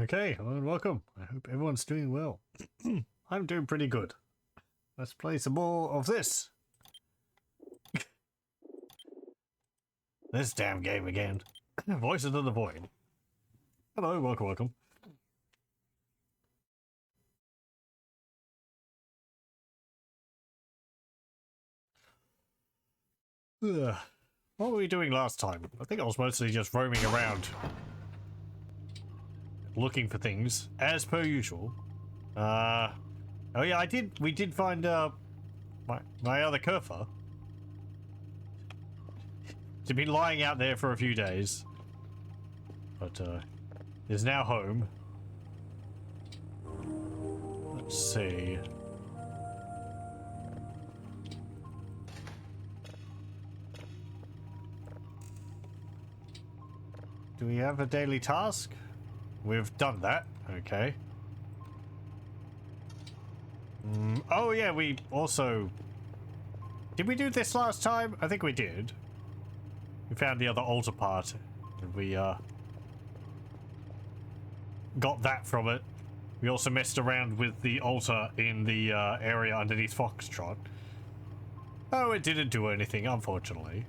Okay, hello and welcome. I hope everyone's doing well. I'm doing pretty good. Let's play some more of this. This damn game again. Voices of the Void. Hello, welcome. Ugh. What were we doing last time? I think I was mostly just roaming around. Looking for things, as per usual. Oh yeah, we did find, my other Kerfa. She's been lying out there for a few days. But, is now home. Let's see. Do we have a daily task? We've done that. Okay. Oh yeah, we also... Did we do this last time? I think we did. We found the other altar part. And we, got that from it. We also messed around with the altar in the, area underneath Foxtrot. Oh, it didn't do anything, unfortunately.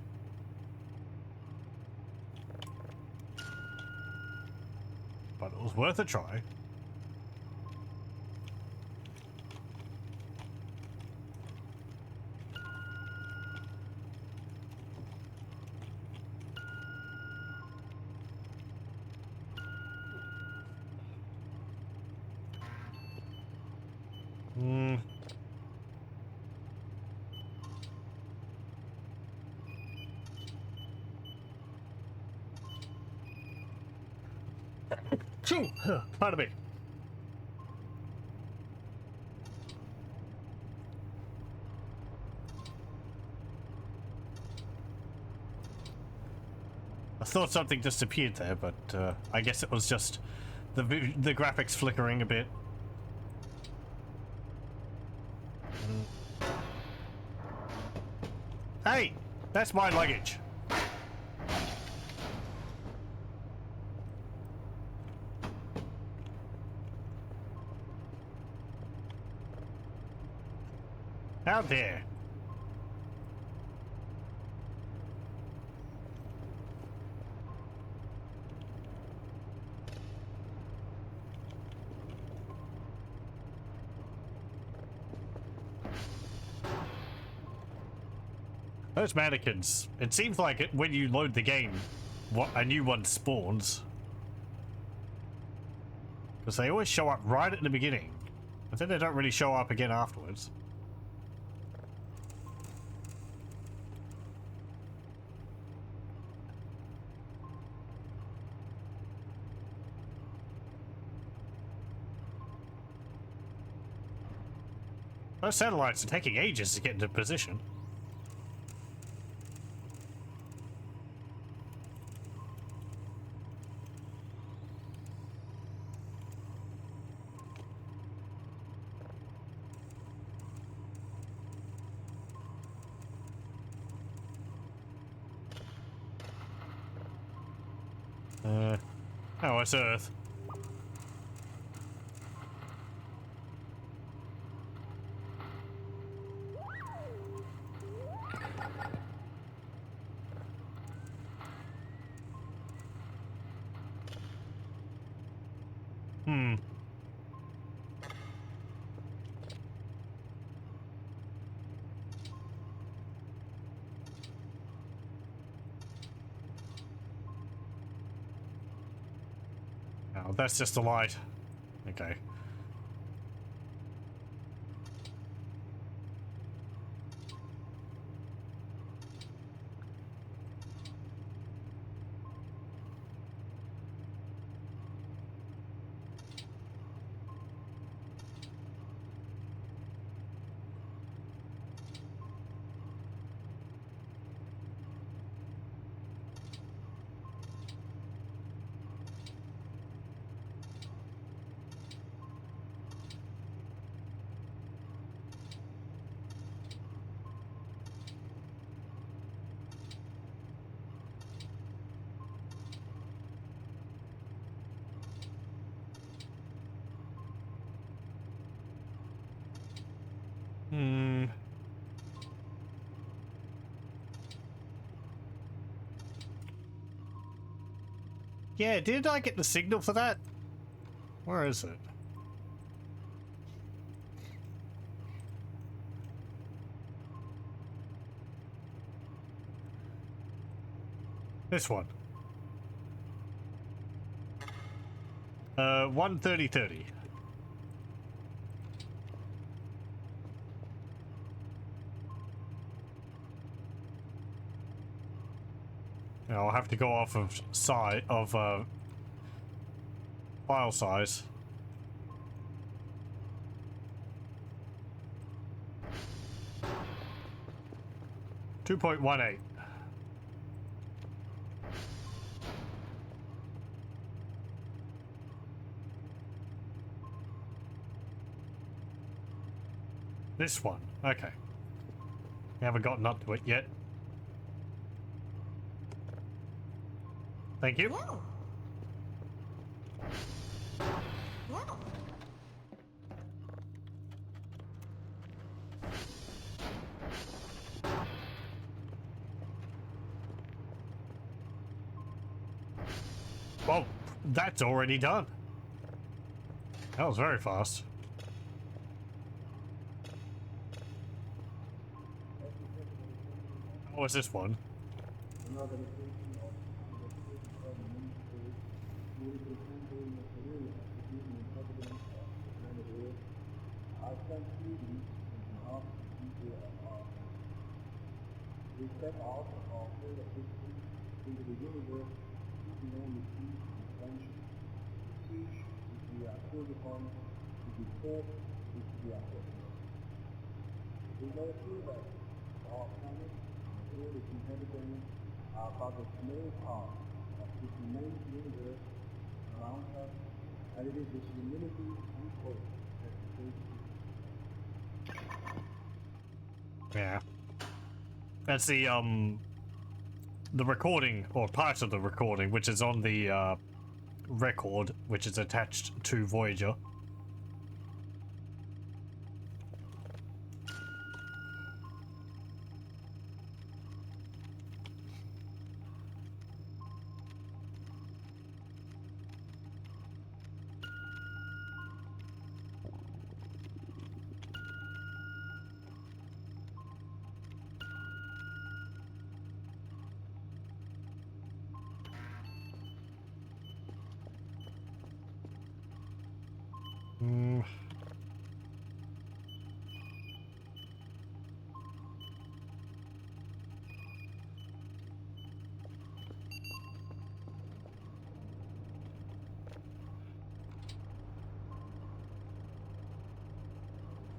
But it was worth a try. Phew! Pardon me. I thought something just appeared there, but I guess it was just the graphics flickering a bit. Hey! That's my luggage! How dare! Those mannequins. It seems like when you load the game, a new one spawns. Because they always show up right at the beginning. But then they don't really show up again afterwards. Those satellites are taking ages to get into position. Oh, it's Earth. Oh, that's just a light. Okay. Yeah, did I get the signal for that? Where is it? This one. 1:30:30. I'll have to go off of file size. .18. This one. Okay. We haven't gotten up to it yet. Thank you. Whoa. Whoa. Well, that's already done. That was very fast. What was this one? We step out of our field of history into the universe, seeking only peace and friendship. Teach is to be our called upon, to be taught is to be our witness. We know too that our planet and all its inhabitants are but a small part of this immense universe around us, and it is this humility and hope that creates it. Yeah. That's the recording, or part of the recording, which is on the record, which is attached to Voyager.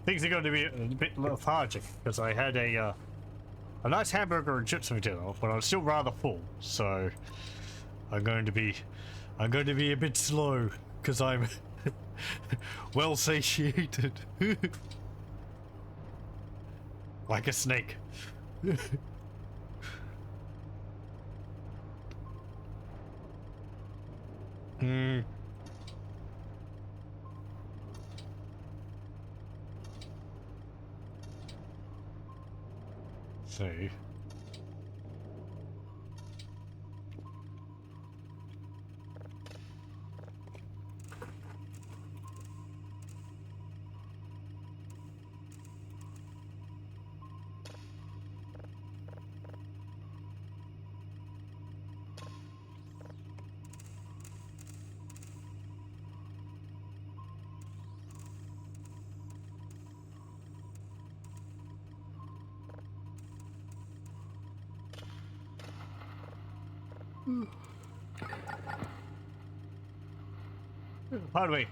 Things are going to be a bit lethargic because I had a nice hamburger and chips for dinner, but I'm still rather full, so I'm going to be a bit slow because I'm well satiated, like a snake. Hmm. See. Pardon me.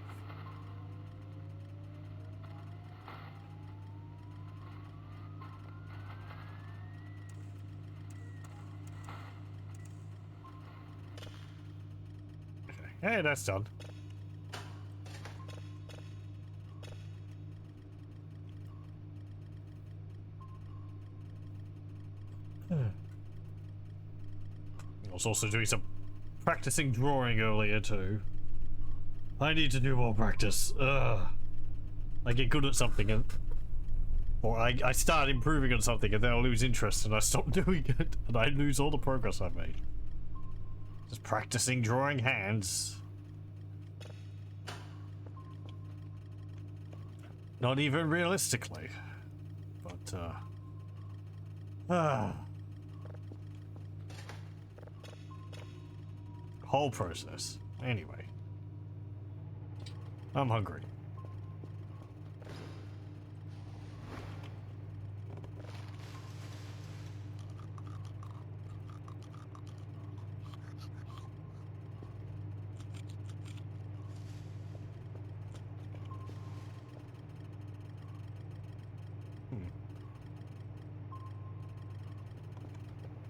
Hey, that's done. I was also doing some practicing drawing earlier too. I need to do more practice. Ugh. I get good at something and or I start improving on something and then I lose interest and I stop doing it and I lose all the progress I've made. Just practicing drawing hands. Not even realistically. But, whole process. Anyway. I'm hungry.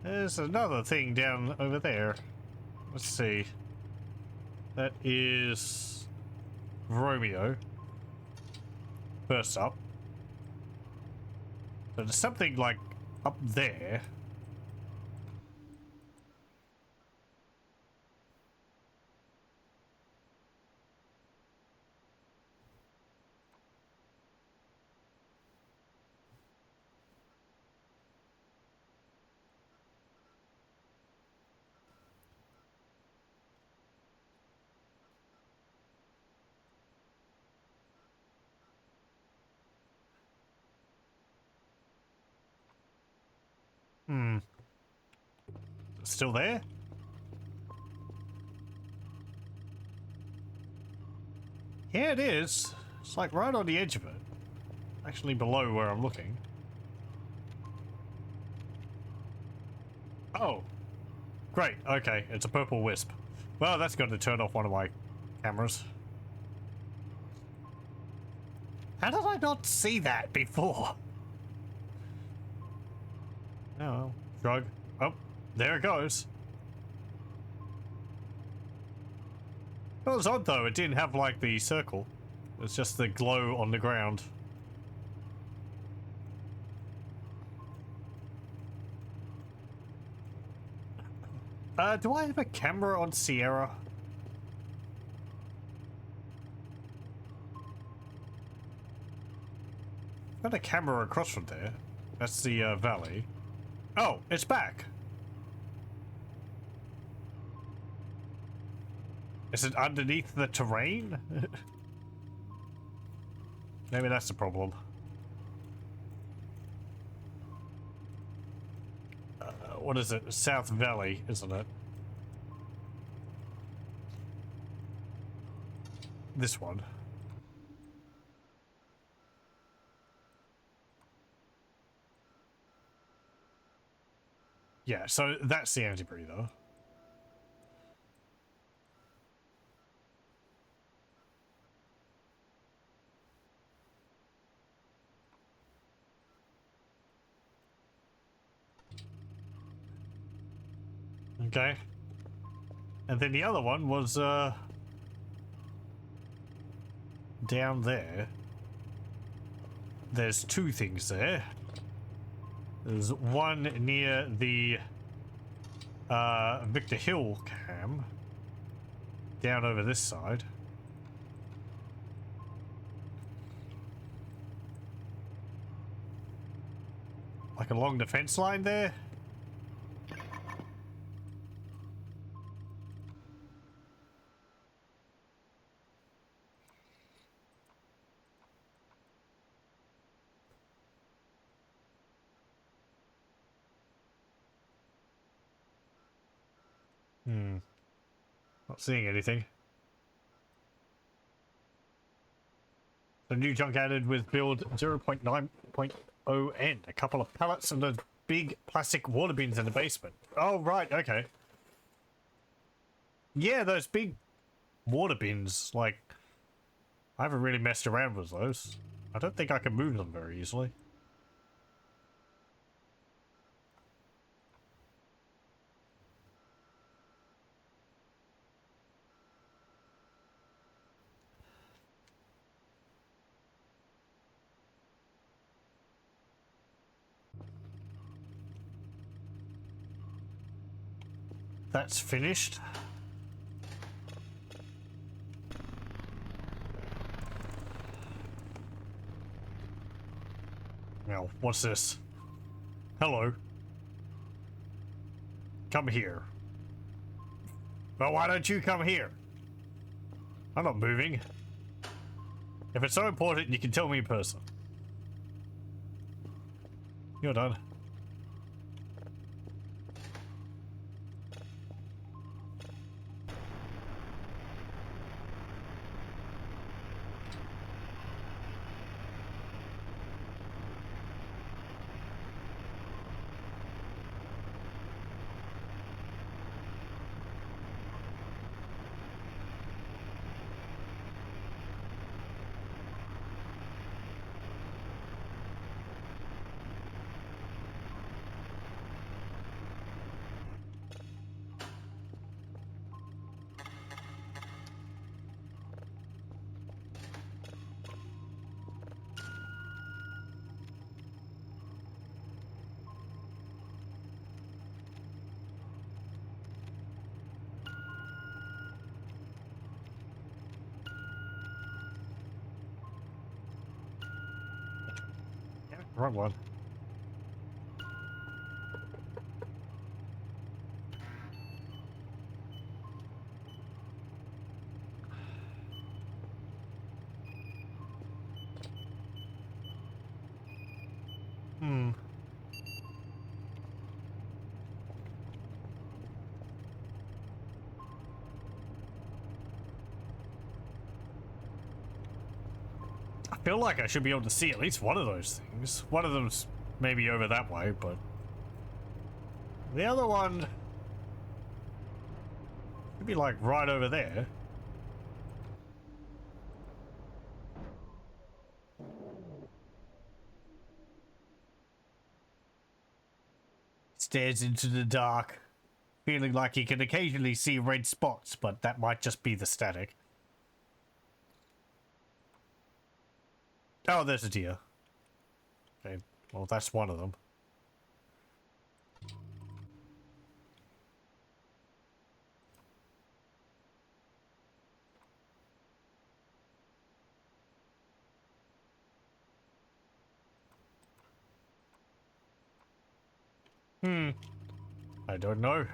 There's another thing down over there. Let's see. That is Romeo. First up. So there's something like up there. Hmm. Still there? Yeah, it is. It's like right on the edge of it. Actually below where I'm looking. Oh. Great. Okay. It's a purple wisp. Well, that's going to turn off one of my cameras. How did I not see that before? Oh, shrug. Oh, there it goes. It was odd though, it didn't have like the circle. It's just the glow on the ground. Do I have a camera on Sierra? I've got a camera across from there. That's the valley. Oh, it's back. Is it underneath the terrain? Maybe that's the problem. What is it? South Valley, isn't it? This one. Yeah, so that's the anti-breather. Okay. And then the other one was, down there. There's two things there. There's one near the, Victor Hill cam. Down over this side. Like along the fence line there. Not seeing anything. The new junk added with build 0.9.0N. A couple of pallets and a big plastic water bins in the basement. Oh, right, okay. Yeah, those big water bins, like, I haven't really messed around with those. I don't think I can move them very easily. That's finished. Now, what's this? Hello. Come here. Well, why don't you come here? I'm not moving. If it's so important, you can tell me in person. You're done. Wrong one. Hmm. I feel like I should be able to see at least one of those things. One of them's maybe over that way, but the other one could be like right over there. Stares into the dark, feeling like he can occasionally see red spots, but that might just be the static. Oh, there's a deer. Okay, well, that's one of them. I don't know.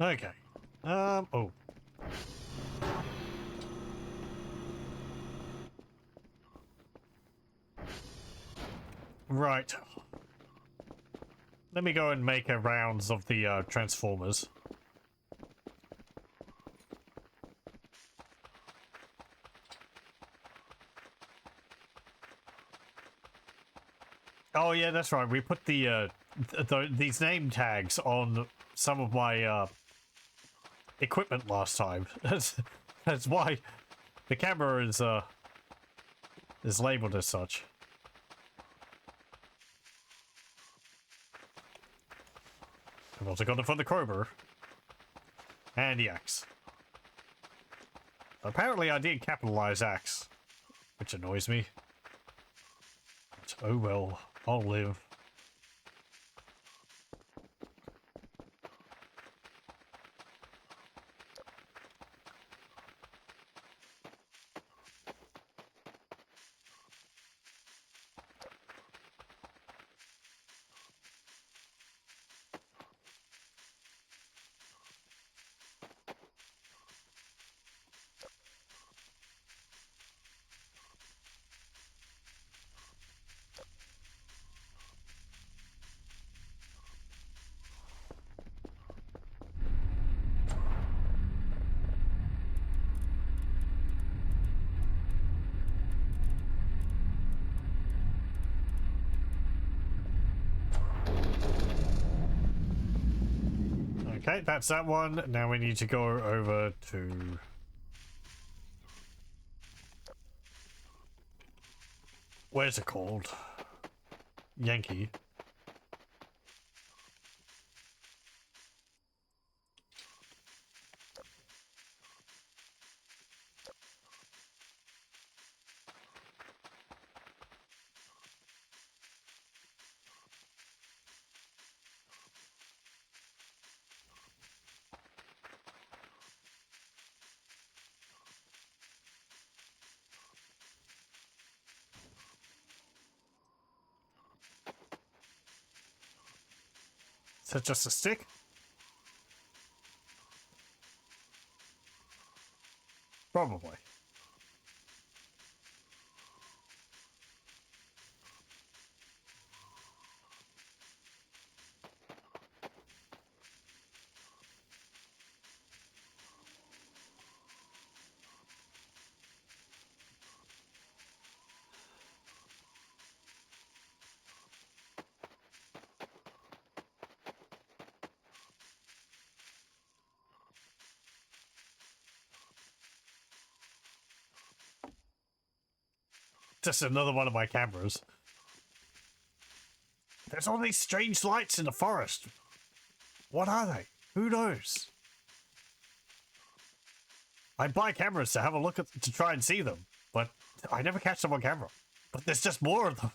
Okay. Oh. Right. Let me go and make a rounds of the Transformers. Oh yeah, that's right. We put these name tags on some of my equipment last time. That's why the camera is labeled as such. I've also got it for the crowbar and the axe. Apparently, I did capitalize axe, which annoys me. But, oh well, I'll live. Okay, that's that one. Now we need to go over to... Where's it called? Yankee. Is that just a stick? Probably. Just another one of my cameras. There's all these strange lights in the forest. What are they? Who knows? I buy cameras to have a look at to try and see them, but I never catch them on camera. But there's just more of them.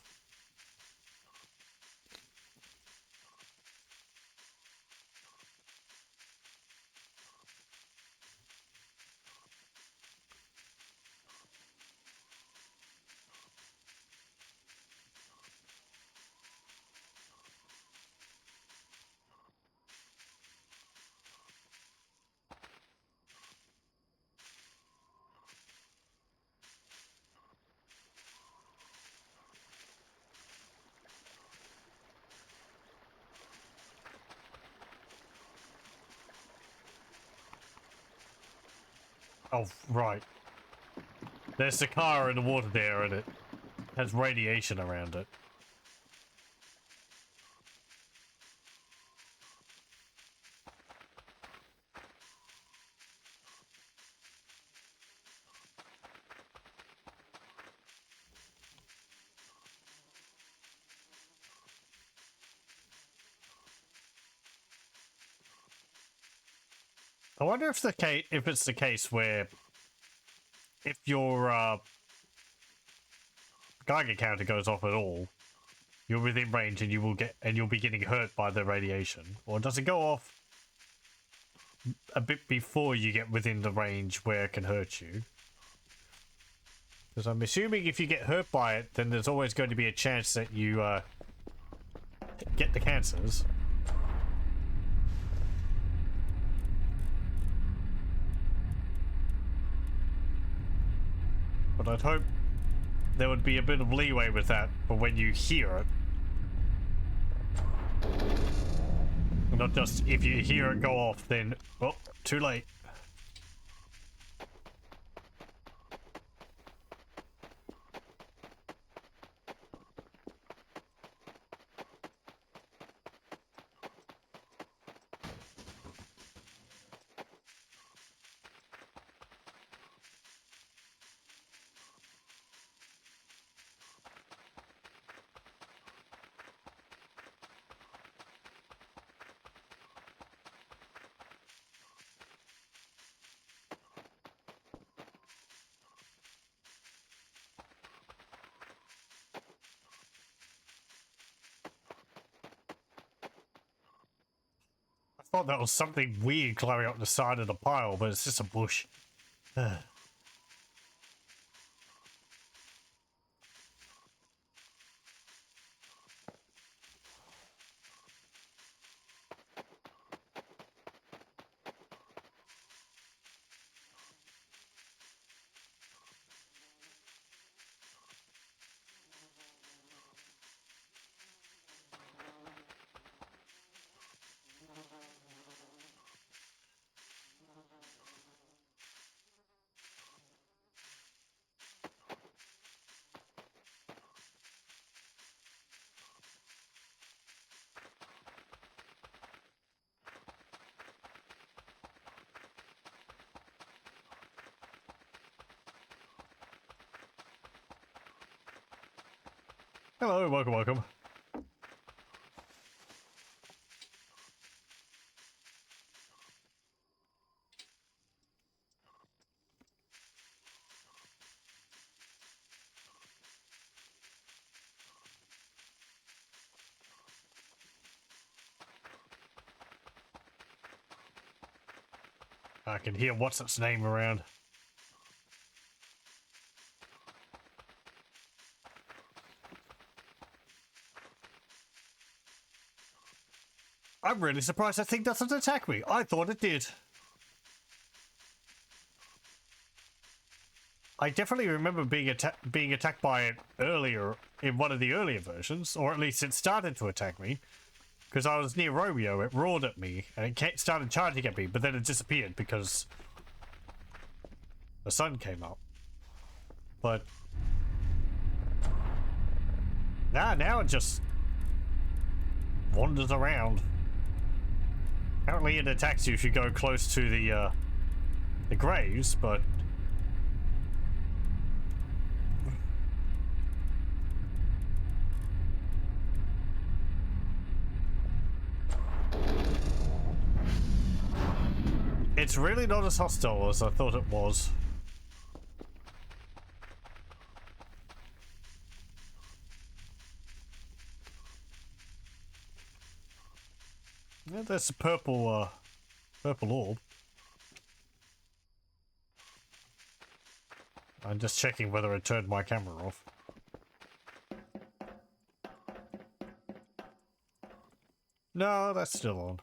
Oh, right. There's the car in the water there, and it has radiation around it. I wonder if if it's the case where if your Geiger counter goes off at all, you're within range and you'll be getting hurt by the radiation, or does it go off a bit before you get within the range where it can hurt you? Because I'm assuming if you get hurt by it, then there's always going to be a chance that you get the cancers. But I'd hope there would be a bit of leeway with that for when you hear it. Not just if you hear it go off, then, oh, too late. I thought that was something weird climbing up the side of the pile, but it's just a bush. Hello, welcome, welcome. I can hear what's its name around. I'm really surprised that thing doesn't attack me. I thought it did. I definitely remember being attacked by it earlier in one of the earlier versions, or at least it started to attack me. Because I was near Romeo, it roared at me, and it started charging at me, but then it disappeared because the sun came up. But now it just wanders around. Apparently it attacks you if you go close to the graves, but it's really not as hostile as I thought it was. Yeah, there's a purple orb. I'm just checking whether it turned my camera off. No, that's still on.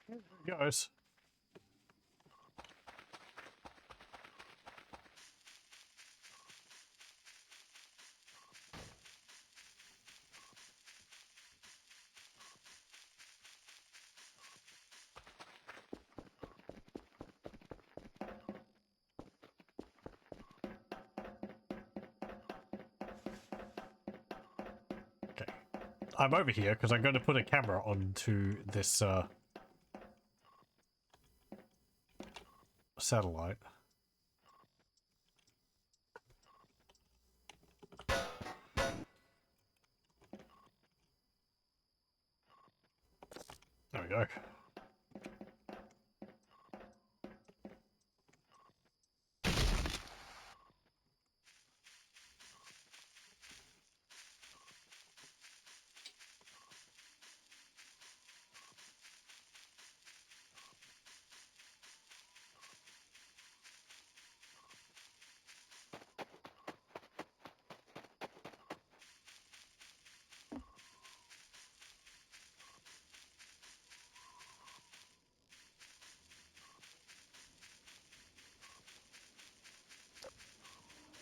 There it goes. Okay. I'm over here because I'm going to put a camera onto this satellite. There we go.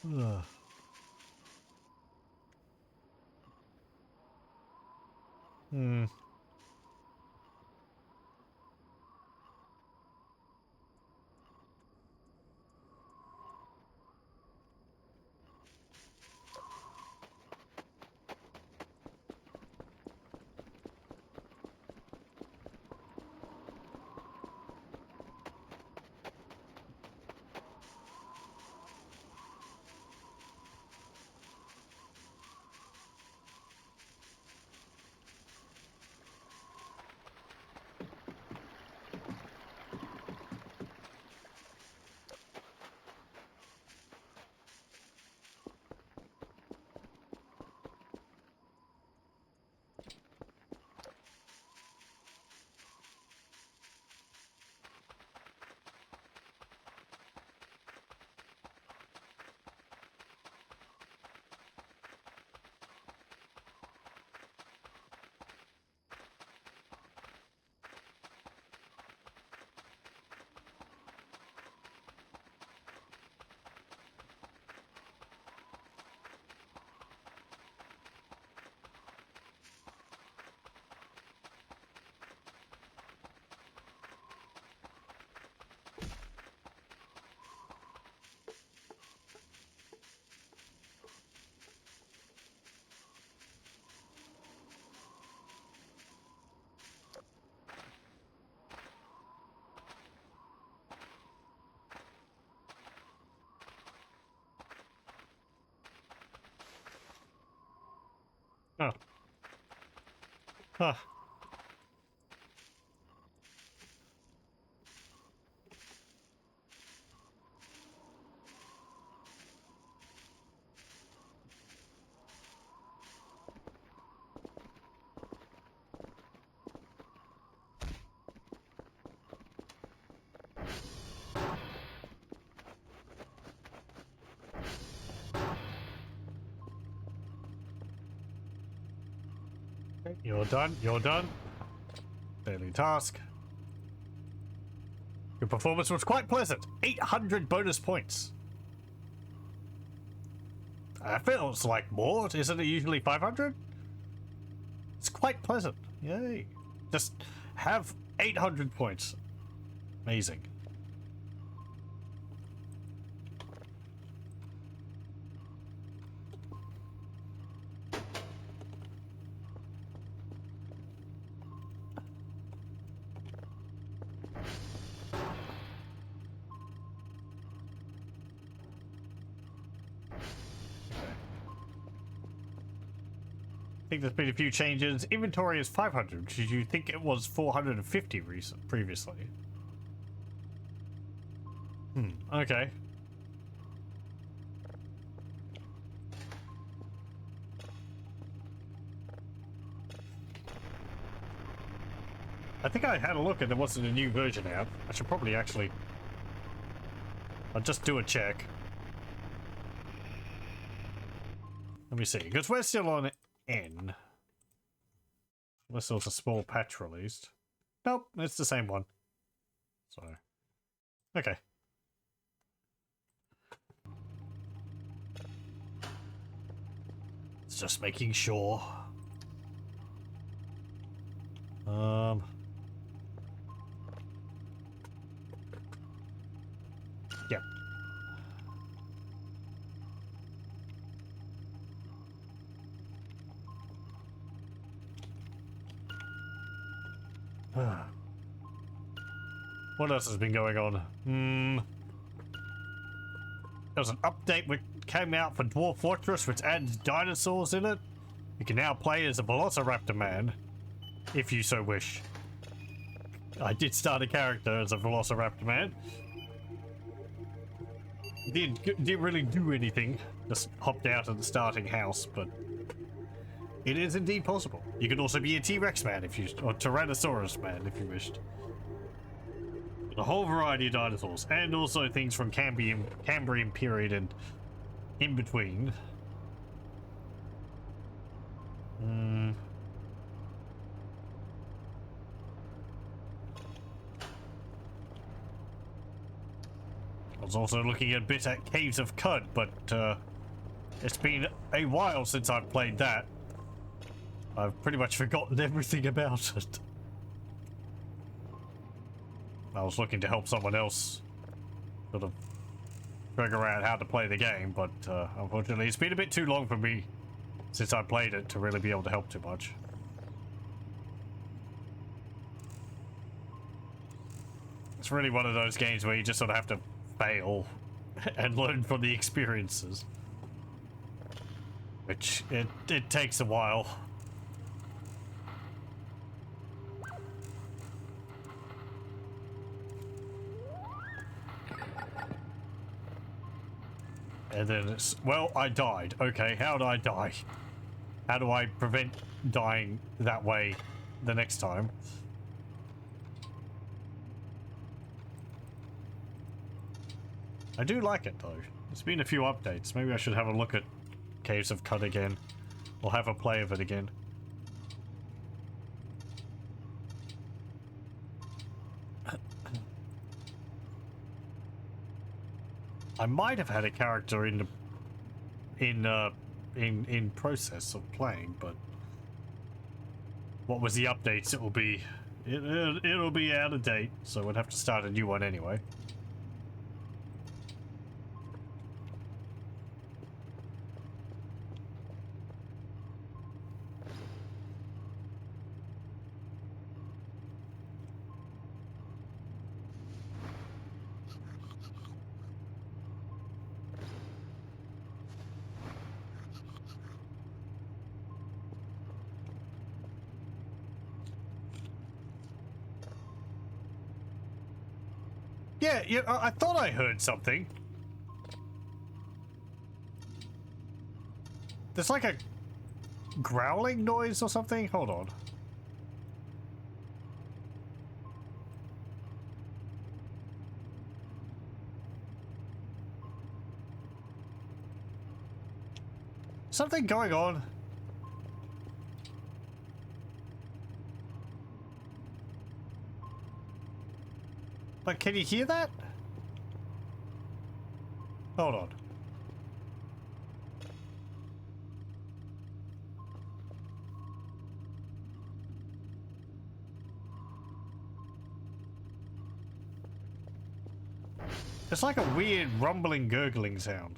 Ugh. Hmm. Huh. You're done. You're done. Daily task. Your performance was quite pleasant. 800 bonus points. That feels like more. Isn't it usually 500? It's quite pleasant. Yay. Just have 800 points. Amazing. I think there's been a few changes. Inventory is 500 because you think it was 450 previously. Okay. I think I had a look and there wasn't a new version out. I should probably actually... I'll just do a check. Let me see, because we're still on N. Unless there was a small patch released. Nope, it's the same one. So, okay. It's just making sure. Yep. What else has been going on? There was an update which came out for Dwarf Fortress which adds dinosaurs in it. You can now play as a Velociraptor man, if you so wish. I did start a character as a Velociraptor man. Didn't really do anything. Just hopped out of the starting house, but it is indeed possible. You could also be a T-Rex man if you, or Tyrannosaurus man if you wished. A whole variety of dinosaurs, and also things from Cambrian period and in between. I was also looking a bit at Caves of Cud, but it's been a while since I've played that. I've pretty much forgotten everything about it. I was looking to help someone else sort of figure out how to play the game, but unfortunately it's been a bit too long for me since I played it to really be able to help too much. It's really one of those games where you just sort of have to fail and learn from the experiences, which it takes a while. And then it's, well, I died. Okay, how did I die? How do I prevent dying that way the next time? I do like it though. It's been a few updates. Maybe I should have a look at Caves of Cud again. Or have a play of it again. I might have had a character in process of playing, but what was the updates? It'll be out of date, so we'd have to start a new one anyway. Yeah, yeah, I thought I heard something. There's like a growling noise or something. Hold on. Something going on. But can you hear that? Hold on. It's like a weird rumbling, gurgling sound.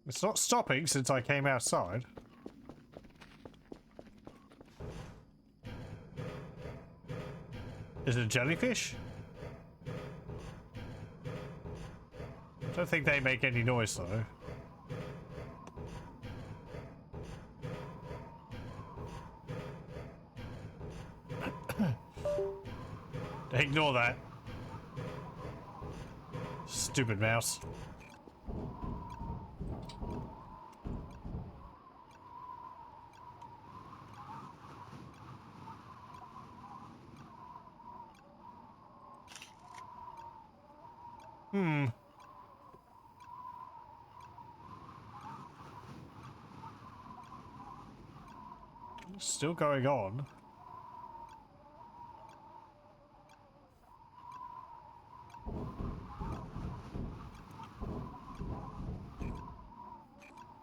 It's not stopping since I came outside. Is it a jellyfish? Don't think they make any noise though. Ignore that. Stupid mouse. Still going on.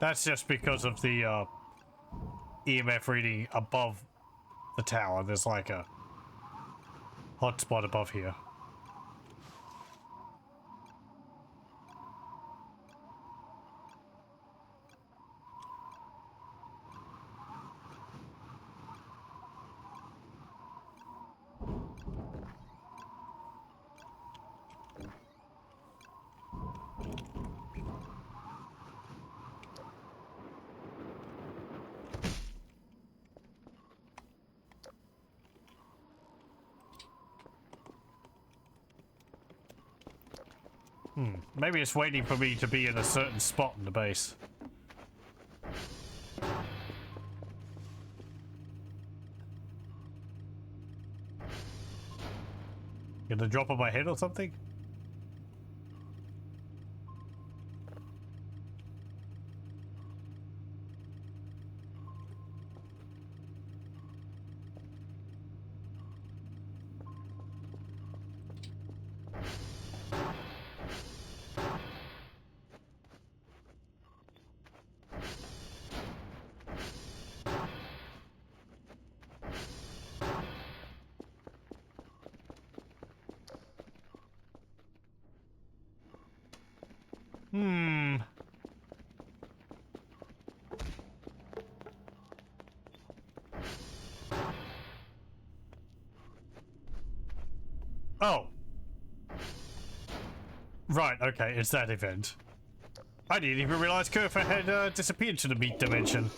That's just because of the EMF reading above the tower. There's like a hotspot above here. Maybe it's waiting for me to be in a certain spot in the base. Gonna drop on my head or something? Oh. Right, okay, it's that event. I didn't even realize Kerfa had disappeared to the meat dimension.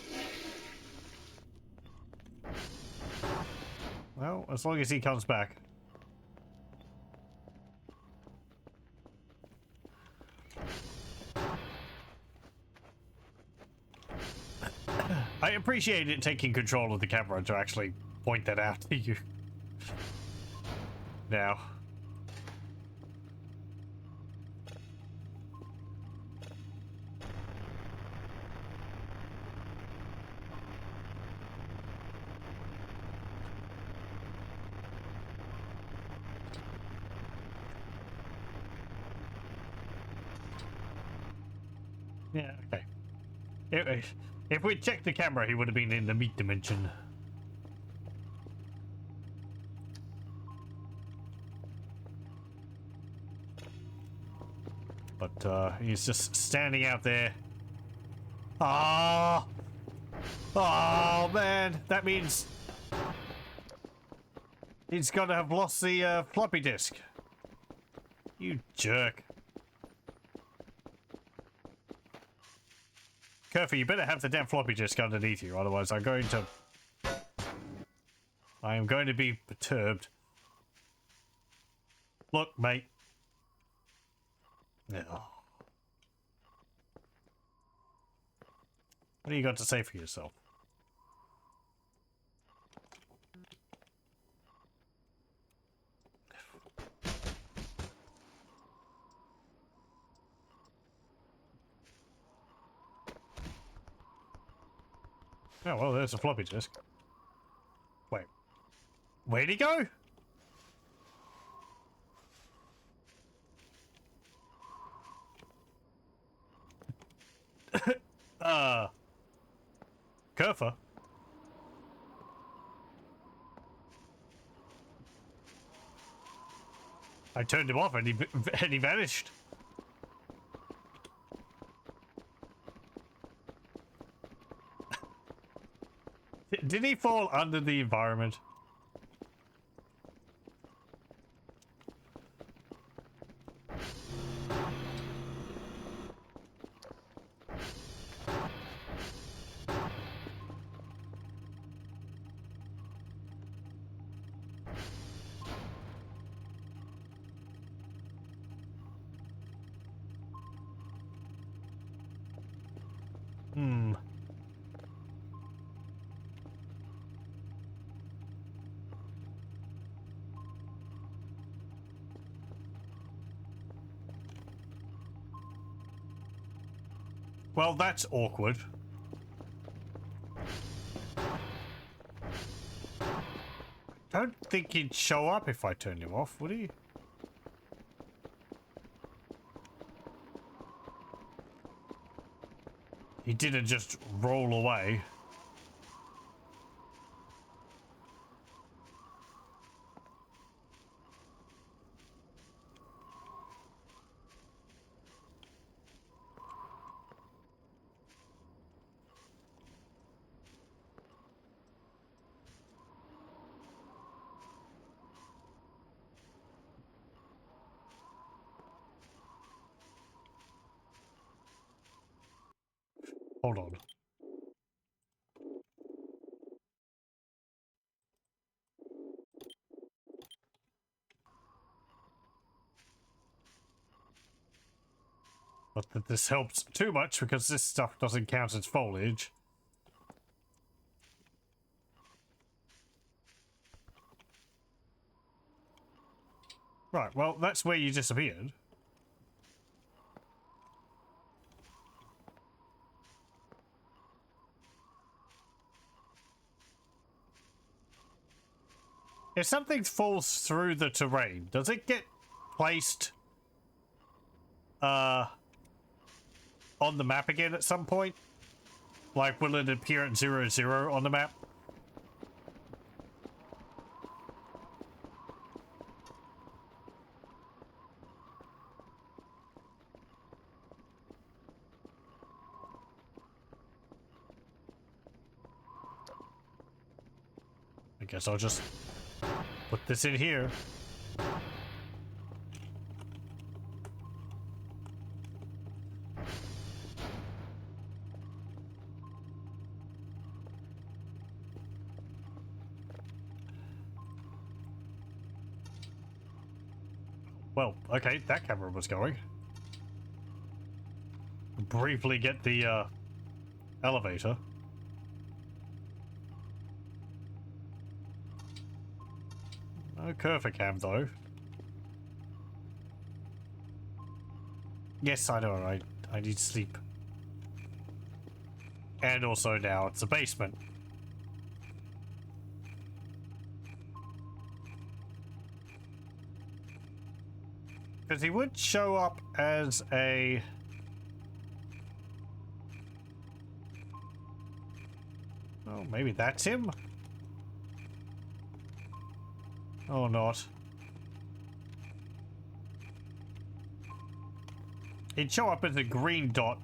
Well, as long as he comes back. I appreciate it taking control of the camera to actually point that out to you. Now. Yeah, okay. If we'd checked the camera, he would have been in the meat dimension. he's just standing out there. Ah! Oh man, that means he's gonna have lost the floppy disk. You jerk. Kerfy, you better have the damn floppy disk underneath you, otherwise I am going to be perturbed. Look, mate. No. What do you got to say for yourself? Oh, well, there's a floppy disk. Wait. Where'd he go? Kerfer? I turned him off and he vanished. Did he fall under the environment? Hmm. Well, that's awkward. Don't think he'd show up if I turned him off, would he? He didn't just roll away. Hold on. Not that this helps too much because this stuff doesn't count as foliage. Right, well, that's where you disappeared. If something falls through the terrain, does it get placed on the map again at some point? Like, will it appear at 0, on the map? I guess I'll just put this in here. Well, okay, that camera was going. Briefly get the elevator. No Kerfer cam though. Yes, I know, I need sleep. And also now it's a basement. Because he would show up as a... Oh, maybe that's him? Oh, not. It'd show up as a green dot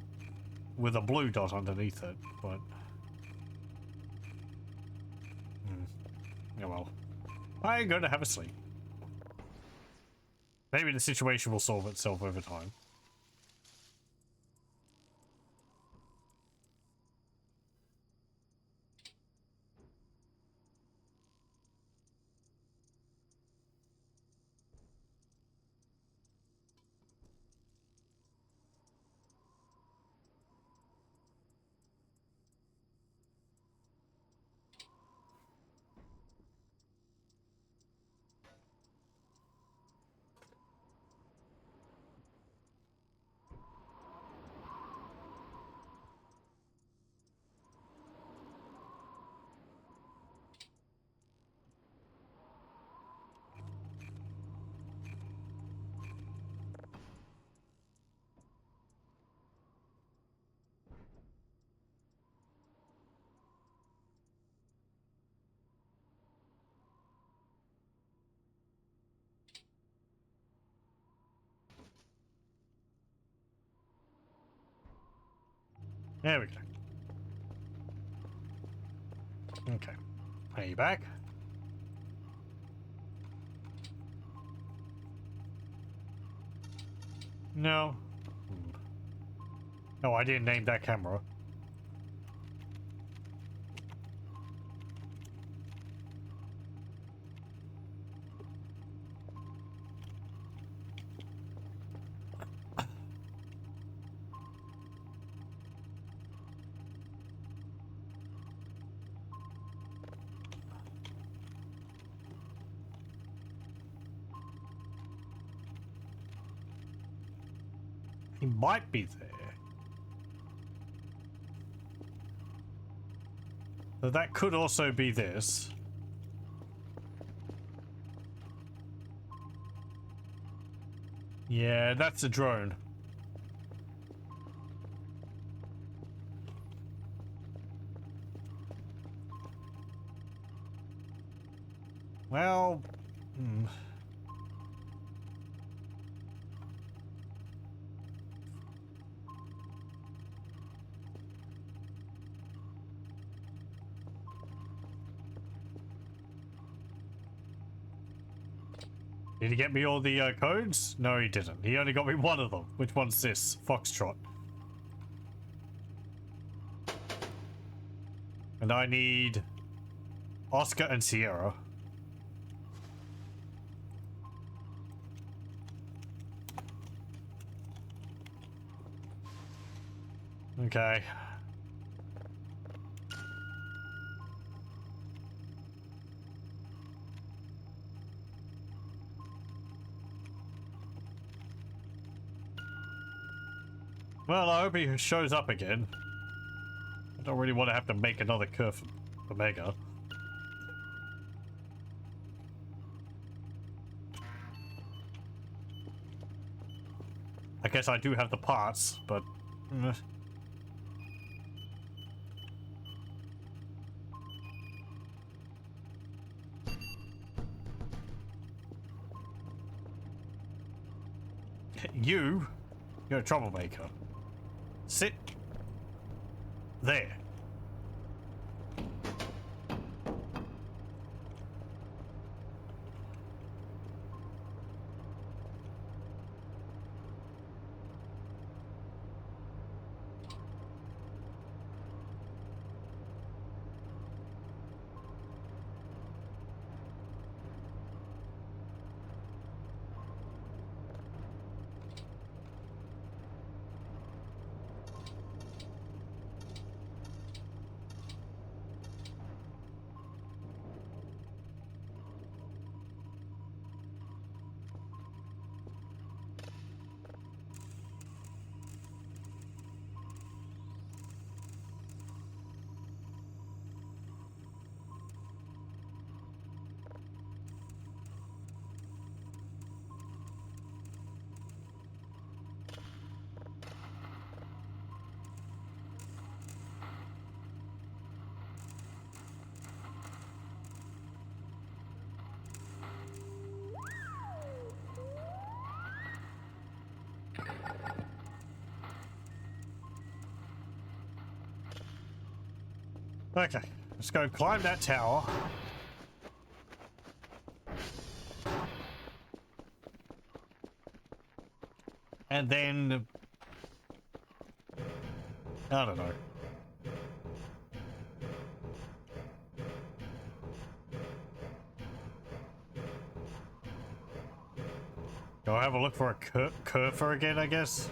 with a blue dot underneath it, but... Oh well. I'm going to have a sleep. Maybe the situation will solve itself over time. There we go. Okay. Are you back? No. No, I didn't name that camera. He might be there. So that could also be this. Yeah, that's a drone. Well, Did he get me all the codes? No, he didn't. He only got me one of them. Which one's this? Foxtrot. And I need Oscar and Sierra. Okay. Well, I hope he shows up again. I don't really want to have to make another curve for Omega. I guess I do have the parts, but... You're a troublemaker. Sit there. Okay, let's go climb that tower. And then... I don't know. Go have a look for a Kerfer again, I guess?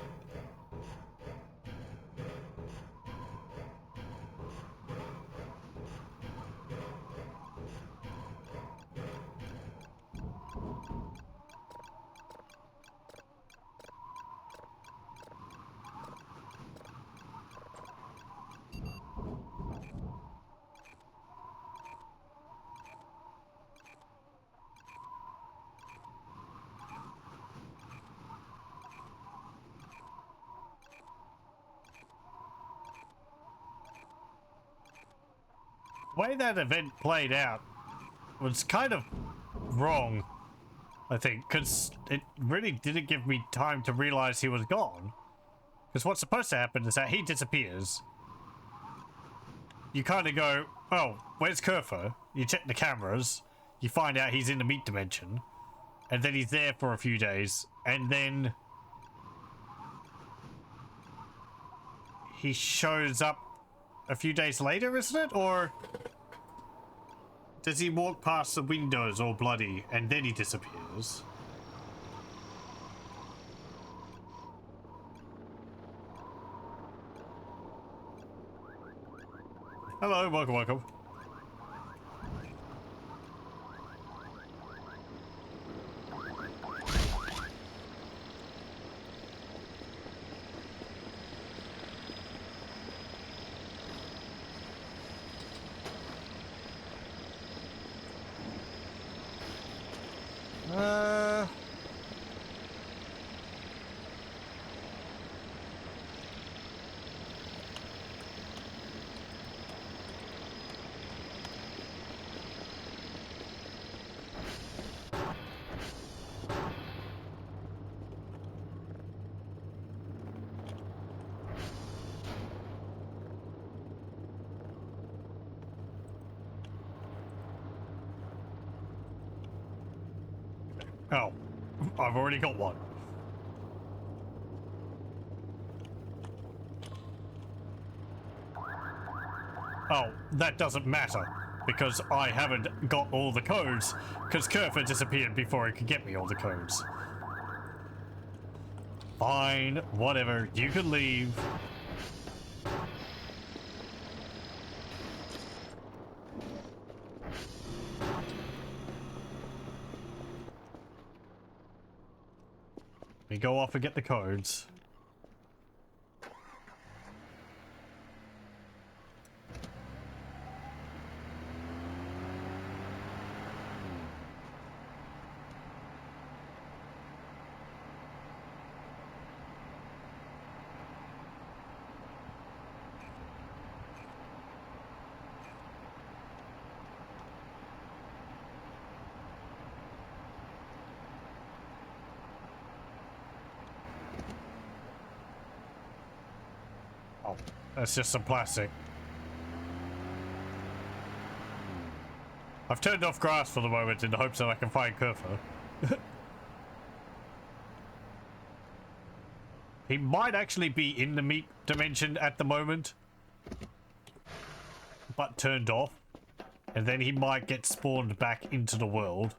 The way that event played out was kind of wrong, I think, because it really didn't give me time to realize he was gone. Because what's supposed to happen is that he disappears. You kind of go, oh, where's Kerfer? You check the cameras, you find out he's in the meat dimension, and then he's there for a few days, and then he shows up a few days later, isn't it? Or does he walk past the windows all bloody and then he disappears? Hello, welcome, welcome. Oh, I've already got one. Oh, that doesn't matter, because I haven't got all the codes, because Kerfer disappeared before he could get me all the codes. Fine, whatever, you can leave. We go off and get the codes. Oh, that's just some plastic. I've turned off grass for the moment in the hopes that I can find Kerfer. He might actually be in the meat dimension at the moment, but turned off, and then he might get spawned back into the world.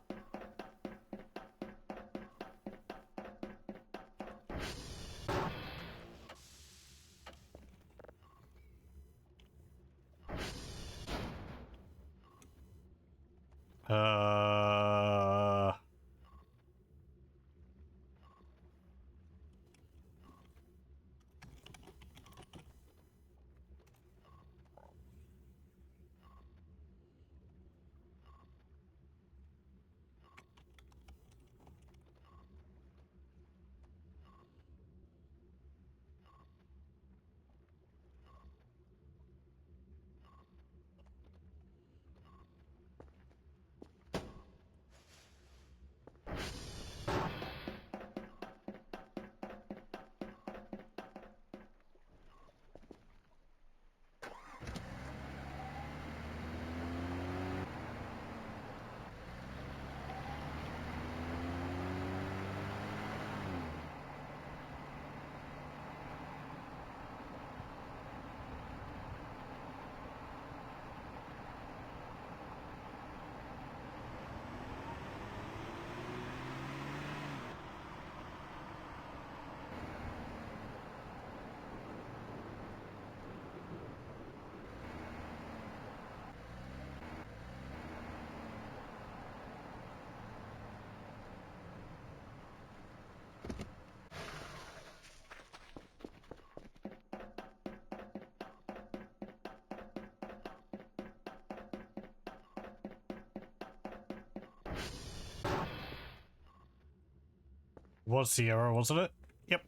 was Sierra, wasn't it? Yep.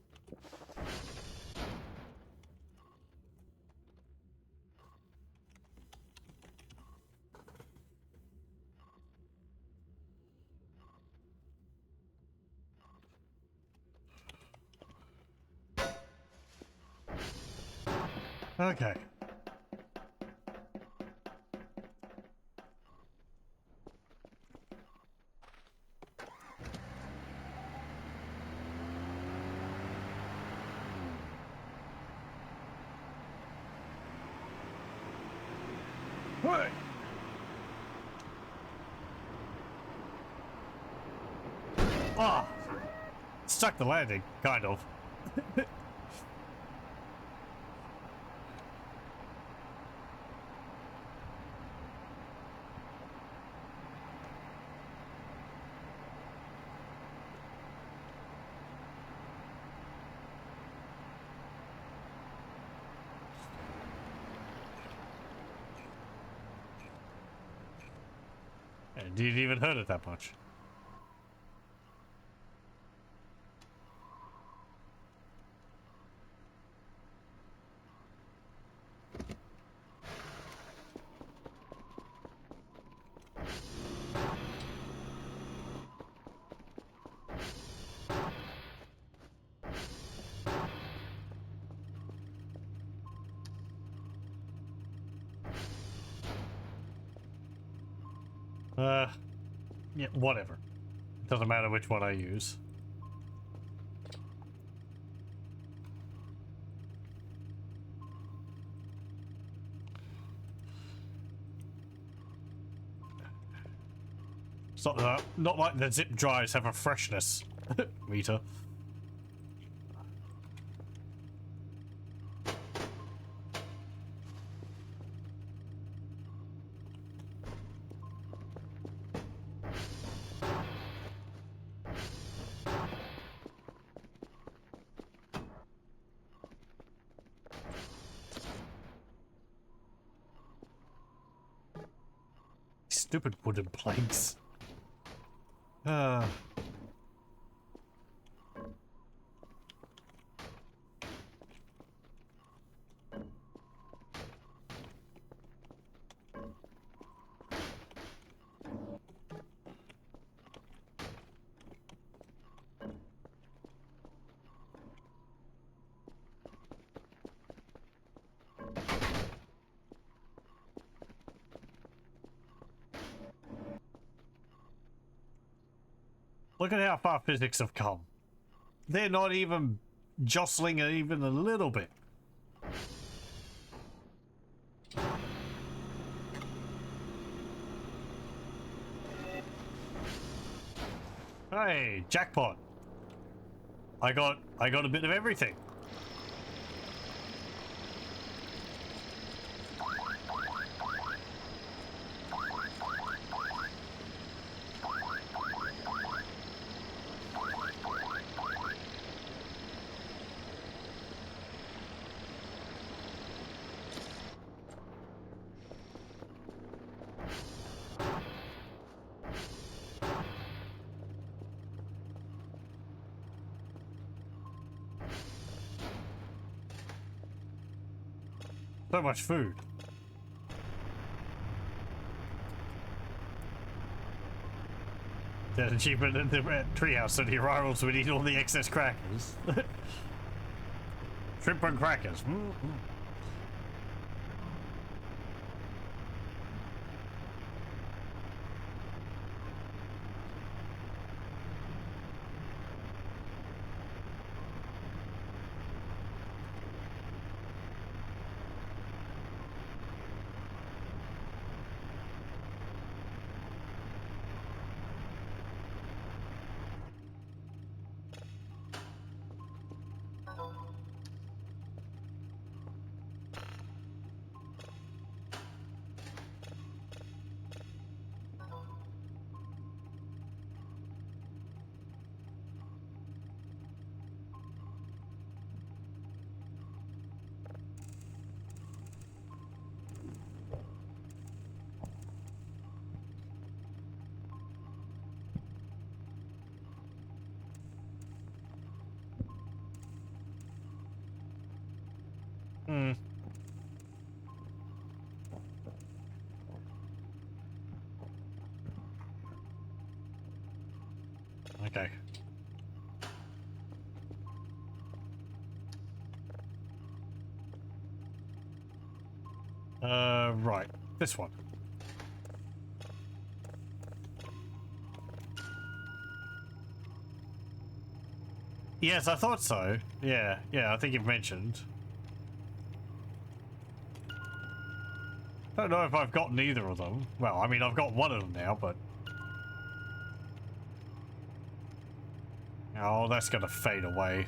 Okay. What? Ah! Stuck the landing, kind of. And didn't even hurt it that much. Yeah, whatever. Doesn't matter which one I use. It's not like the zip dries have a freshness meter. Stupid wooden planks. Look at how far physics have come. They're not even jostling even a little bit. Hey, jackpot. I got a bit of everything. So much food. There's achievement in the treehouse, so the rivals would eat all the excess crackers. Shrimp and crackers. Okay. Right. This one. Yes, I thought so. Yeah, I think you've mentioned. Don't know if I've gotten either of them. Well, I mean, I've got one of them now, but... Oh, that's gonna fade away.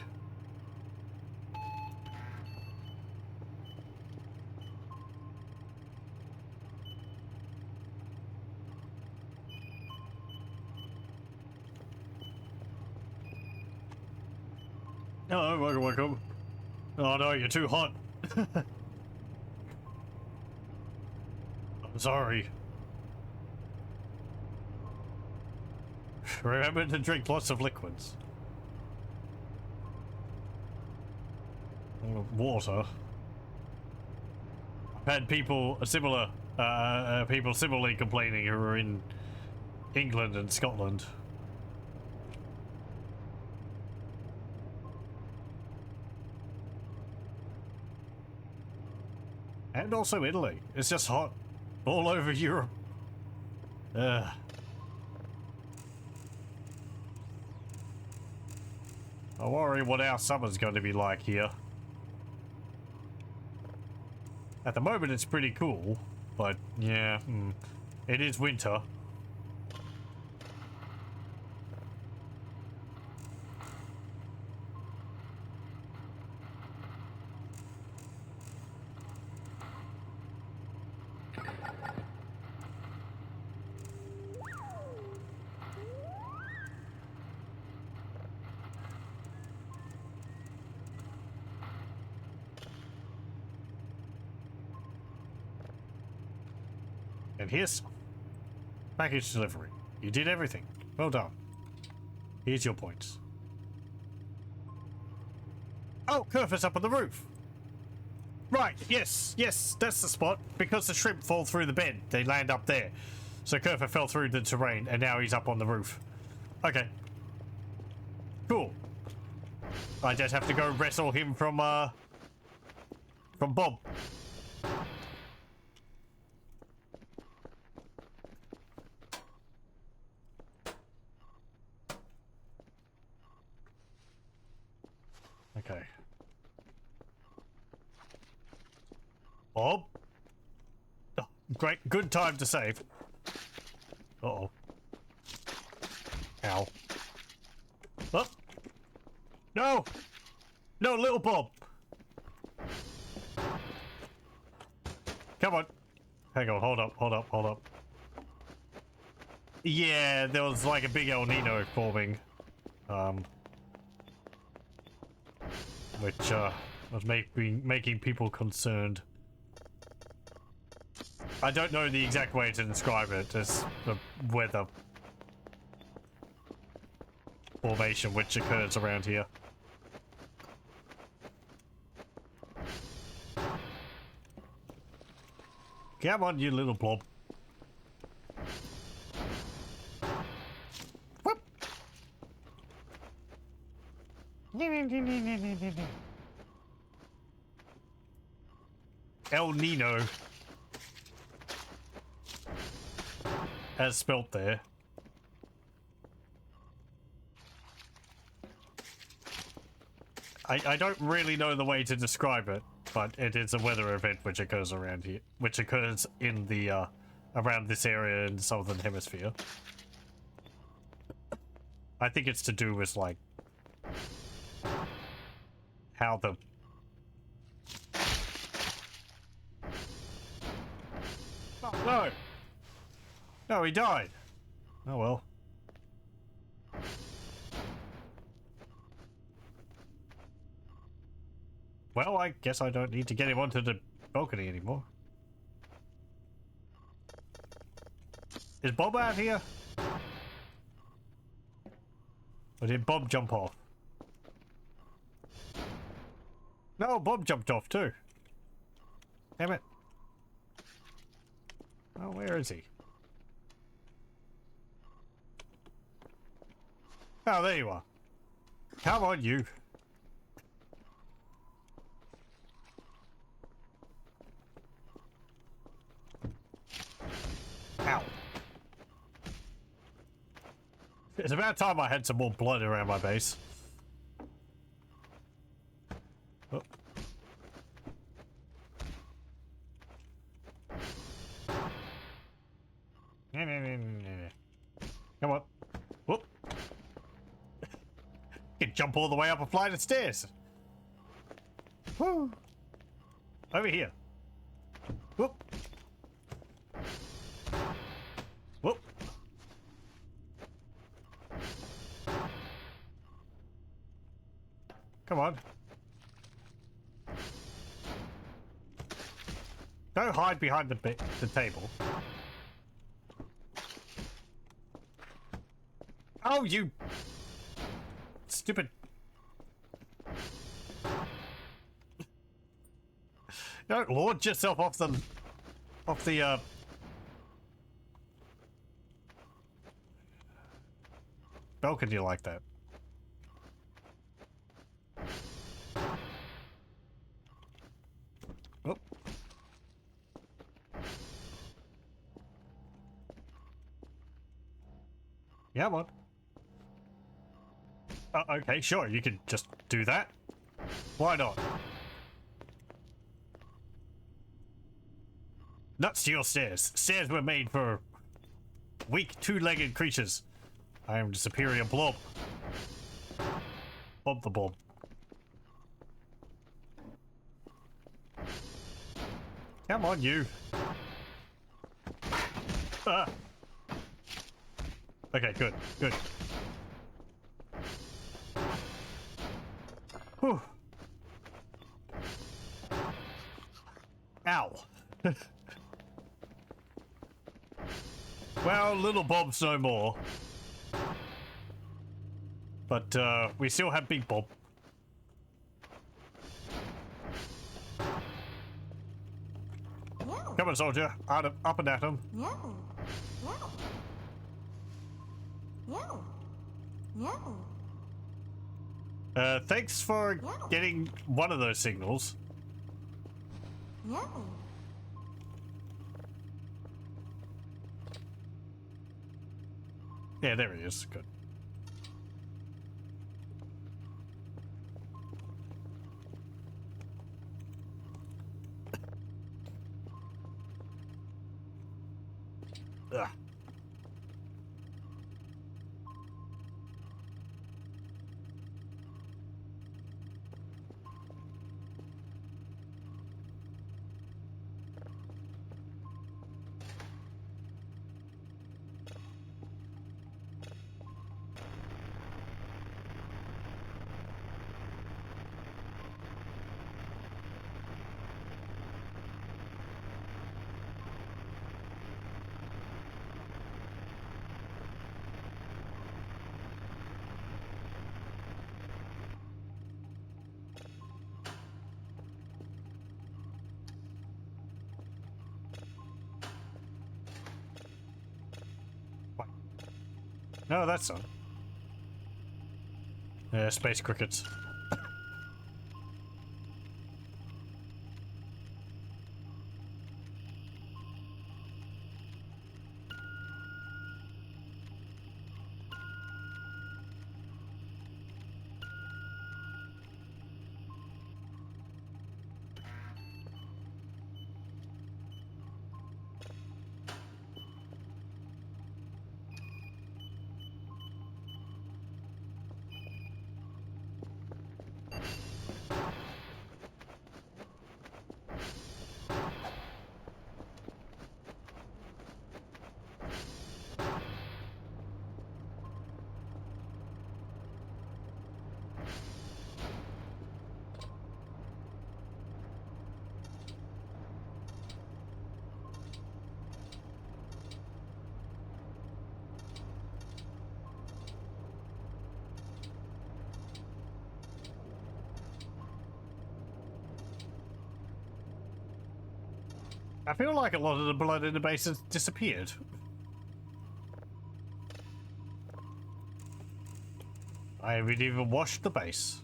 Hello, welcome. Oh no, you're too hot. I'm sorry. Remember to drink lots of liquids. Water. I've had people people similarly complaining who are in England and Scotland. And also Italy. It's just hot all over Europe. I worry what our summer's going to be like here. At the moment it's pretty cool, but yeah, it is winter. And here's package delivery. You did everything. Well done. Here's your points. Oh, Kerf is up on the roof. Right, yes, that's the spot. Because the shrimp fall through the bed, they land up there. So Kerf fell through the terrain, and now he's up on the roof. Okay. Cool. I just have to go wrestle him from Bob. Okay. Bob? Oh, great, good time to save. Uh-oh. Ow. Oh! No! No, little Bob! Come on. Hang on, hold up. Yeah, there was like a big El Nino forming. Which, was making people concerned. I don't know the exact way to describe it, it's the weather formation which occurs around here. Come on, you little blob. Whoop. El Nino. As spelt there. I don't really know the way to describe it, but it is a weather event which occurs around here, which occurs in the around this area in the southern hemisphere. I think it's to do with like how the oh, no. No, he died. Oh well. Well, I guess I don't need to get him onto the balcony anymore. Is Bob out here? Or did Bob jump off? No, Bob jumped off too. Damn it. Oh, where is he? Oh, there you are. Come on, you. Ow. It's about time I had some more blood around my base. Oh. Come on. Whoop. You can jump all the way up a flight of stairs. Woo. Over here. Whoop. Whoop. Come on. Don't hide behind the table. Oh, you stupid. Don't launch yourself off the balcony like that. Oh. Yeah, what? Okay, sure, you can just do that. Why not? Not steel stairs. Stairs were made for weak, two-legged creatures. I am the superior blob. Bob the Bob. Come on, you. Ah. Okay, good, good. Whew. Ow. Well, little Bob's no more. But, we still have Big Bob. No. Come on, soldier. Up and at him. No. No. No. No. Thanks for Yeah. getting one of those signals. No. Yeah, there he is. Good. Ugh. No, that's not. Yeah, space crickets. I feel like a lot of the blood in the base has disappeared. I haven't even washed the base.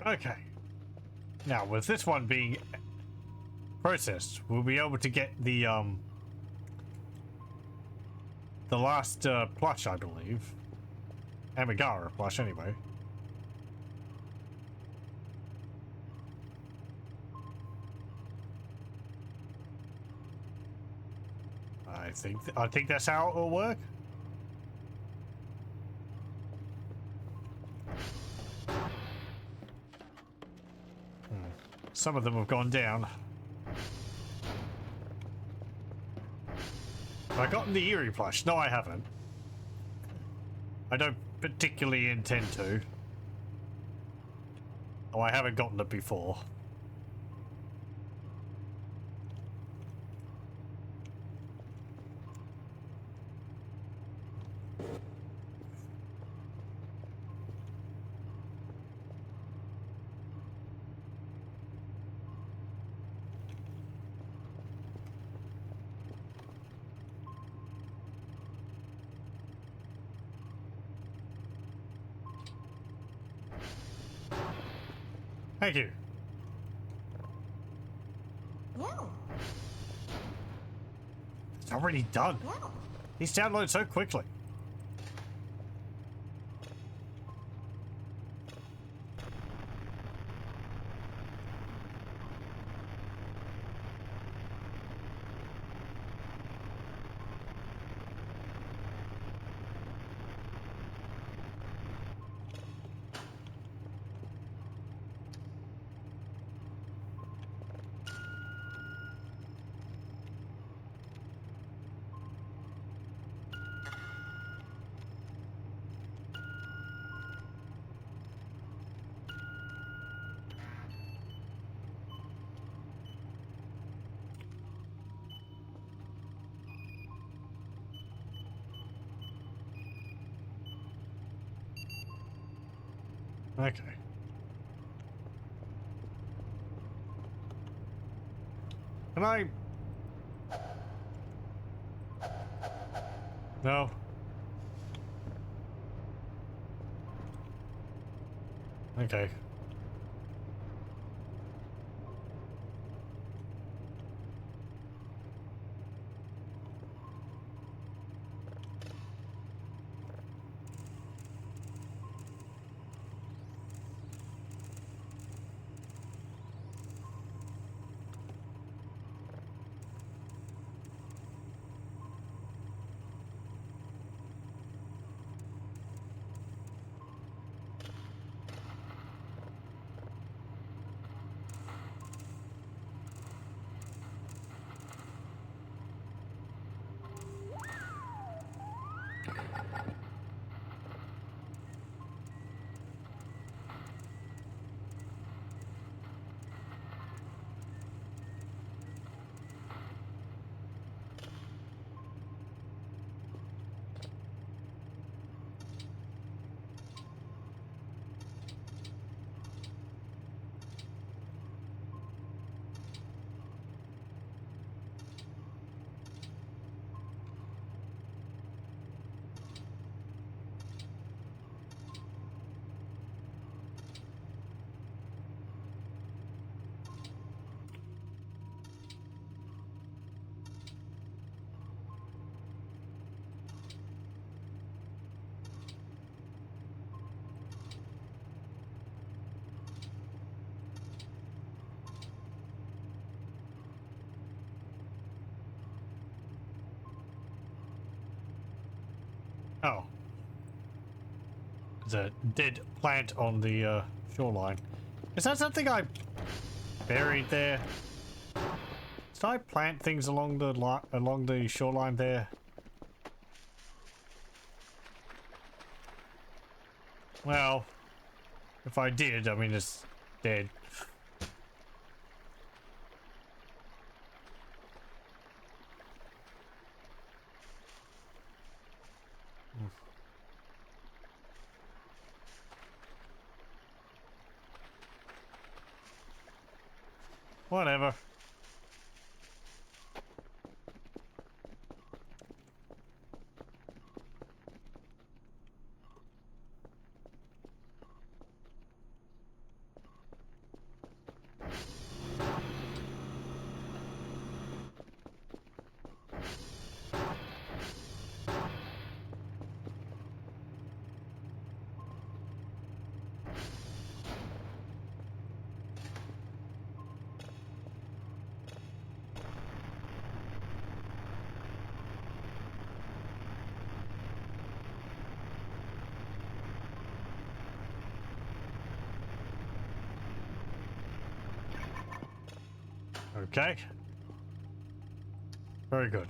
Okay. Now, with this one being processed, we'll be able to get the last plush, I believe. Amigara plush, anyway. I think that's how it will work. Some of them have gone down. Have I gotten the Eerie plush? No, I haven't. I don't particularly intend to. Oh, I haven't gotten it before. Thank you. Yeah. It's already done. Yeah. These download so quickly. Okay. Can I? No. Okay. Oh. There's a dead plant on the shoreline. Is that something I buried there? Did I plant things along the shoreline there? Well, if I did, I mean it's dead. Whatever. Okay. Very good.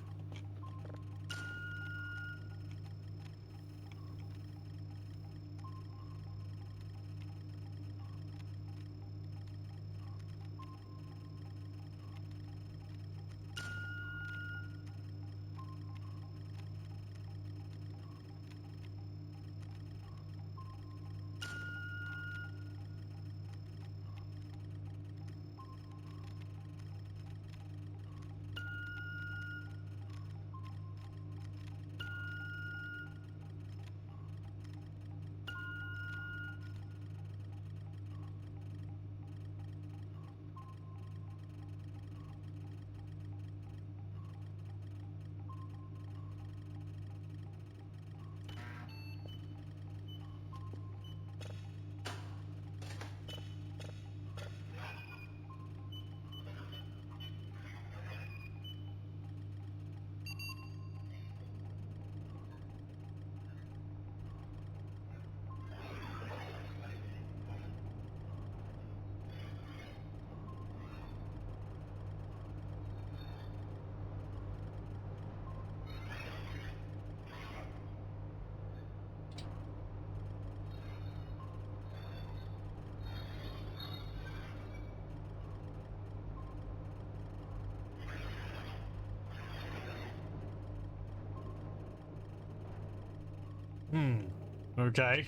Okay.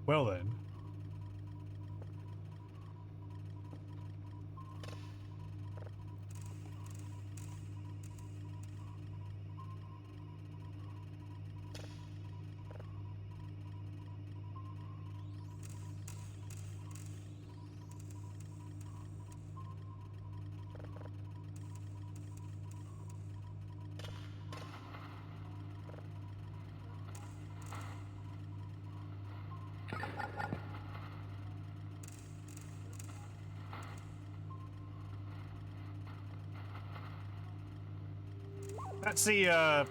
Well then. That's the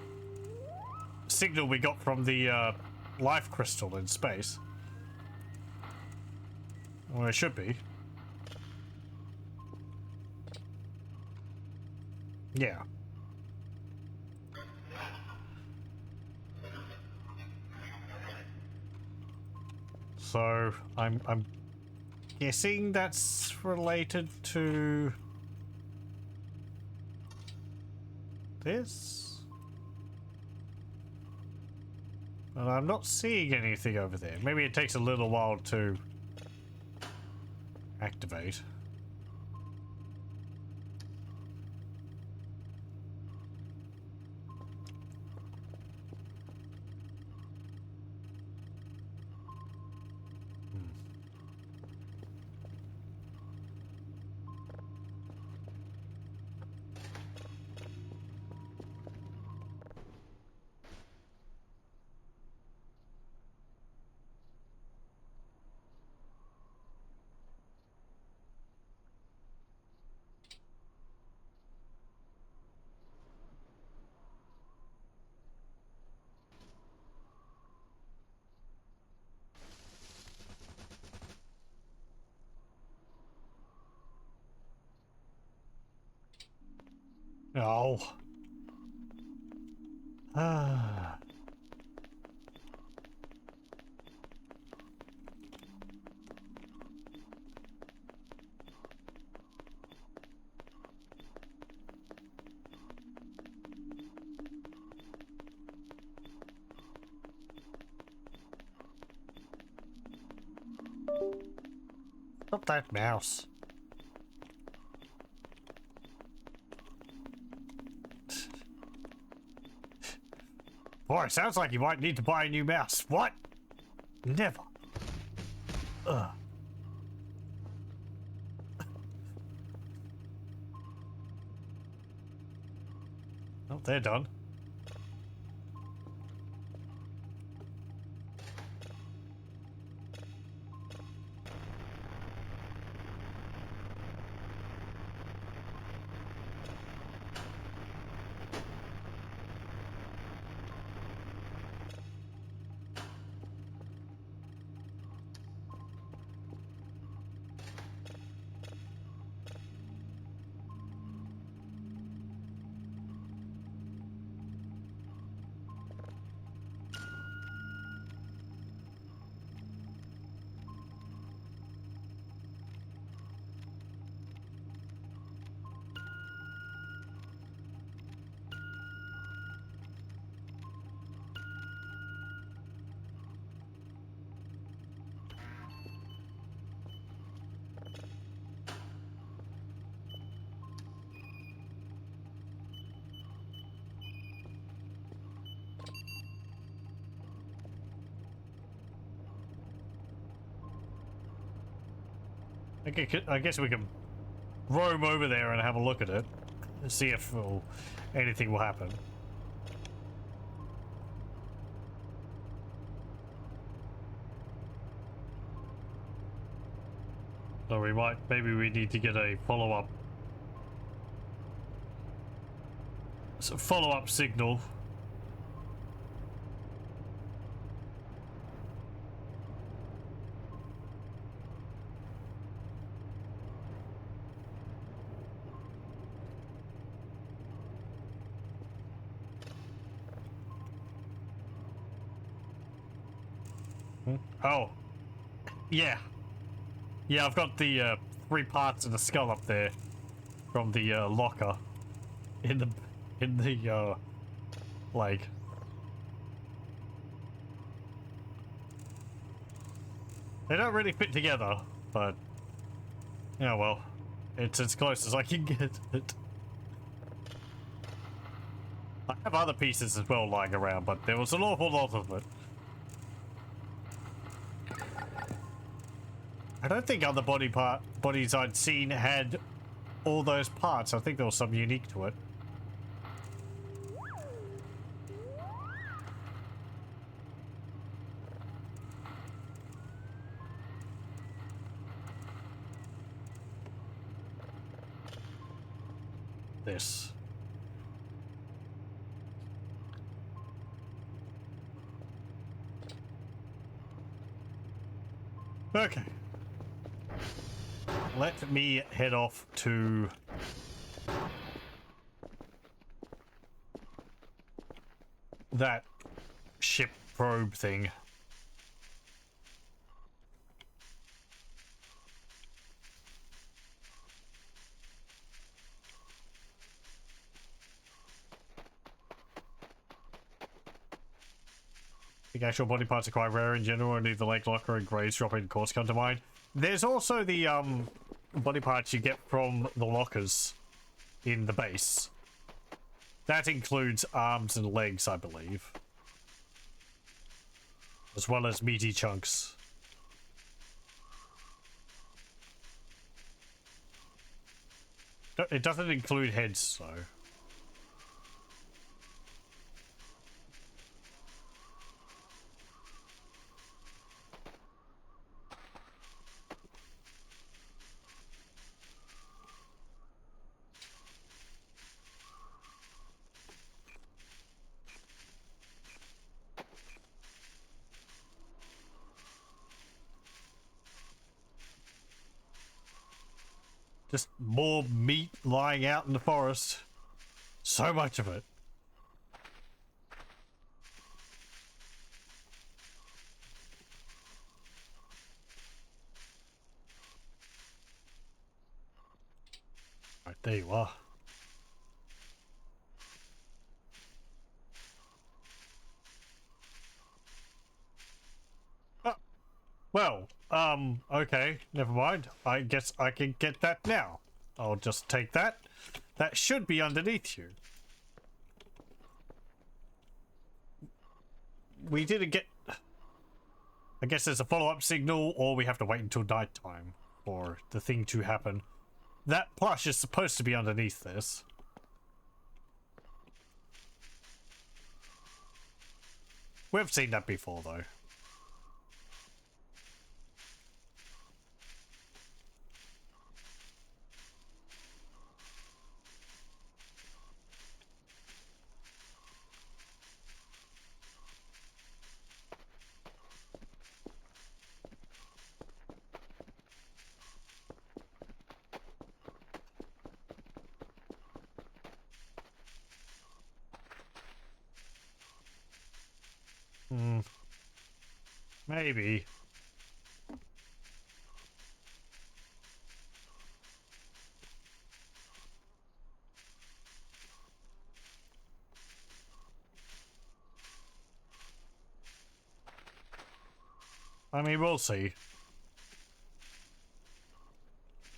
signal we got from the life crystal in space. Well, it should be. Yeah. So I'm guessing that's related to this. But I'm not seeing anything over there. Maybe it takes a little while to activate. Oh. Ah. Stop that mouse. Boy, it sounds like you might need to buy a new mouse. What? Never. Ugh. Oh, they're done. Okay, I guess we can roam over there and have a look at it. See if anything will happen. So maybe we need to get a follow-up signal. Oh, yeah. Yeah, I've got the 3 parts of the skull up there from the locker in the leg. They don't really fit together, but yeah, well, it's as close as I can get it. I have other pieces as well lying around, but there was an awful lot of it. I don't think other bodies I'd seen had all those parts. I think there was some unique to it. This. Okay. Let me head off to that ship probe thing. I think actual body parts are quite rare in general, only the lake locker and Gray's drop-in course come to mind. There's also the body parts you get from the lockers in the base. That includes arms and legs, I believe. As well as meaty chunks. It doesn't include heads, though. Just more meat lying out in the forest. so much of it. Right, there you are. Well, okay, never mind. I guess I can get that now. I'll just take that. That should be underneath you. We didn't get... I guess there's a follow-up signal, or we have to wait until nighttime for the thing to happen. That plush is supposed to be underneath this. We've seen that before, though. Maybe. I mean, we'll see.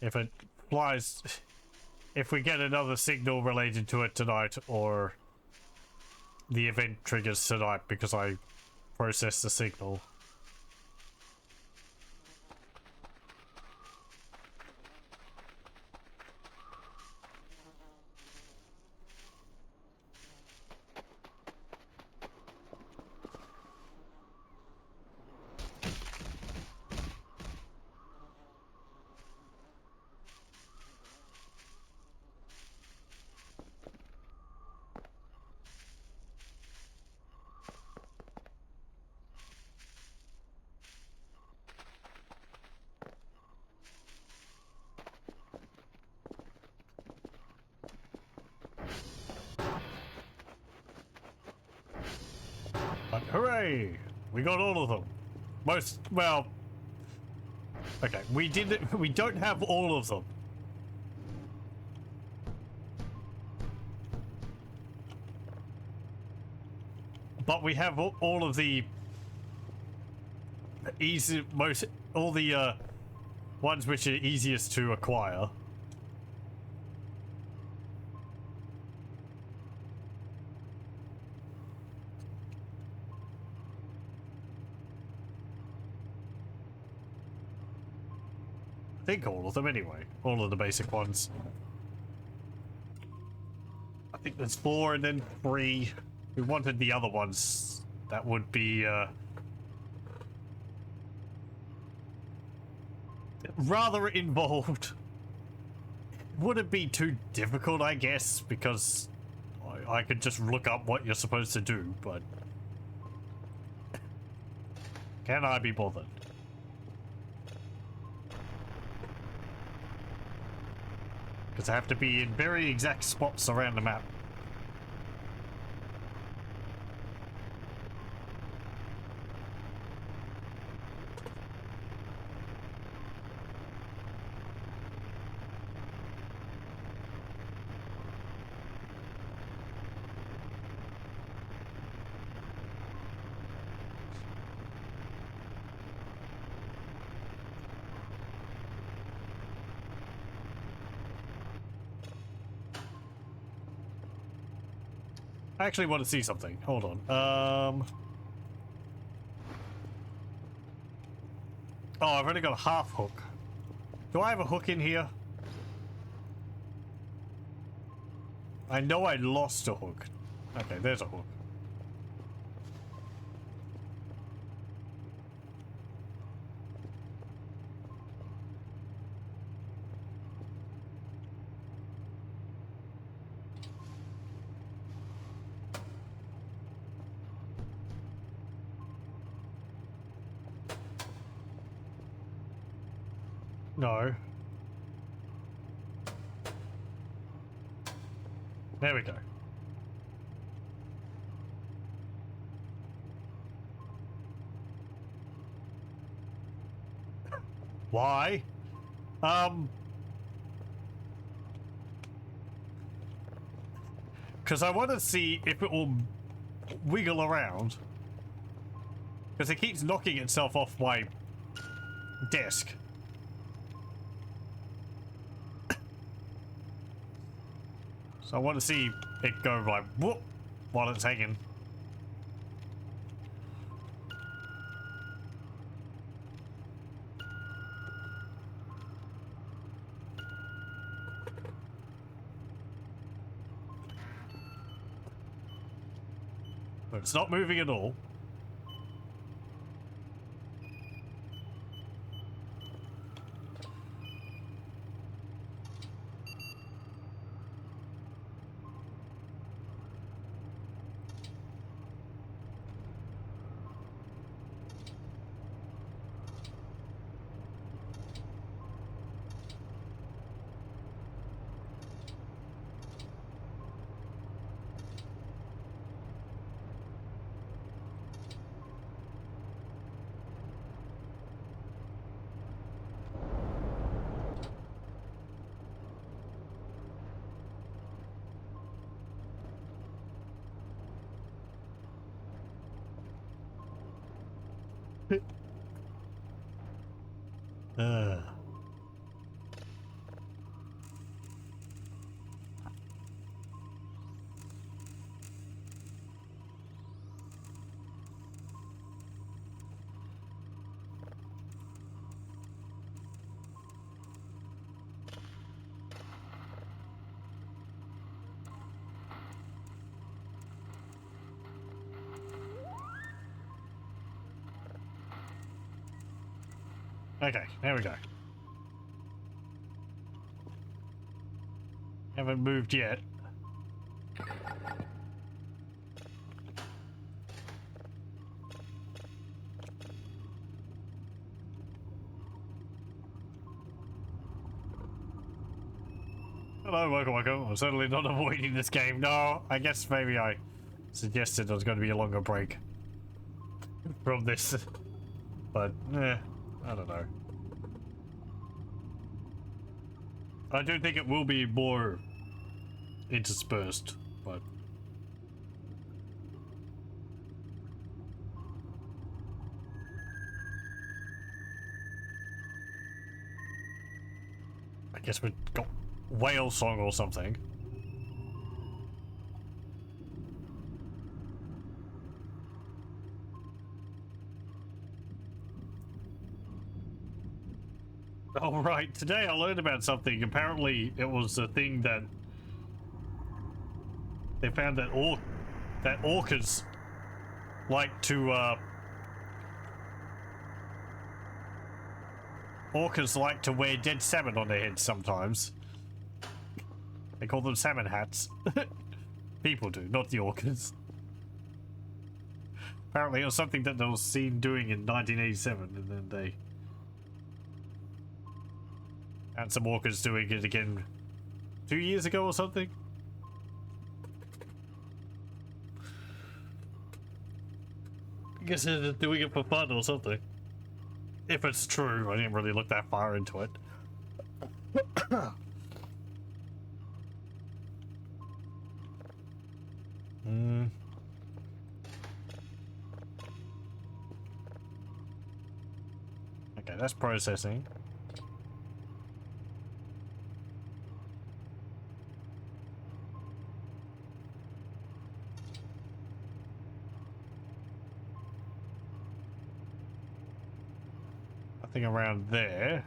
If it flies... If we get another signal related to it tonight, or the event triggers tonight because I processed the signal. But hooray! We got all of them. Most, well... Okay, we don't have all of them. But we have all of the all the ones which are easiest to acquire. I think all of them anyway. All of the basic ones. I think there's 4 and then 3. We wanted the other ones. That would be rather involved. Wouldn't be too difficult, I guess, because I could just look up what you're supposed to do, but can I be bothered? Because I have to be in very exact spots around the map. I actually want to see something. Hold on. Oh, I've only got a half hook. Do I have a hook in here? I know I lost a hook. Okay, there's a hook. No. There we go. Why? Because I want to see if it will wiggle around. Because it keeps knocking itself off my desk. So I want to see it go like whoop while it's hanging. But it's not moving at all. Uh. Okay, there we go. Haven't moved yet. Hello, welcome. I'm certainly not avoiding this game. No, I guess maybe I suggested there was going to be a longer break from this. But, I don't know. I do think it will be more interspersed, but... I guess we've got whale song or something. Oh right, today I learned about something. Apparently it was a thing that they found that orcas like to wear dead salmon on their heads sometimes. They call them salmon hats. People do, not the orcas. Apparently it was something that they were seen doing in 1987, and then they... and some orcas doing it again 2 years ago or something. I guess they're doing it for fun or something. If it's true, I didn't really look that far into it. Okay, that's processing. Nothing around there.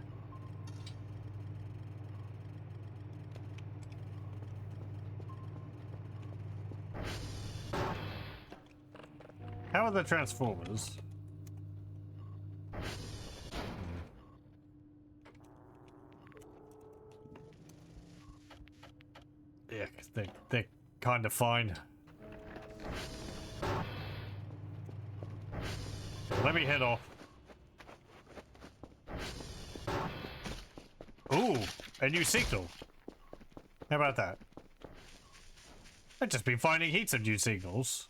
How are the transformers? Yeah, they're kind of fine. Let me head off. Ooh, a new signal. How about that? I've just been finding heaps of new signals.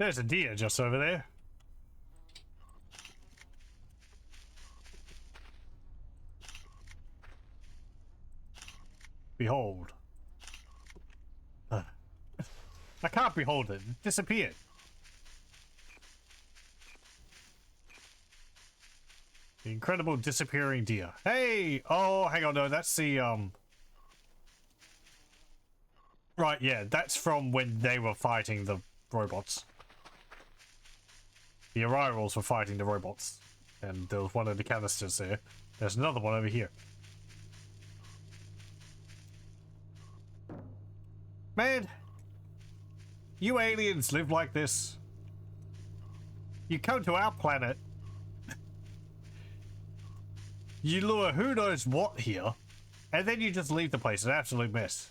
There's a deer just over there. Behold. I can't behold it. It disappeared. The incredible disappearing deer. Hey! Oh, hang on, no, that's the, Right, yeah, that's from when they were fighting the robots. The arrivals were fighting the robots. And there was one of the canisters there. There's another one over here. Man! You aliens live like this. You come to our planet. You lure who knows what here. And then you just leave the place. An absolute mess.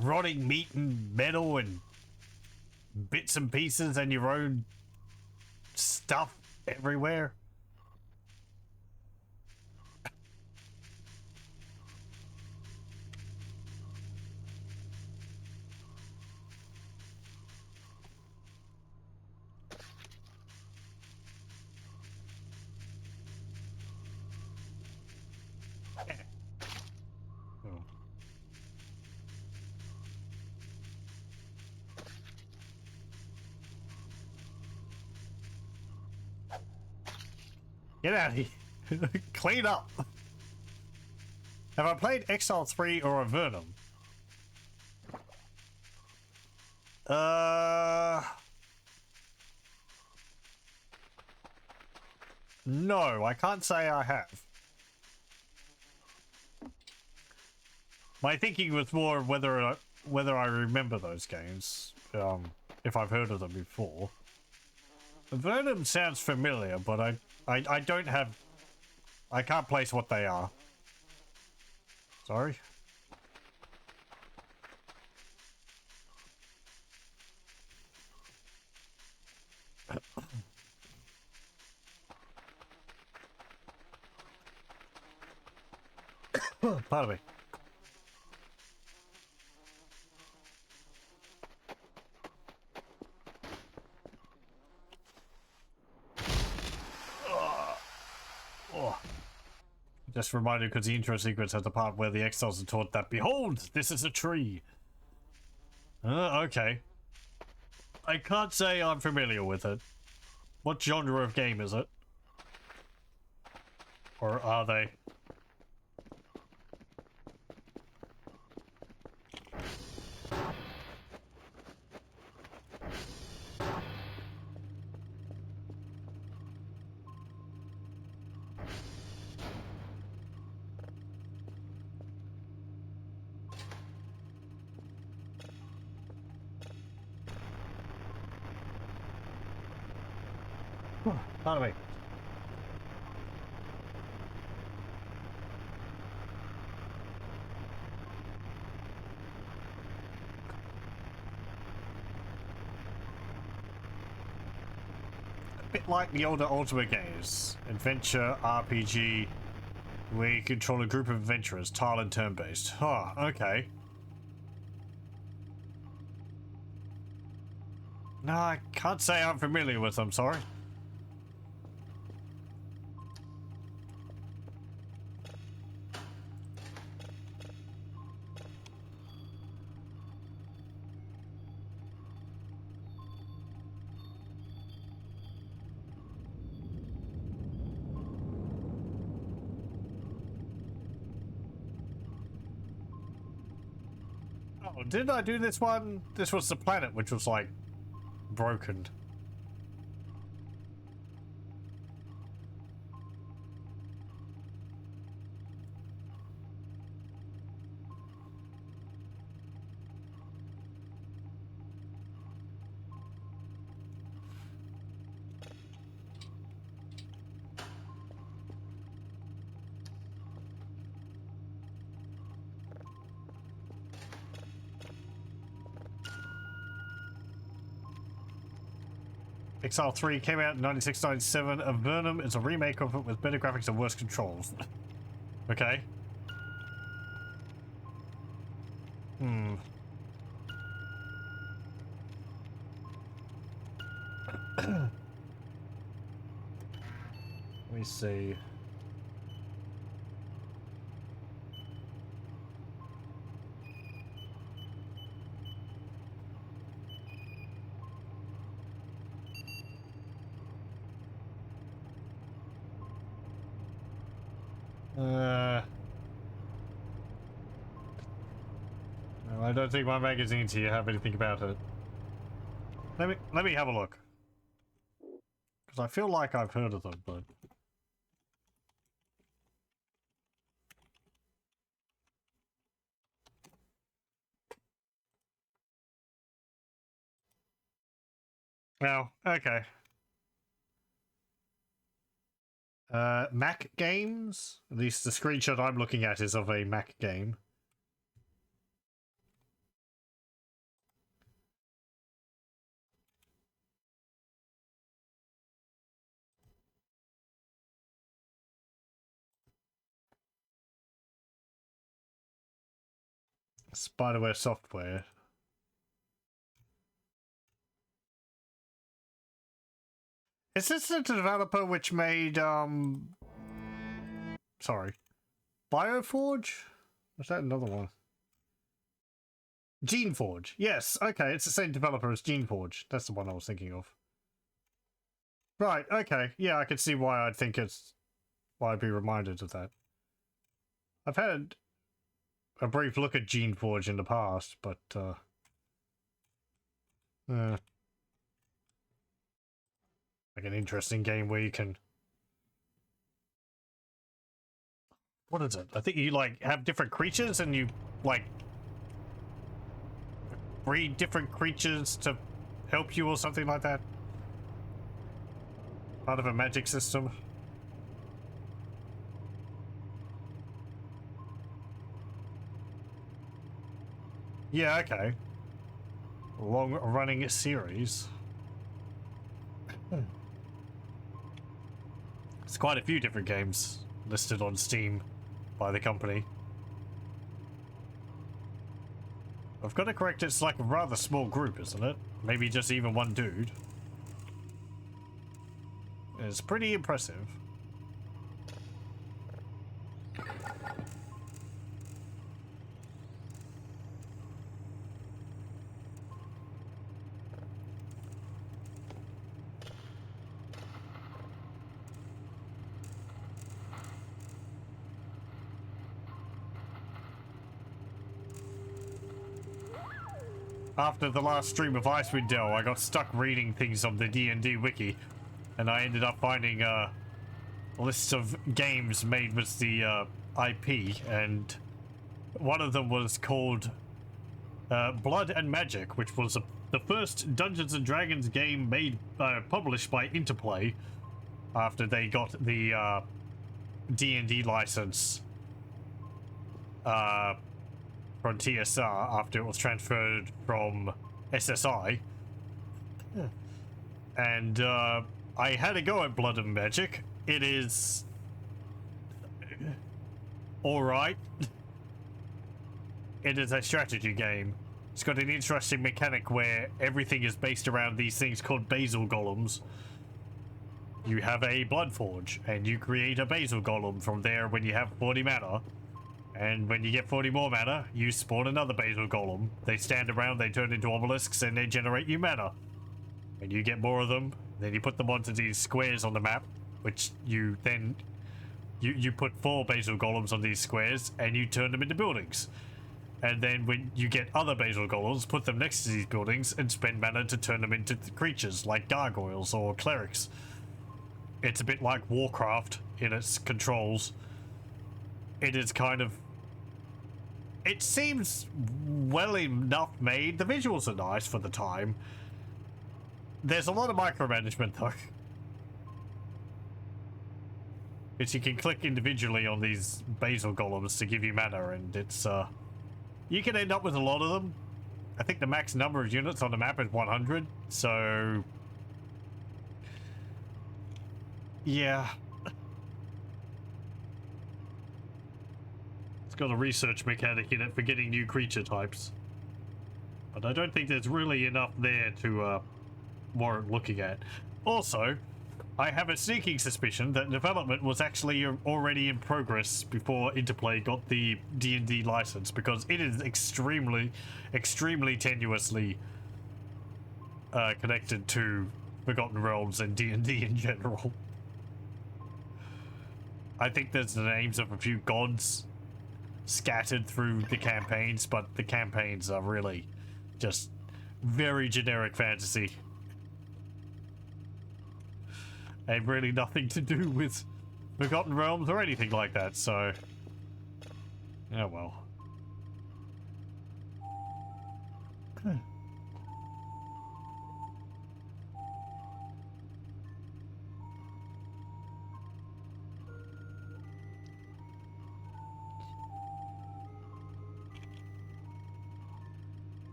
Rotting meat and metal and bits and pieces and your own stuff everywhere. Get out of here. Clean up. Have I played Exile 3 or Avernum? No, I can't say I have. My thinking was more whether I remember those games, if I've heard of them before. Avernum sounds familiar, but I don't have... I can't place what they are. Sorry? Pardon me. Just reminded because the intro sequence has the part where the exiles are taught that, behold, this is a tree. Okay. I can't say I'm familiar with it. What genre of game is it? Or are they? Pardon me. A bit like the older Ultima games, adventure RPG, where you control a group of adventurers, tile and turn-based. Oh, okay. No, I can't say I'm familiar with them, sorry. Oh, didn't I do this one? This was the planet, which was like broken. Exile 3 came out in 96-97. Avernum is a remake of it with better graphics and worse controls. Okay. Hmm. Let me see. No, I don't think my magazines here have anything about it. Let me have a look. Because I feel like I've heard of them, but... Oh, okay. Mac games? At least the screenshot I'm looking at is of a Mac game. Spiderware software. Is this the developer which made, sorry. Bioforge? Was that another one? GeneForge. Yes, okay, it's the same developer as GeneForge. That's the one I was thinking of. Right, okay. Yeah, I can see why I'd think it's... why I'd be reminded of that. I've had a brief look at GeneForge in the past, but, like an interesting game where you can... What is it? I think you, like, have different creatures and you, like... breed different creatures to help you or something like that. Part of a magic system. Yeah, okay. Long-running series. There's quite a few different games listed on Steam by the company. I've got to correct, it's like a rather small group, isn't it? Maybe just even one dude. It's pretty impressive. After the last stream of Icewind Dale, I got stuck reading things on the D&D wiki, and I ended up finding a list of games made with the IP, and one of them was called Blood and Magic, which was the first Dungeons and Dragons game made published by Interplay after they got the D&D license from TSR after it was transferred from SSI. And I had a go at Blood and Magic. It is alright. It is a strategy game. It's got an interesting mechanic where everything is based around these things called Basil Golems. You have a Blood Forge, and you create a Basil Golem from there when you have 40 mana. And when you get 40 more mana, you spawn another Basil Golem. They stand around, they turn into obelisks, and they generate you mana. And you get more of them, then you put them onto these squares on the map, which you then... You put 4 Basil Golems on these squares, and you turn them into buildings. And then when you get other Basil Golems, put them next to these buildings, and spend mana to turn them into creatures, like gargoyles or clerics. It's a bit like Warcraft in its controls. It is kind of... It seems well enough made. The visuals are nice for the time. There's a lot of micromanagement though. Because you can click individually on these Basil Golems to give you mana, and it's you can end up with a lot of them. I think the max number of units on the map is 100, so... Yeah. got a research mechanic in it for getting new creature types. But I don't think there's really enough there to warrant looking at. Also, I have a sneaking suspicion that development was actually already in progress before Interplay got the D&D license, because it is extremely tenuously connected to Forgotten Realms and D&D in general. I think there's the names of a few gods scattered through the campaigns, but the campaigns are really just very generic fantasy. And really nothing to do with Forgotten Realms or anything like that, so... oh well.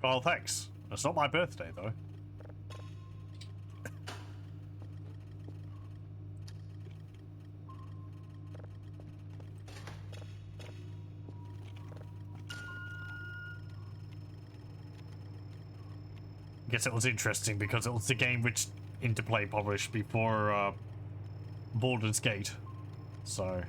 Well, thanks. It's not my birthday, though. I guess it was interesting because it was the game which Interplay published before Baldur's Gate. So...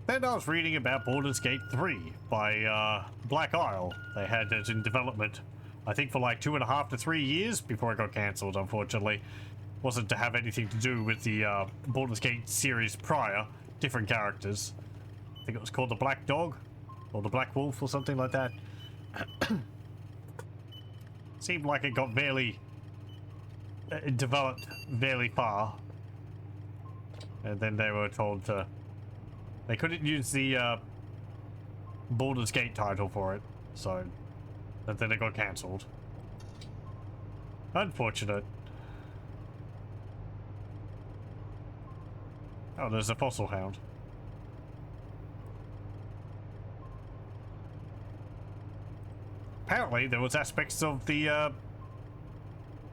then I was reading about Baldur's Gate 3 by Black Isle. They had it in development, I think, for like 2.5 to 3 years before it got cancelled, unfortunately. Wasn't to have anything to do with the Baldur's Gate series prior. Different characters. I think it was called the Black Dog, or the Black Wolf, or something like that. Seemed like it got barely... it developed fairly far. And then they were told to... they couldn't use the Baldur's Gate title for it, so... and then it got cancelled. Unfortunate. Oh, there's a fossil hound. Apparently, there was aspects of the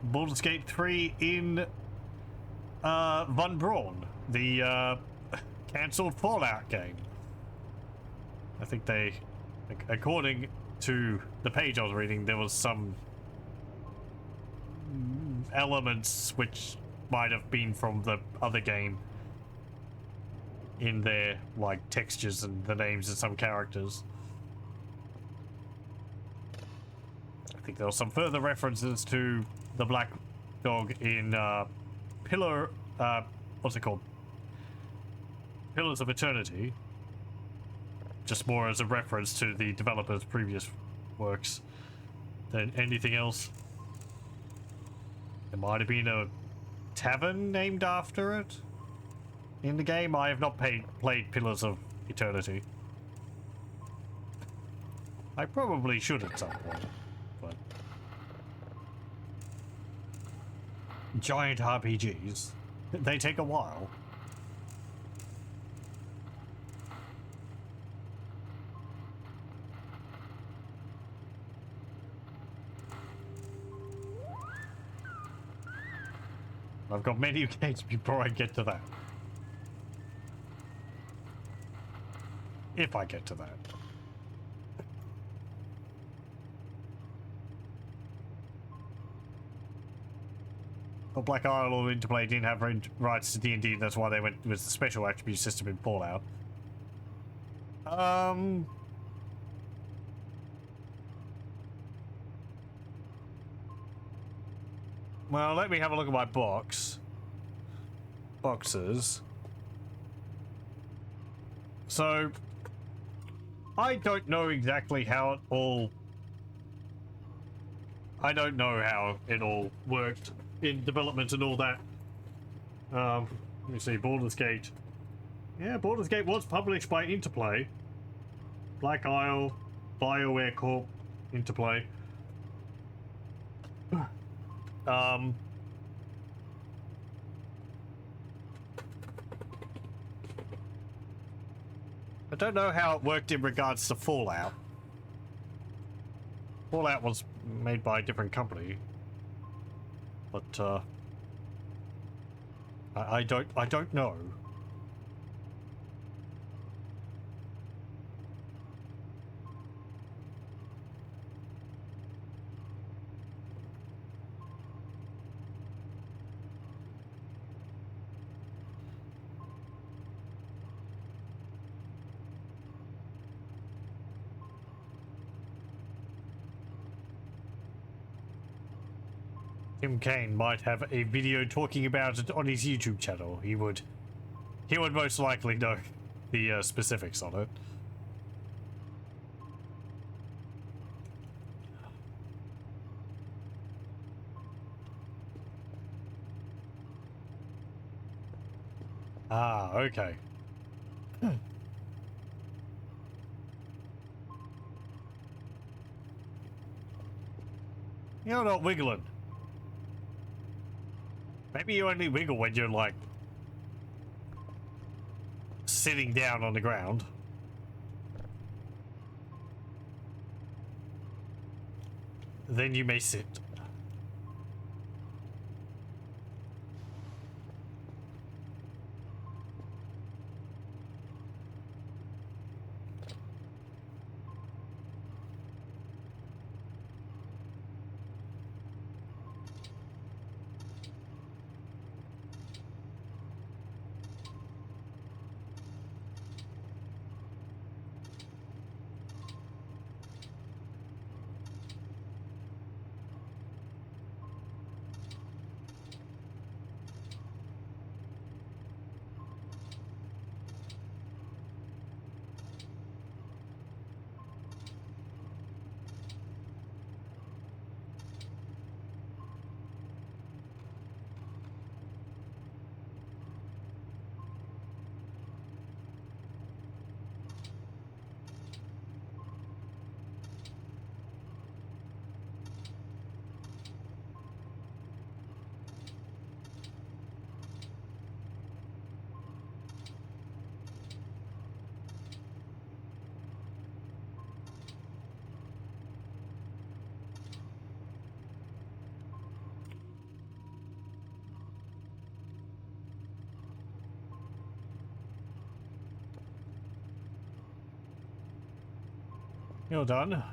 Baldur's Gate 3 in Von Braun, the cancelled Fallout game. I think they, according to the page I was reading, there was some elements which might have been from the other game in there, like textures and the names of some characters. I think there were some further references to the Black Dog in Pillar, what's it called? Pillars of Eternity. Just more as a reference to the developer's previous works than anything else. There might have been a tavern named after it in the game. I have not played Pillars of Eternity. I probably should at some point, but... giant RPGs, they take a while. I've got many games before I get to that. If I get to that. Well, Black Isle or Interplay didn't have rights to D&D, that's why they went with the special attribute system in Fallout. Well, let me have a look at my boxes. So, I don't know exactly how it all... I don't know how it all worked in development and all that. Let me see, Baldur's Gate. Yeah, Baldur's Gate was published by Interplay. Black Isle, BioWare Corp, Interplay. I don't know how it worked in regards to Fallout. Fallout was made by a different company, but I don't know. Tim Kaine might have a video talking about it on his YouTube channel. He would most likely know the specifics on it. Ah, okay. You're not wiggling. Maybe you only wiggle when you're like sitting down on the ground. Then you may sit. You're done.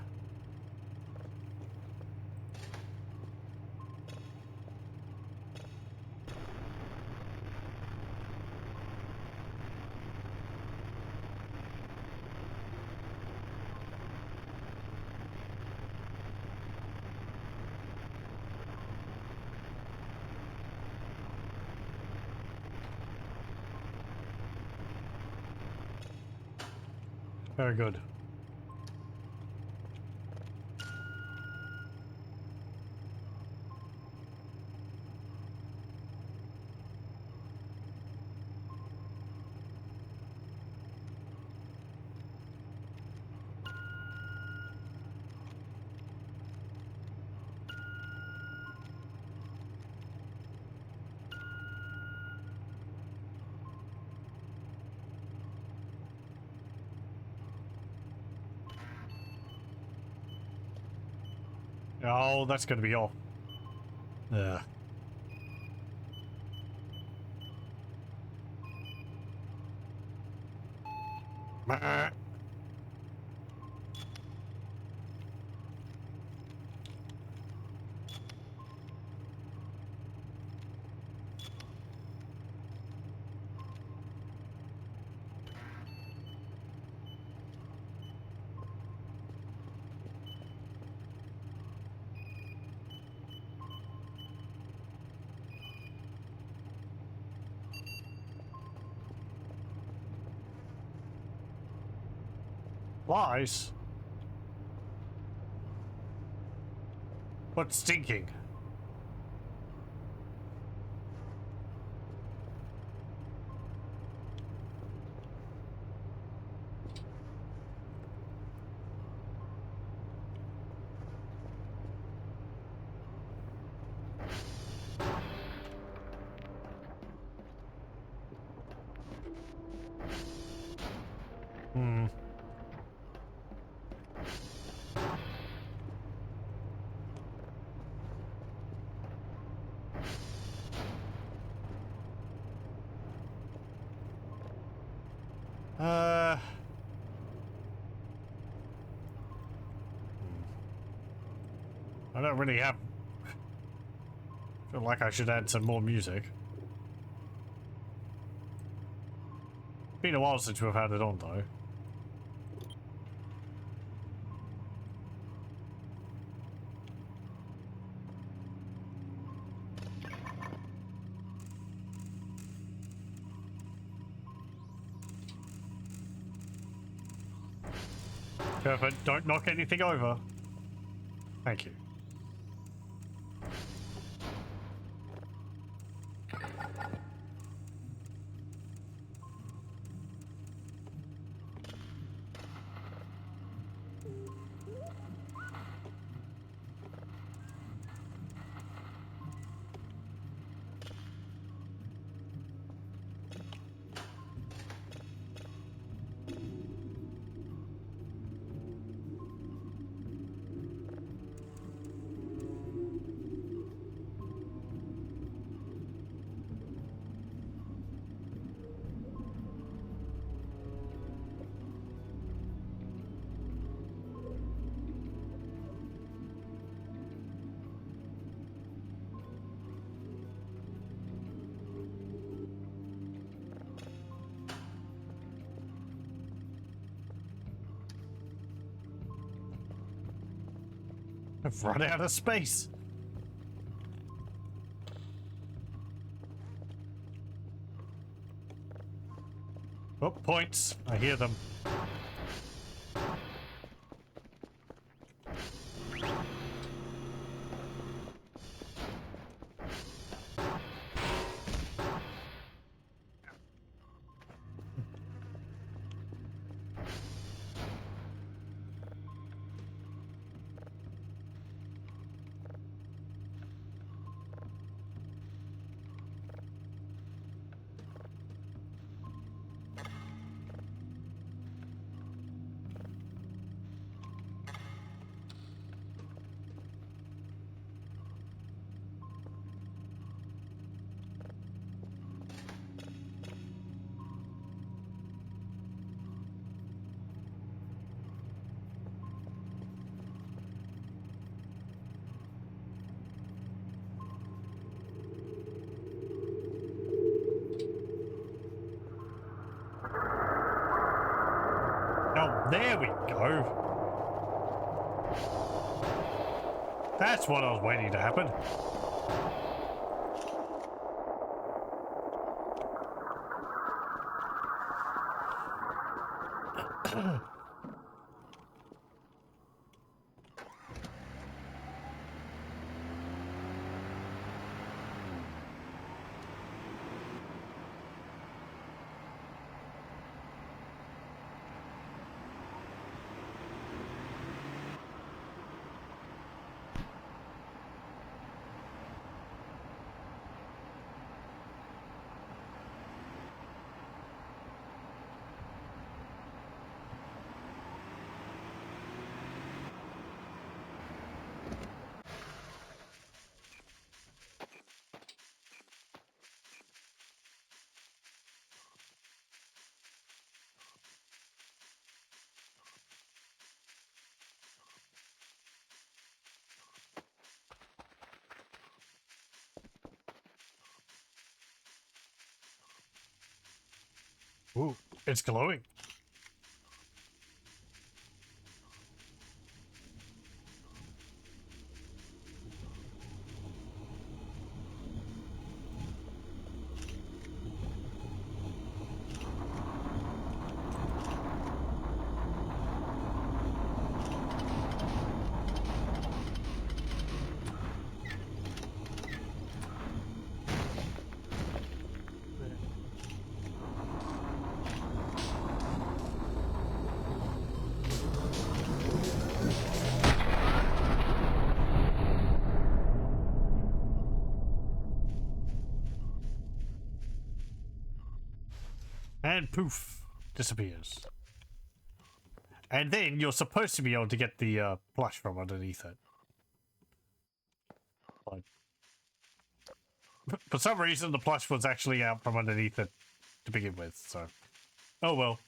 Very good. Oh, that's gonna be all. Yeah. Flies? What's stinking? I don't really have... feel like I should add some more music. Been a while since we've had it on though. Perfect. Don't knock anything over. Thank you. I've run out of space. Oh, points. I hear them. Oh, there we go. That's what I was waiting to happen. Ooh, it's glowing. And poof, disappears. And then you're supposed to be able to get the plush from underneath it. But for some reason, the plush was actually out from underneath it to begin with, so... Oh well.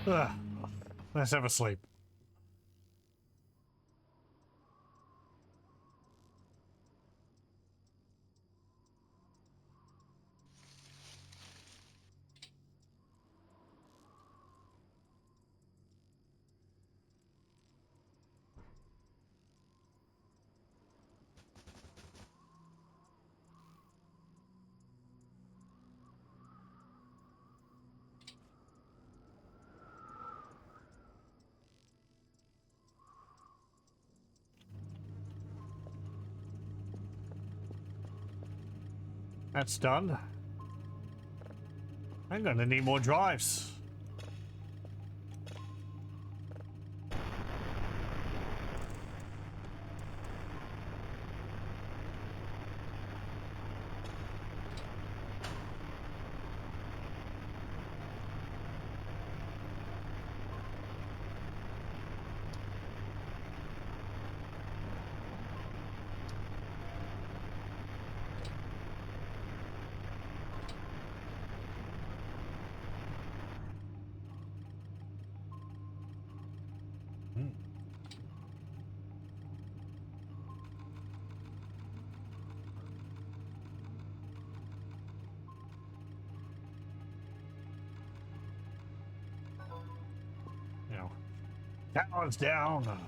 Ugh. Let's have a sleep. That's done. I'm gonna need more drives. You know, power's down.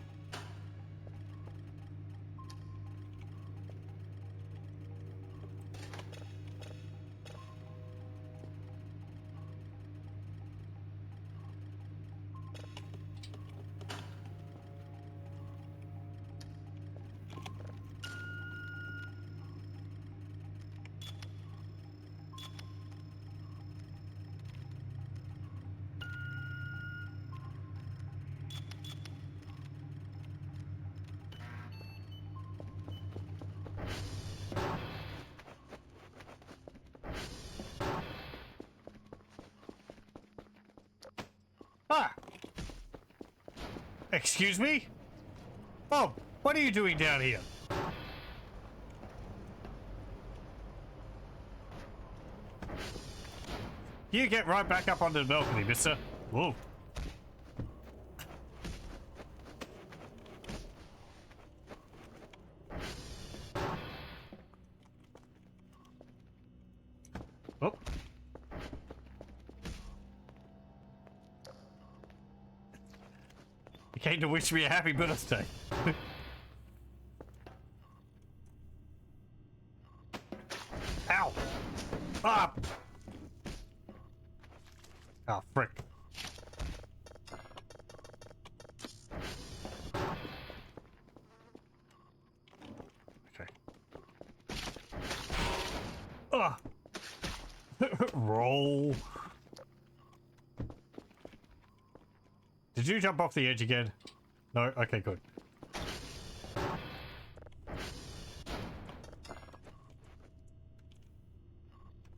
Ah! Excuse me? Oh, what are you doing down here? You get right back up onto the balcony, mister. Whoa. Oh. You came to wish me a happy birthday. Ow! Ah! Oh, frick. Okay. Ah! Roll. Did you jump off the edge again? No? Okay, good.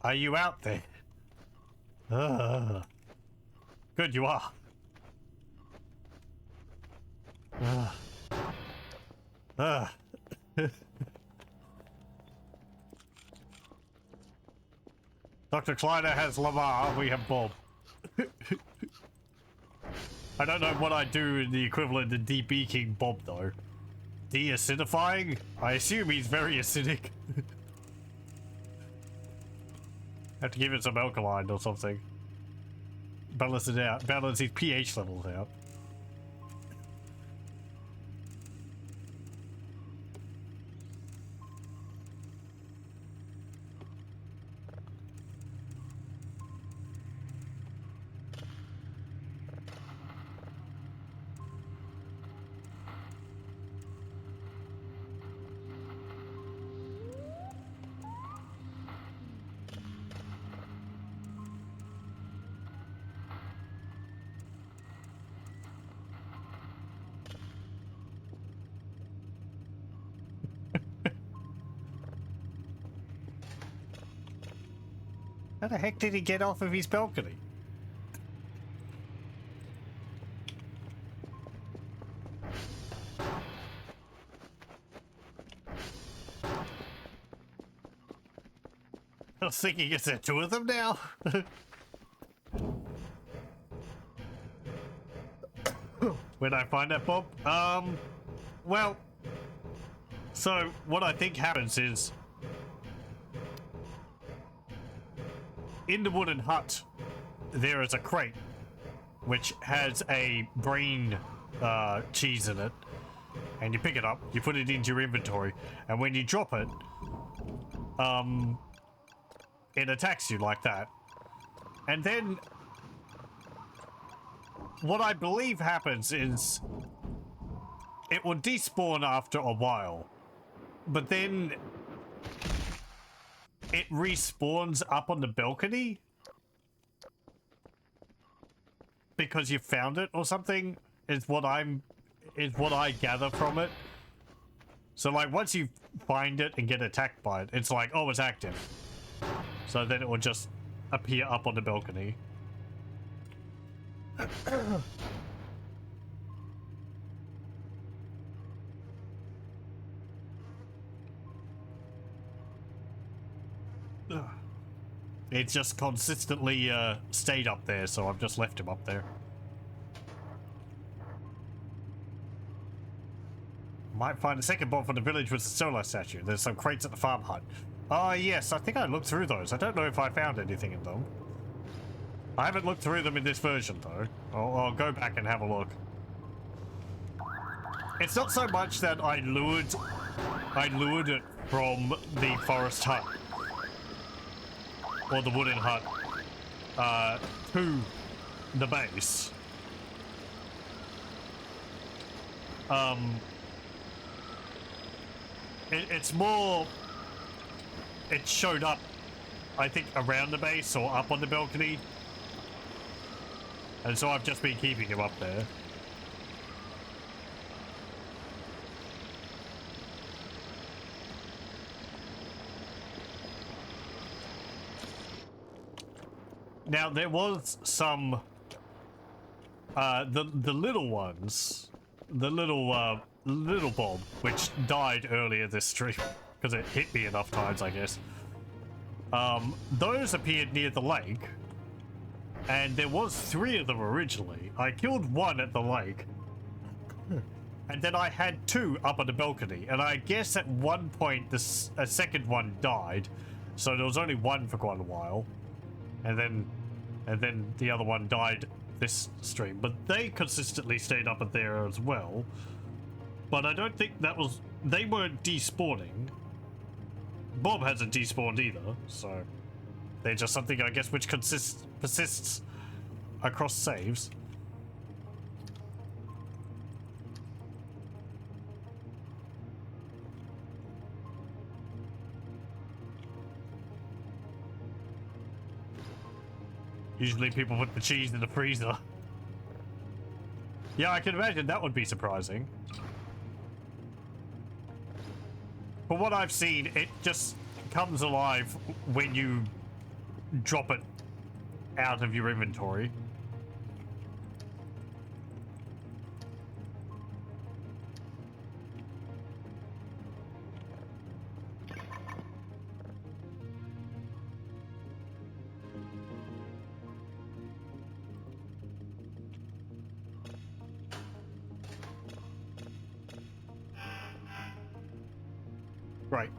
Are you out there? Good, you are. Dr. Kleiner has Lamar, we have Bob. I don't know what I do in the equivalent to de-beaking Bob, though. De-acidifying? I assume he's very acidic. Have to give it some alkaline or something. Balance it out. Balance his pH levels out. How the heck did he get off of his balcony? I was thinking, is there two of them now? Where'd I find that, Bob? Well, so what I think happens is in the wooden hut there is a crate which has a brain cheese in it, and you pick it up, you put it into your inventory, and when you drop it, it attacks you like that. And then what I believe happens is it will despawn after a while, but then it respawns up on the balcony because you found it or something, is what I gather from it. So like once you find it and get attacked by it, it's like, oh, it's active. So then it will just appear up on the balcony. It's just consistently stayed up there, so I've just left him up there. Might find a second bomb from the village with the solar statue. There's some crates at the farm hut. Oh yes, I think I looked through those. I don't know if I found anything in them. I haven't looked through them in this version though. I'll go back and have a look. It's not so much that I lured it from the forest hut or the wooden hut to the base. It's more, it showed up, I think, around the base or up on the balcony. And so I've just been keeping him up there. Now there was some, the little ones, the little bomb, which died earlier this stream because it hit me enough times, I guess. Those appeared near the lake, and there was 3 of them originally. I killed 1 at the lake, and then I had 2 up on the balcony, and I guess at one point a second one died, so there was only 1 for quite a while, and then the other one died this stream, but they consistently stayed up at there as well. But I don't think that was, they weren't despawning. Bob hasn't despawned either, so they're just something, I guess, which persists across saves. Usually people put the cheese in the freezer. Yeah, I can imagine that would be surprising. From what I've seen, it just comes alive when you drop it out of your inventory. Right.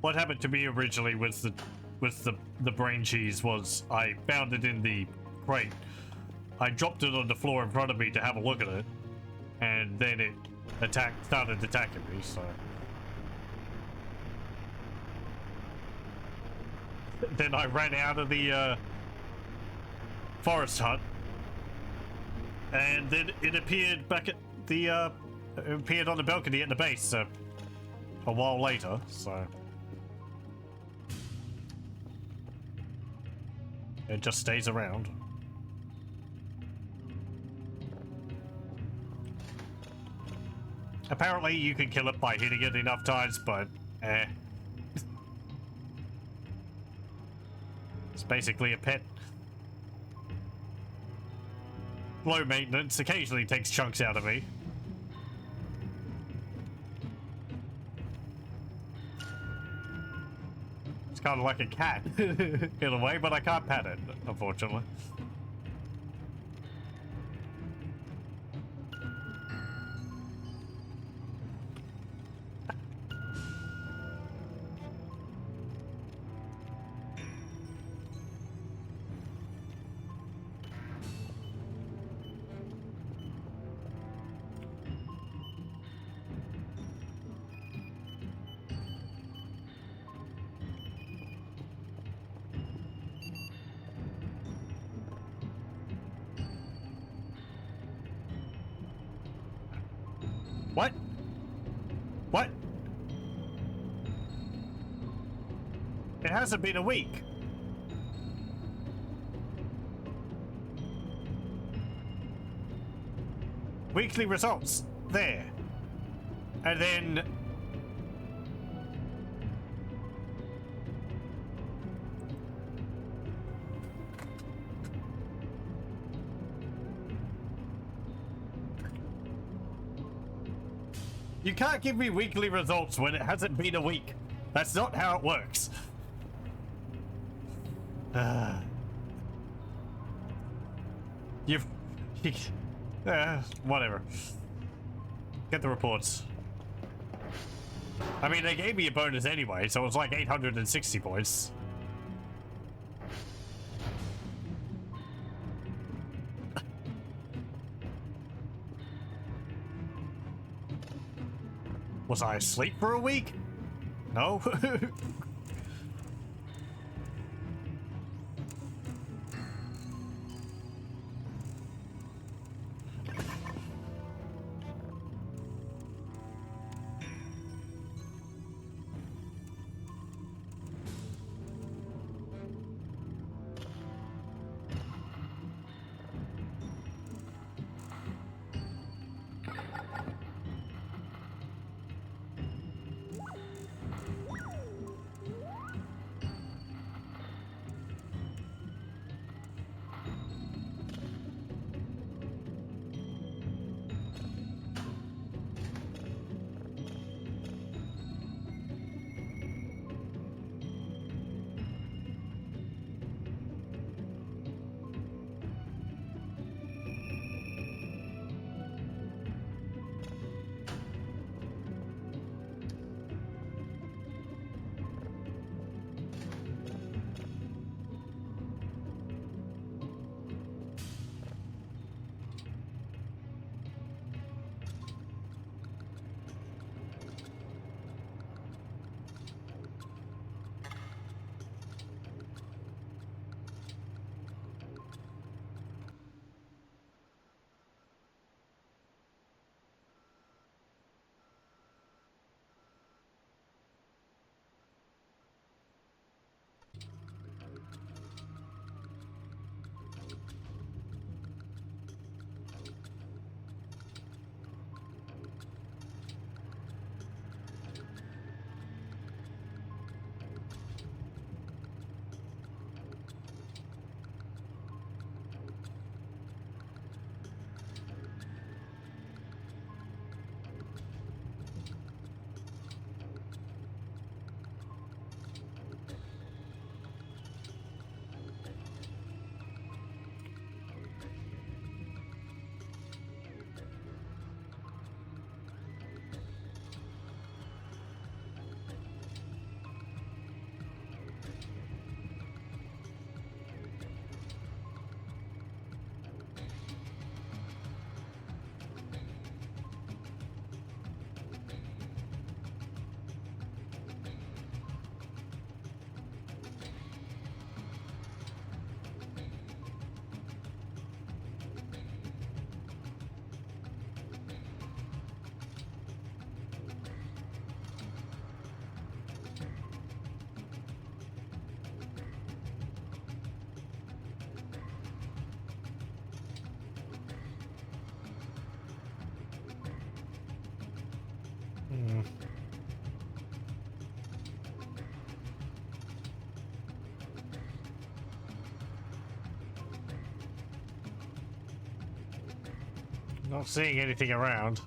What happened to me originally was the brain cheese was I found it in the crate. I dropped it on the floor in front of me to have a look at it, and then it started attacking me, so. Then I ran out of the forest hut, and then it appeared back at the it appeared on the balcony at the base a while later, so. It just stays around. Apparently you can kill it by hitting it enough times, but It's basically a pet. Low maintenance, occasionally takes chunks out of me. It's kind of like a cat in a way, but I can't pet it, unfortunately. What? What? It hasn't been a week. Weekly results. There. And then... You can't give me weekly results when it hasn't been a week. That's not how it works. You've... whatever. Get the reports. I mean, they gave me a bonus anyway, so it was like 860 points. Was I asleep for a week? No? Not seeing anything around.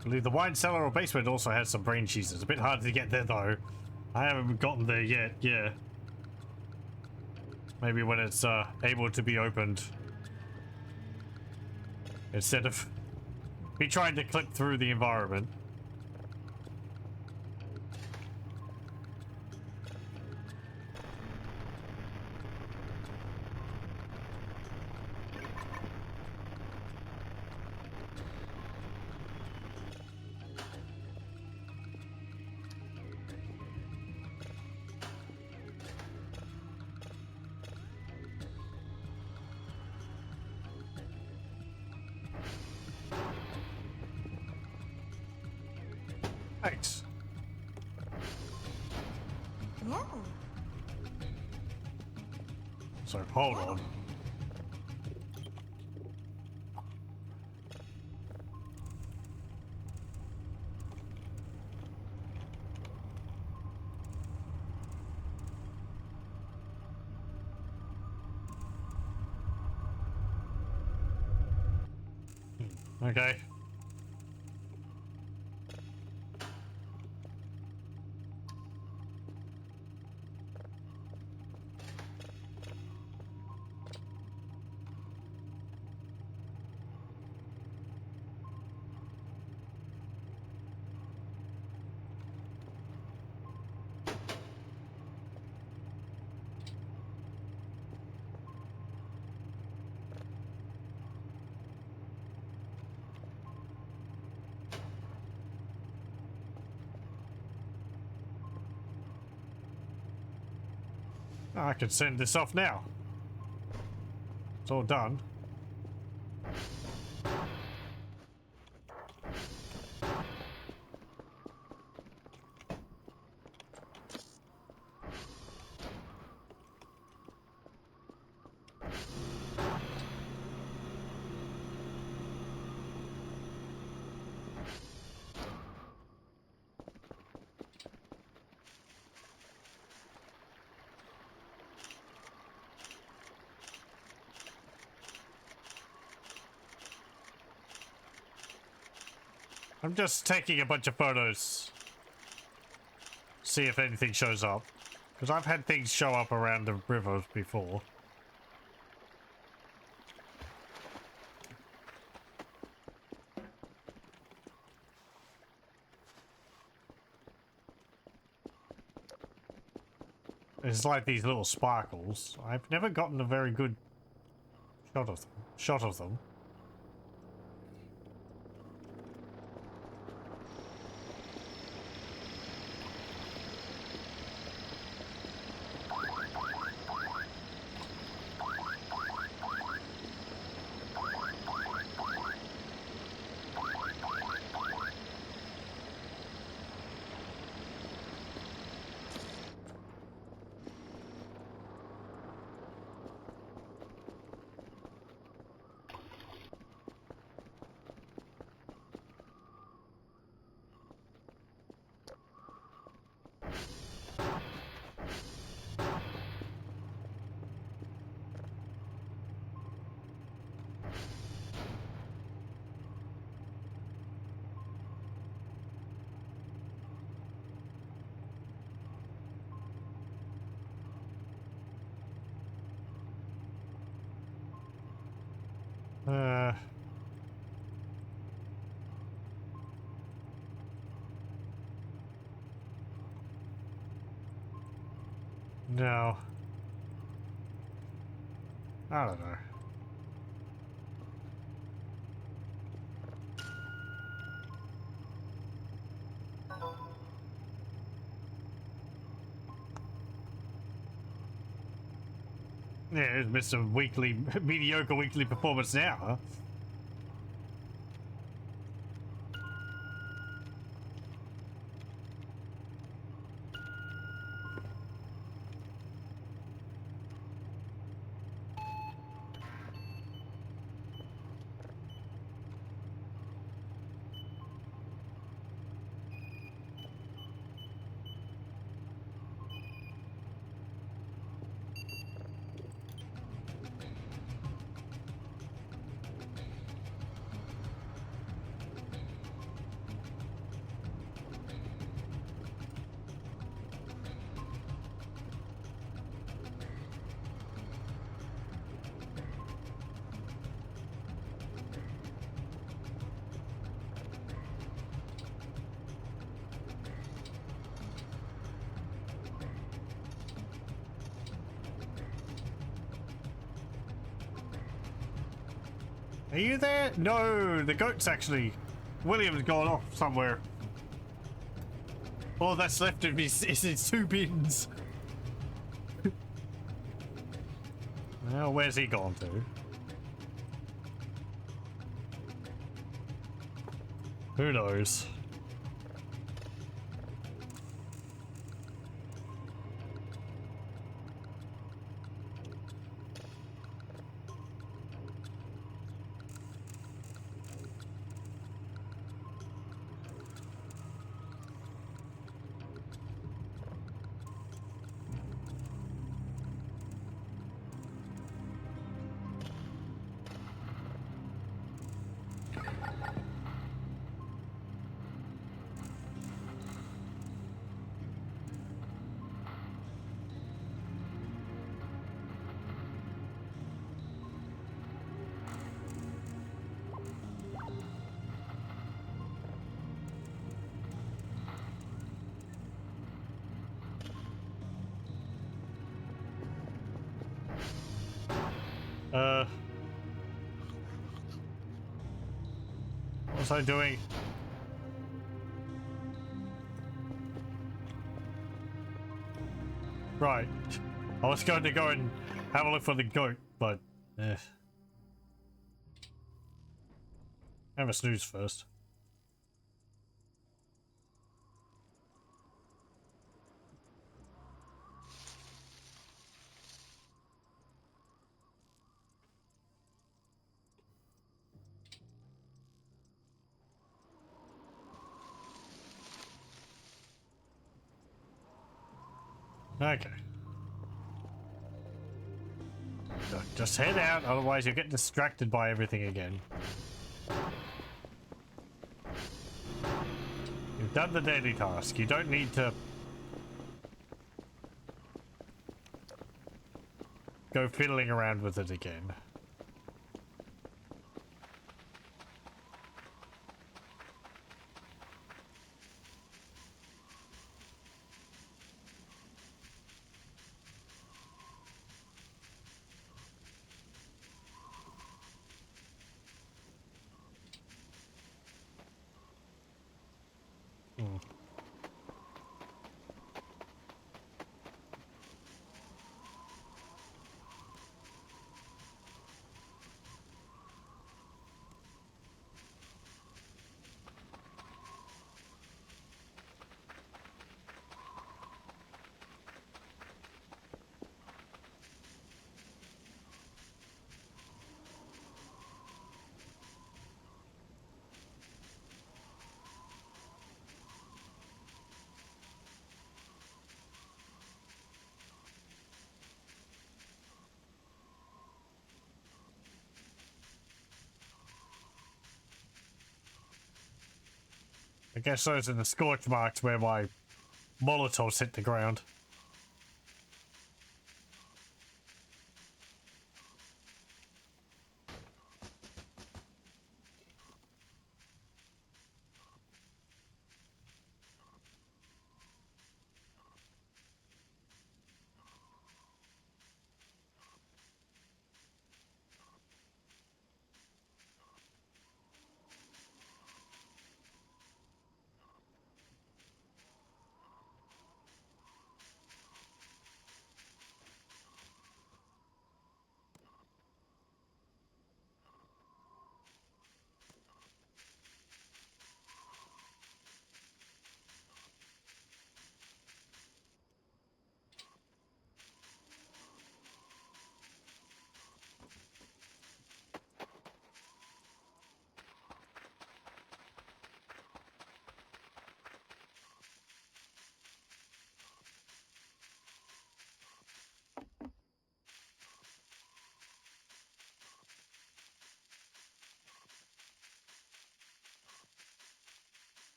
I believe the wine cellar or basement also has some brain cheese. It's a bit hard to get there though. I haven't gotten there yet, yeah. Maybe when it's able to be opened. Instead of me trying to clip through the environment. Thanks. No. So hold on. Okay. I can send this off now. It's all done. I'm just taking a bunch of photos. See if anything shows up. Because I've had things show up around the river before. It's like these little sparkles. I've never gotten a very good shot of them. No. I don't know. Yeah, it's Mr. Weekly, mediocre weekly performance now, huh? Are you there? No, the goat's actually... William's gone off somewhere. All that's left of me is his 2 bins. Well, where's he gone to? Who knows? What was I doing? Right. I was going to go and have a look for the goat, but... Have a snooze first. Okay. Look, just head out, otherwise you'll get distracted by everything again. You've done the daily task. You don't need to go fiddling around with it again. I guess those are the scorch marks where my Molotovs hit the ground.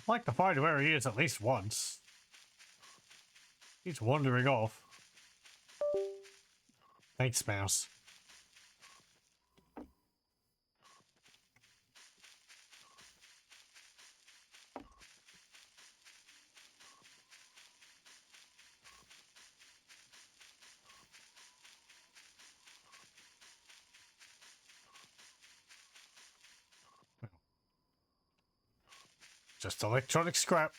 like to find where he is at least once. He's wandering off. Thanks, mouse. Just electronic scrap.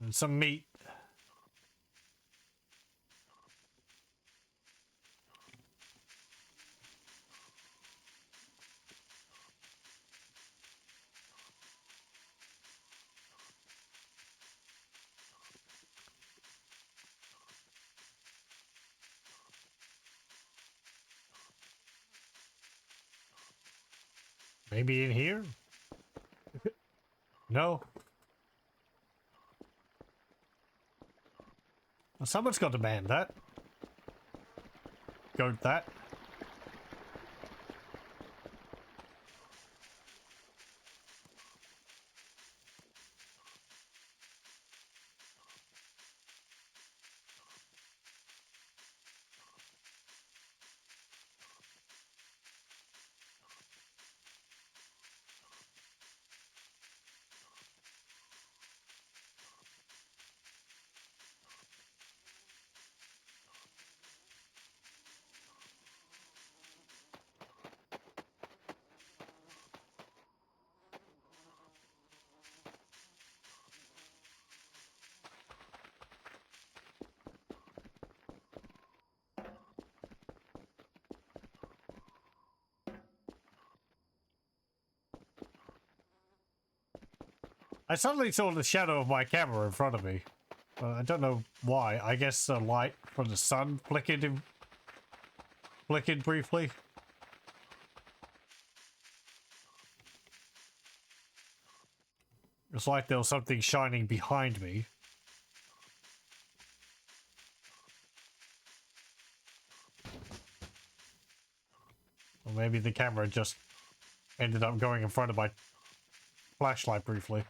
And some meat. Maybe in here? No. Well, someone's got to man that. Go with that. I suddenly saw the shadow of my camera in front of me. I don't know why. I guess the light from the sun flickered briefly. It's like there was something shining behind me. Or maybe the camera just ended up going in front of my flashlight briefly.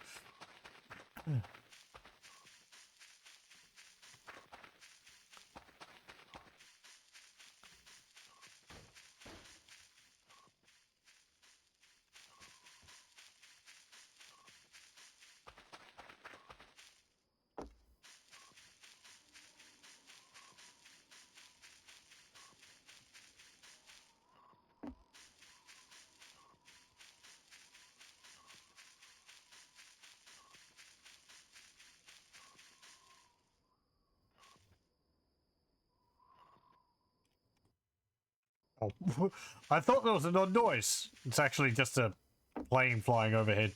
Oh, I thought there was an odd noise. It's actually just a plane flying overhead.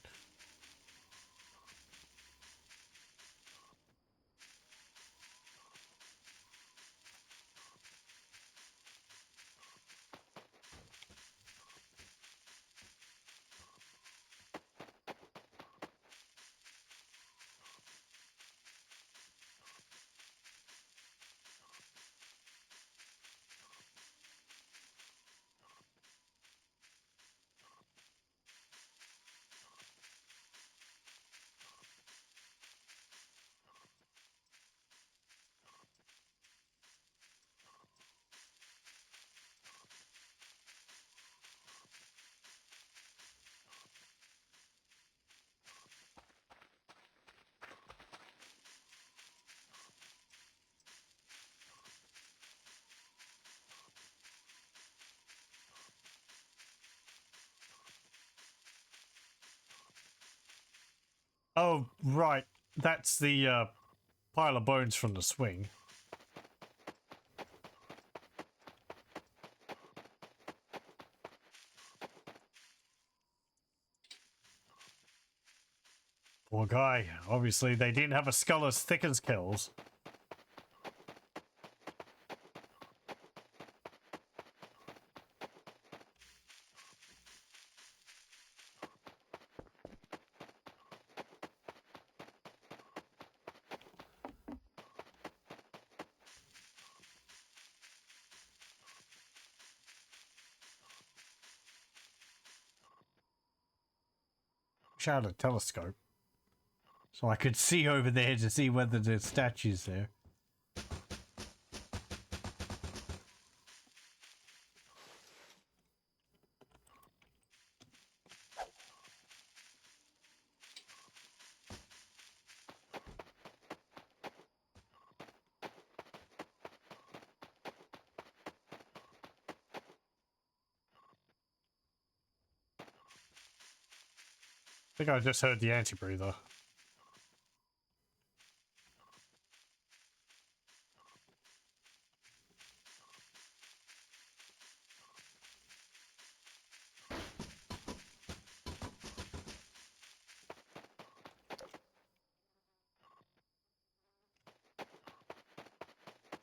Oh, right. That's the pile of bones from the swing. Poor guy. Obviously, they didn't have a skull as thick as Kel's. switch out a telescope so I could see over there to see whether the statue's there. I think I just heard the anti-breather.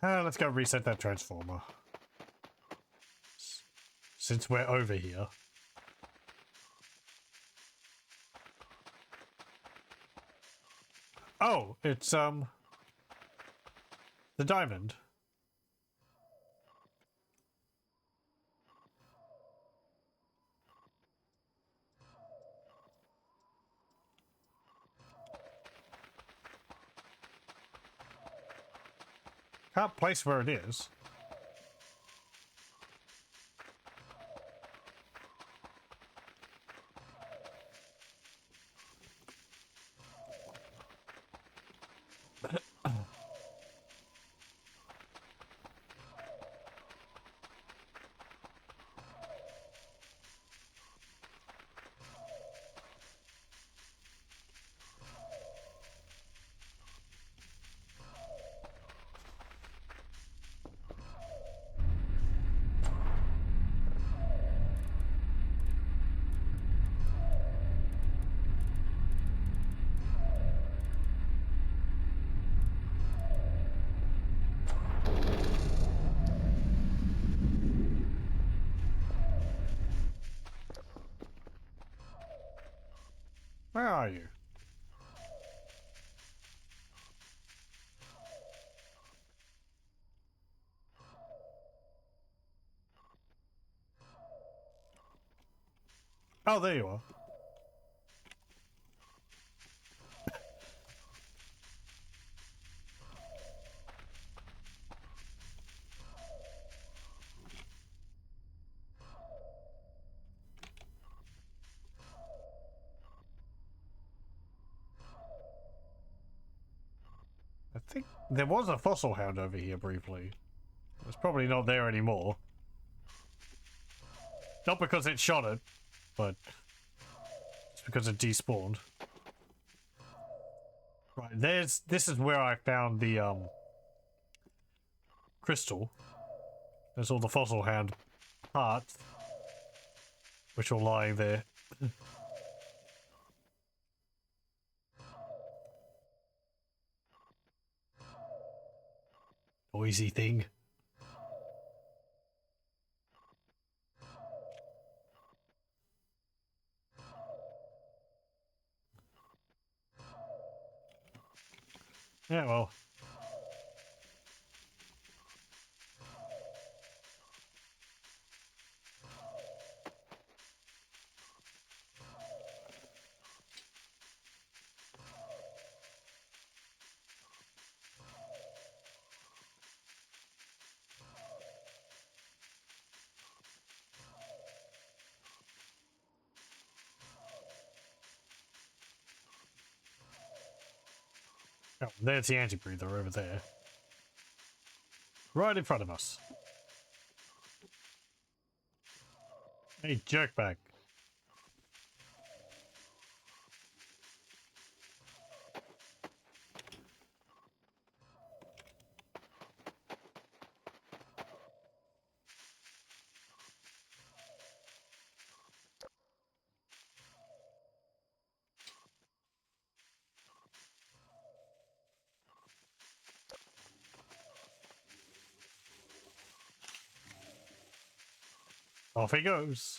Let's go reset that transformer. Since we're over here. Oh, it's, the diamond. Can't place where it is. Where are you? Oh, there you are. I think there was a fossil hound over here briefly. It's probably not there anymore. Not because it shot it, but it's because it despawned. Right, this is where I found the crystal. There's all the fossil hound parts, which are lying there. Noisy thing. Yeah, well. Oh, there's the anti-breather over there. Right in front of us. Hey, jerkbag. Off he goes.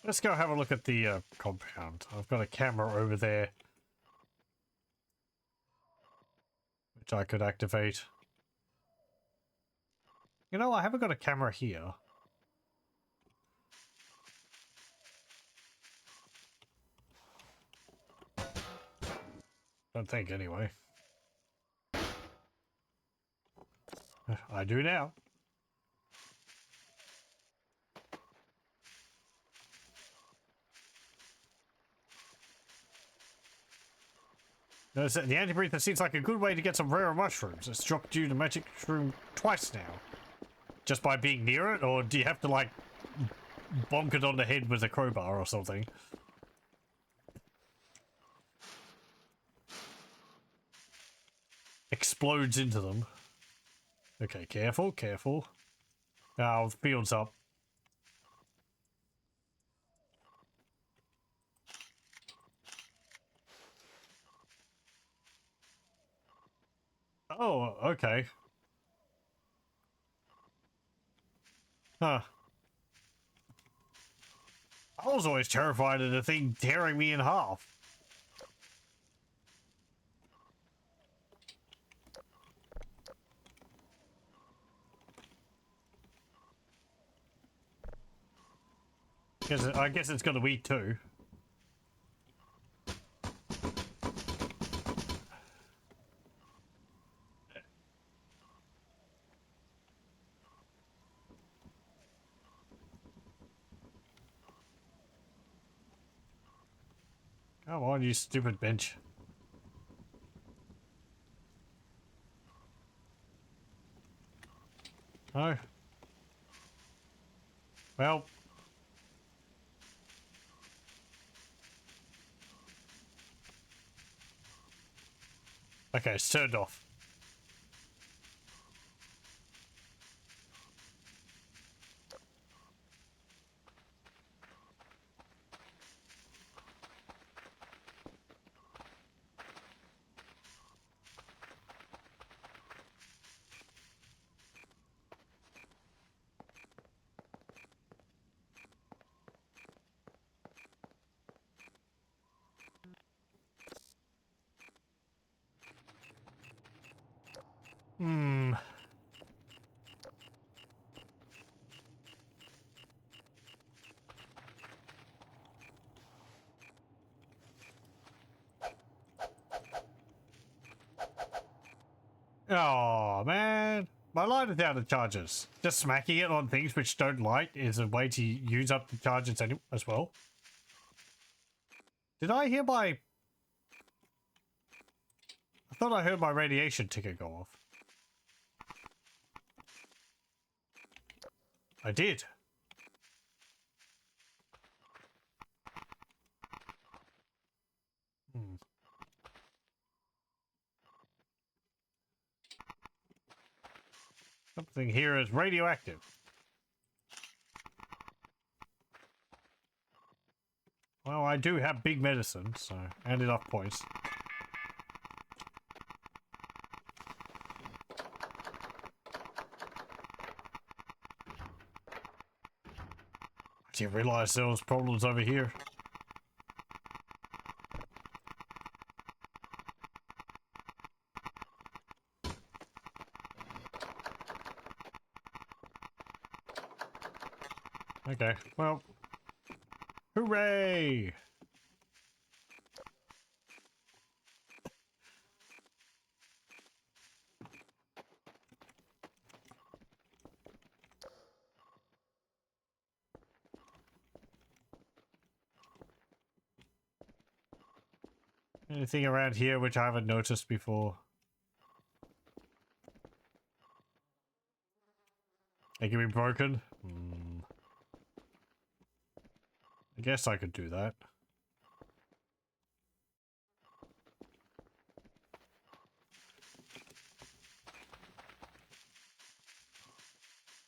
Let's go have a look at the compound. I've got a camera over there, which I could activate. You know, I haven't got a camera here. Don't think, anyway. I do now. Notice that the anti-breather seems like a good way to get some rare mushrooms. It's dropped you the magic shroom twice now. Just by being near it, or do you have to, like, bonk it on the head with a crowbar or something? Explodes into them. Okay, careful, careful. Now, the field's up. Oh, okay. Huh. I was always terrified of the thing tearing me in half. I guess it's got a weed too. Come on, you stupid bench. No. Well. Okay, it's turned off. Hmm. Oh, man. My lighter down the charges. Just smacking it on things which don't light is a way to use up the charges as well. Did I hear my... I thought I heard my radiation ticker go off. I did. Hmm. Something here is radioactive. Well, I do have big medicine, so and enough points. I didn't realize there was problems over here. Okay, well, hooray! Anything around here which I haven't noticed before? It can be broken? Hmm. I guess I could do that.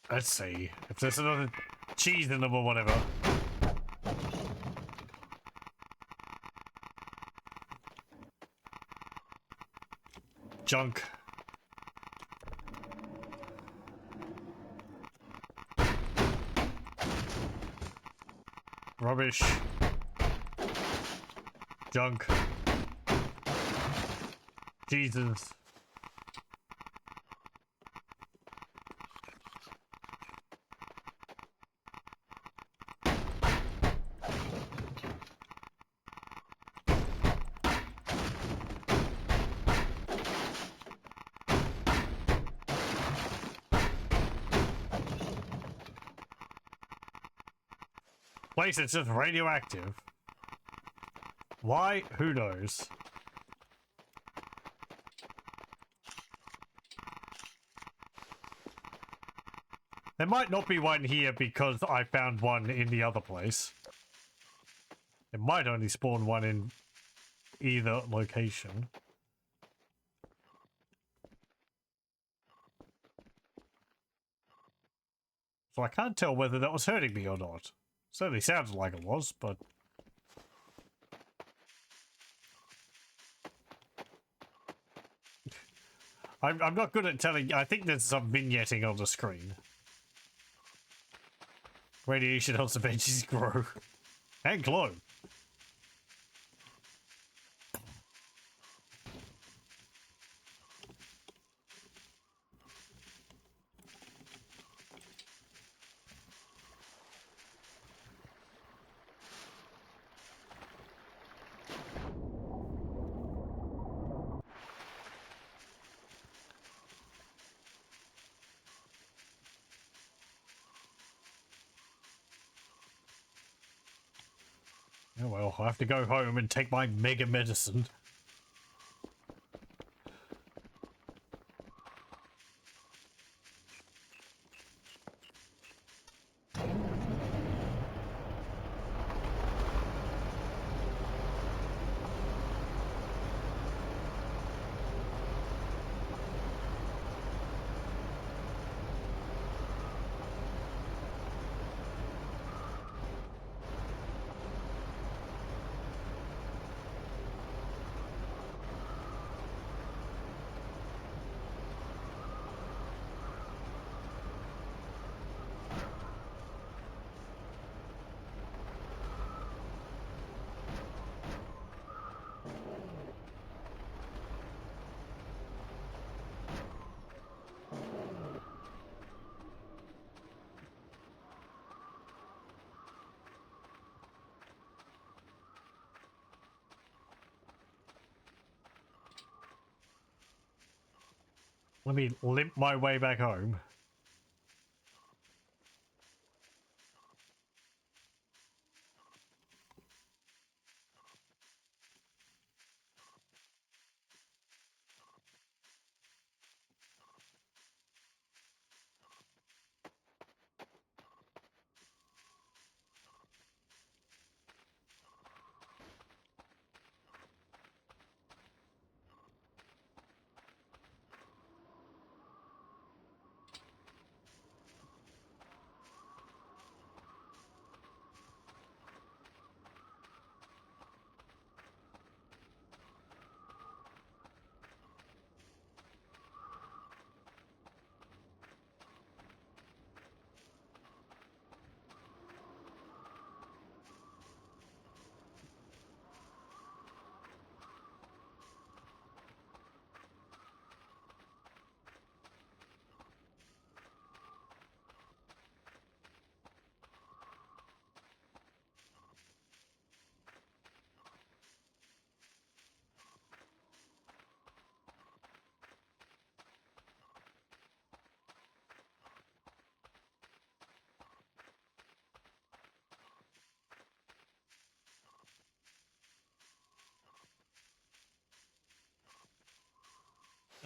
Let's see if there's another cheese in them or whatever. Junk. Rubbish. Junk. Jesus. Place it's just radioactive. Why? Who knows? There might not be one here because I found one in the other place. It might only spawn one in either location. So I can't tell whether that was hurting me or not. Certainly sounded like it was, but... I'm not good at telling... I think there's some vignetting on the screen. Radiation helps the veggies grow. And glow. Oh well, I have to go home and take my mega medicine. Let me limp my way back home.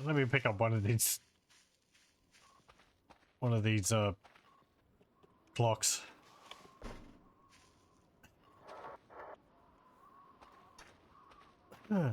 Let me pick up one of these clocks. Huh.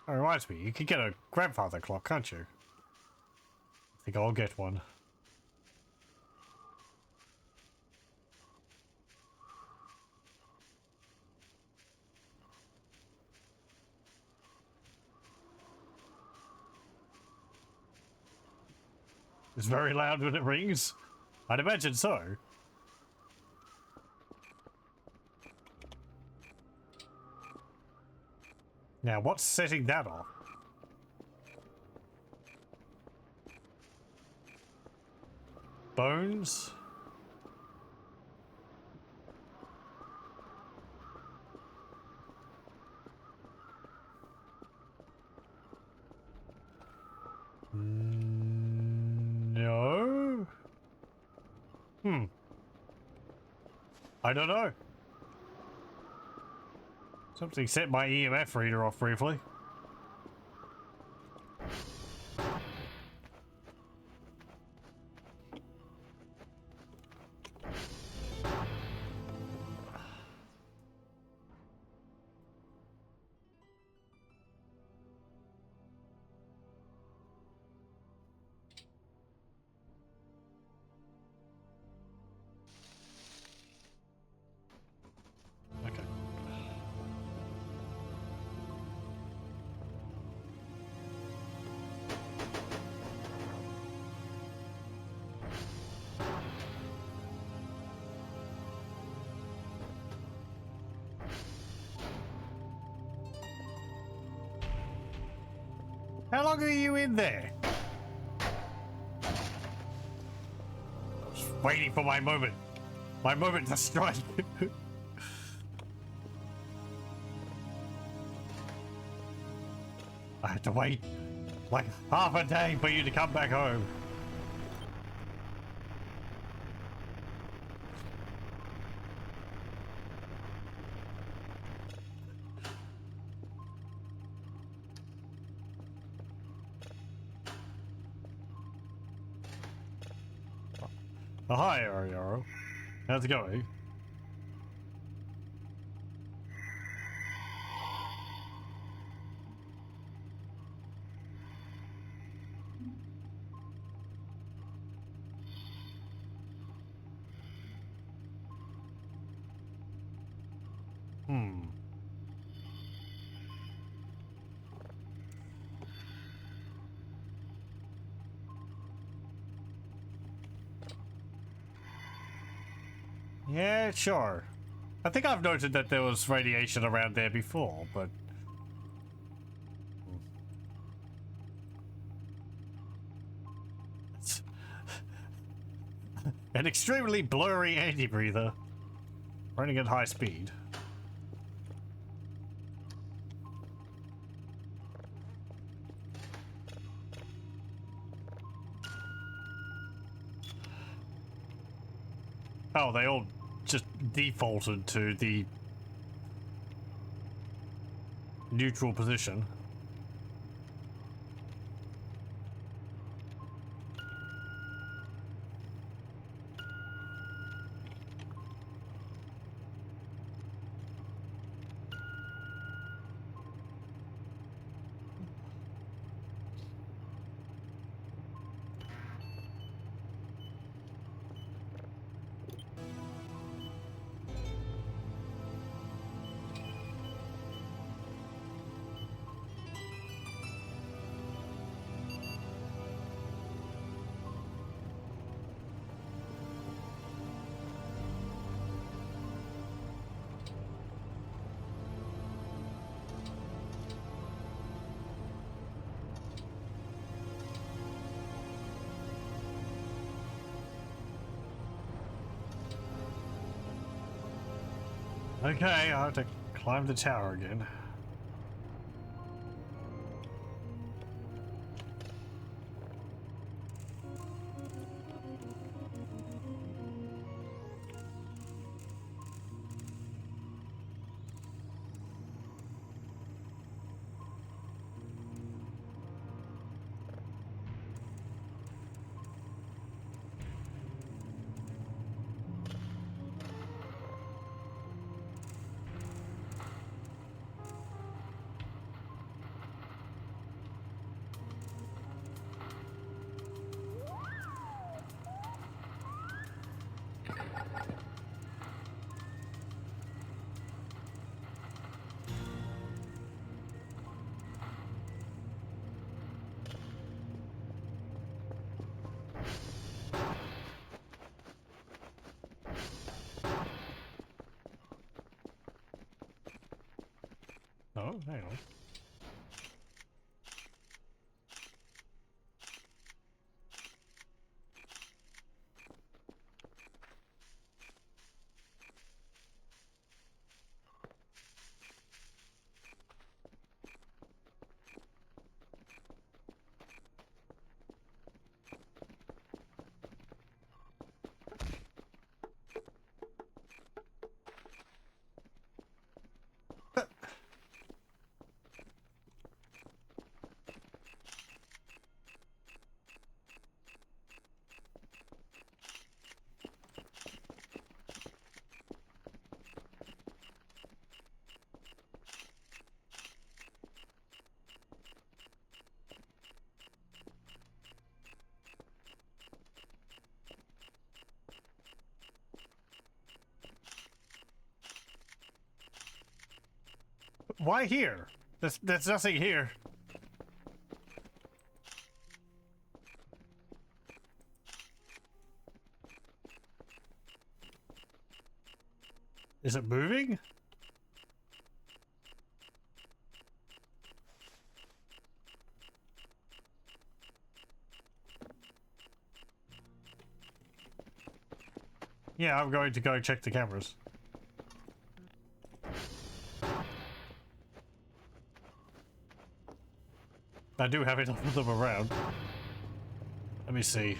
That reminds me, you could get a grandfather clock, can't you? I think I'll get one. It's very loud when it rings. I'd imagine so. Now, what's setting that off? Bones? No? I don't know. Something set my EMF reader off briefly. Okay. How long are you in there? I was waiting for my moment. My moment to strike. I had to wait like half a day for you to come back home. Oh, hi, Ariaro. How's it going? Yeah, sure. I think I've noted that there was radiation around there before, but... It's an extremely blurry anti-breather. Running at high speed. Oh, they all just defaulted to the neutral position. Okay, I'll have to climb the tower again. Oh, hang on. Why here? There's nothing here. Is it moving? Yeah, I'm going to go check the cameras. I do have enough of them around. Let me see.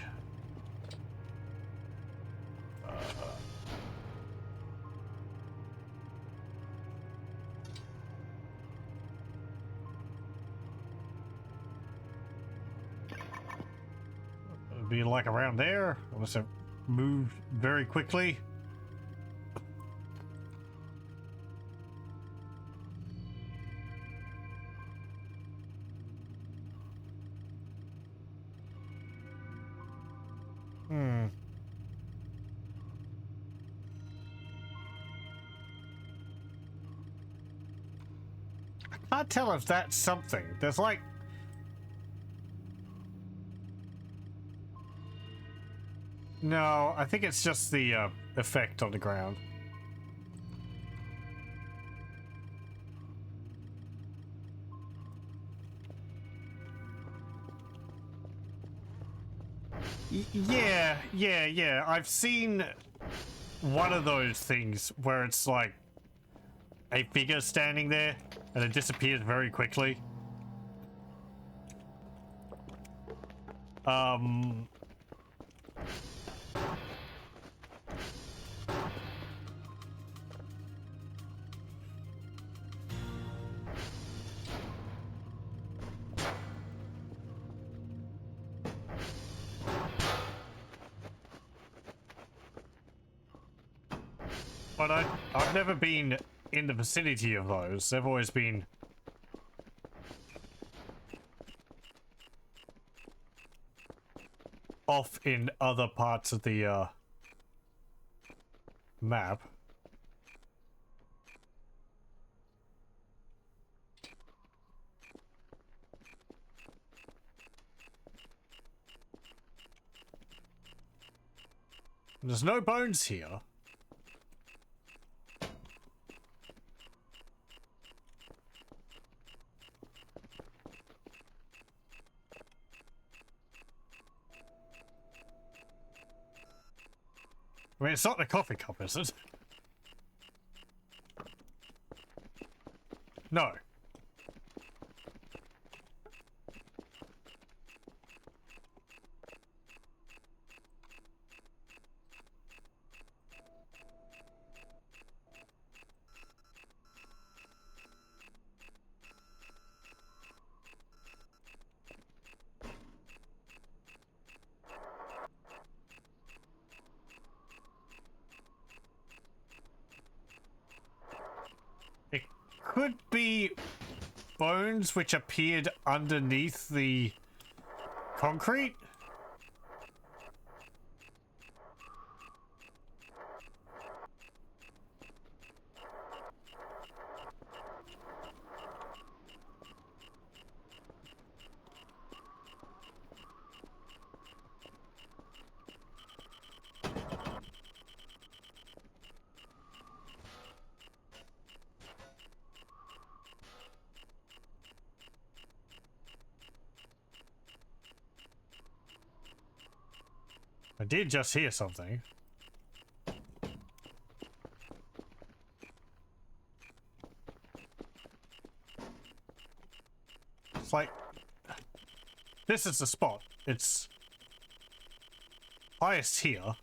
It'd be like around there, unless it moved very quickly. I can't tell if that's something. There's like... No, I think it's just the effect on the ground. Yeah. I've seen one of those things where it's like a figure standing there and it disappears very quickly. But I've never been in the vicinity of those. They've always been off in other parts of the map. There's no bones here. I mean, it's not the coffee cup, is it? No. It could be bones which appeared underneath the concrete. I did just hear something. It's like... This is the spot. It's... highest here.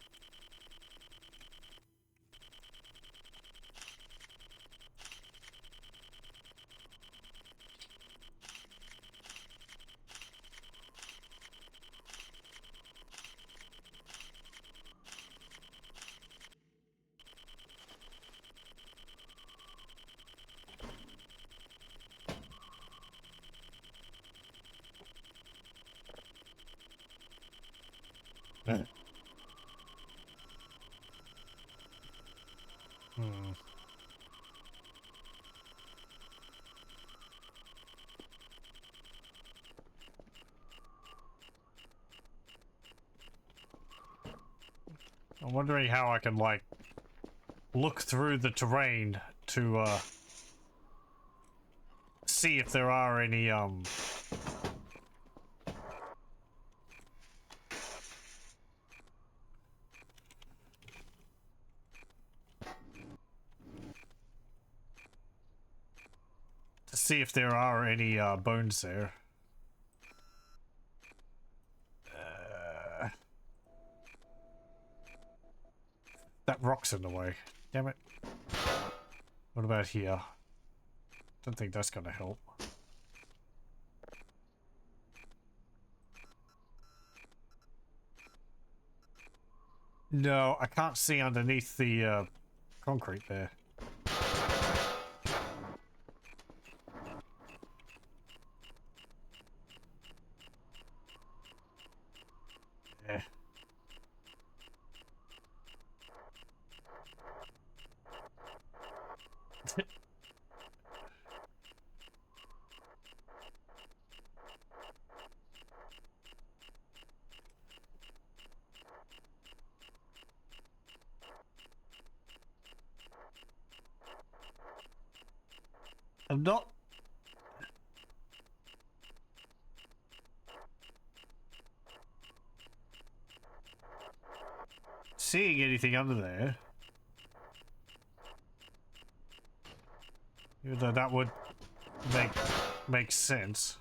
I'm wondering how I can, like, look through the terrain to, see if there are any, to see if there are any, bones there. That rock's in the way. Damn it. What about here? Don't think that's gonna help. No, I can't see underneath the concrete there. Yeah. I'm not seeing anything under there. Even though that would make sense.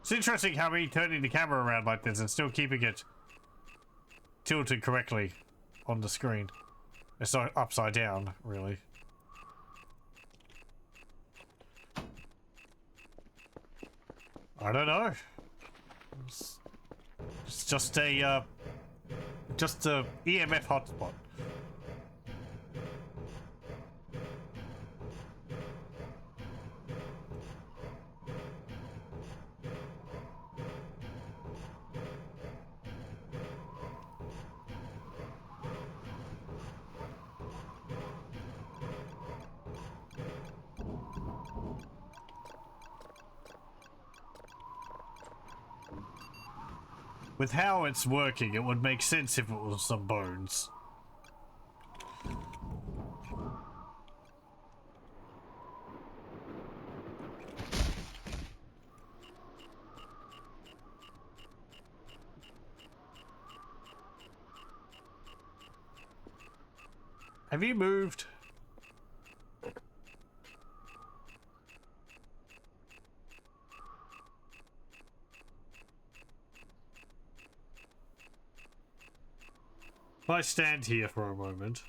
It's interesting how me turning the camera around like this and still keeping it tilted correctly on the screen. It's not upside down, really. I don't know. It's just a EMF hotspot. With how it's working, it would make sense if it was some bones. Have you moved? If I stand here for a moment.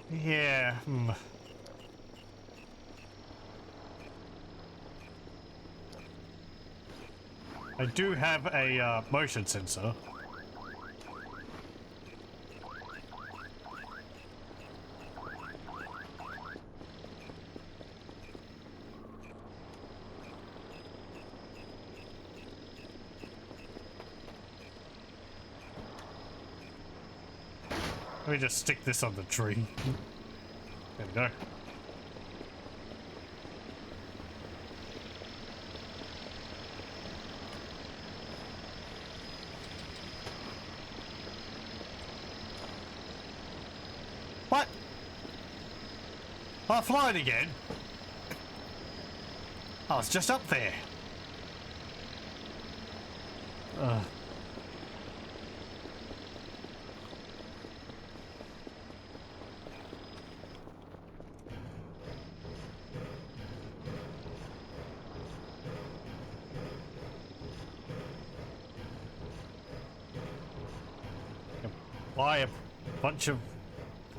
Yeah. I do have a motion sensor. Let me just stick this on the tree. There we go. What? I'm flying again. I was just up there. Buy a bunch of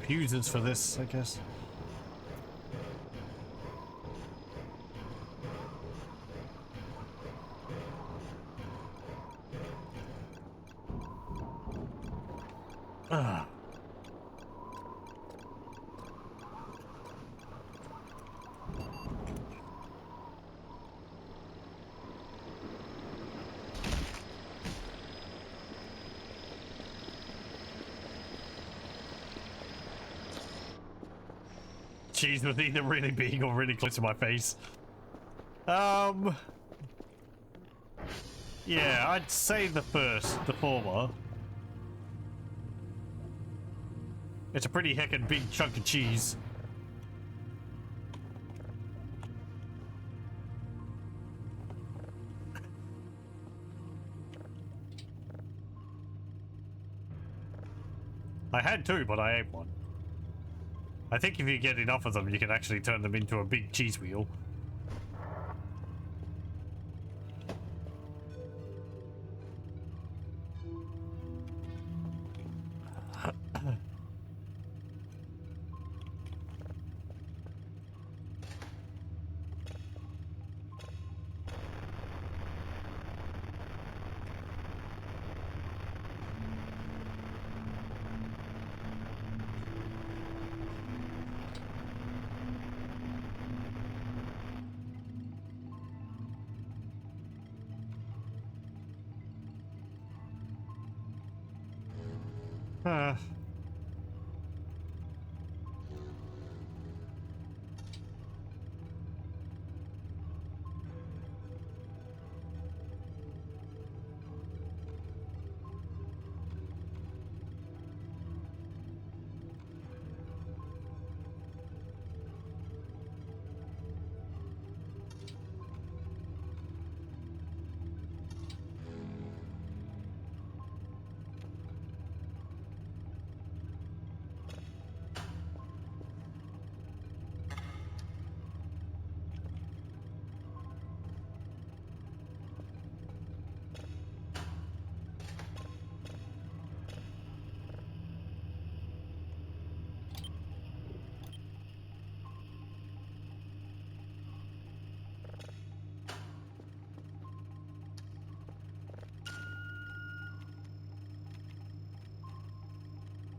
fuses for this, I guess. Cheese was either really big or really close to my face. Yeah, I'd say the former. It's a pretty heckin' big chunk of cheese. I had two, but I ate one. I think if you get enough of them, you can actually turn them into a big cheese wheel. Uh.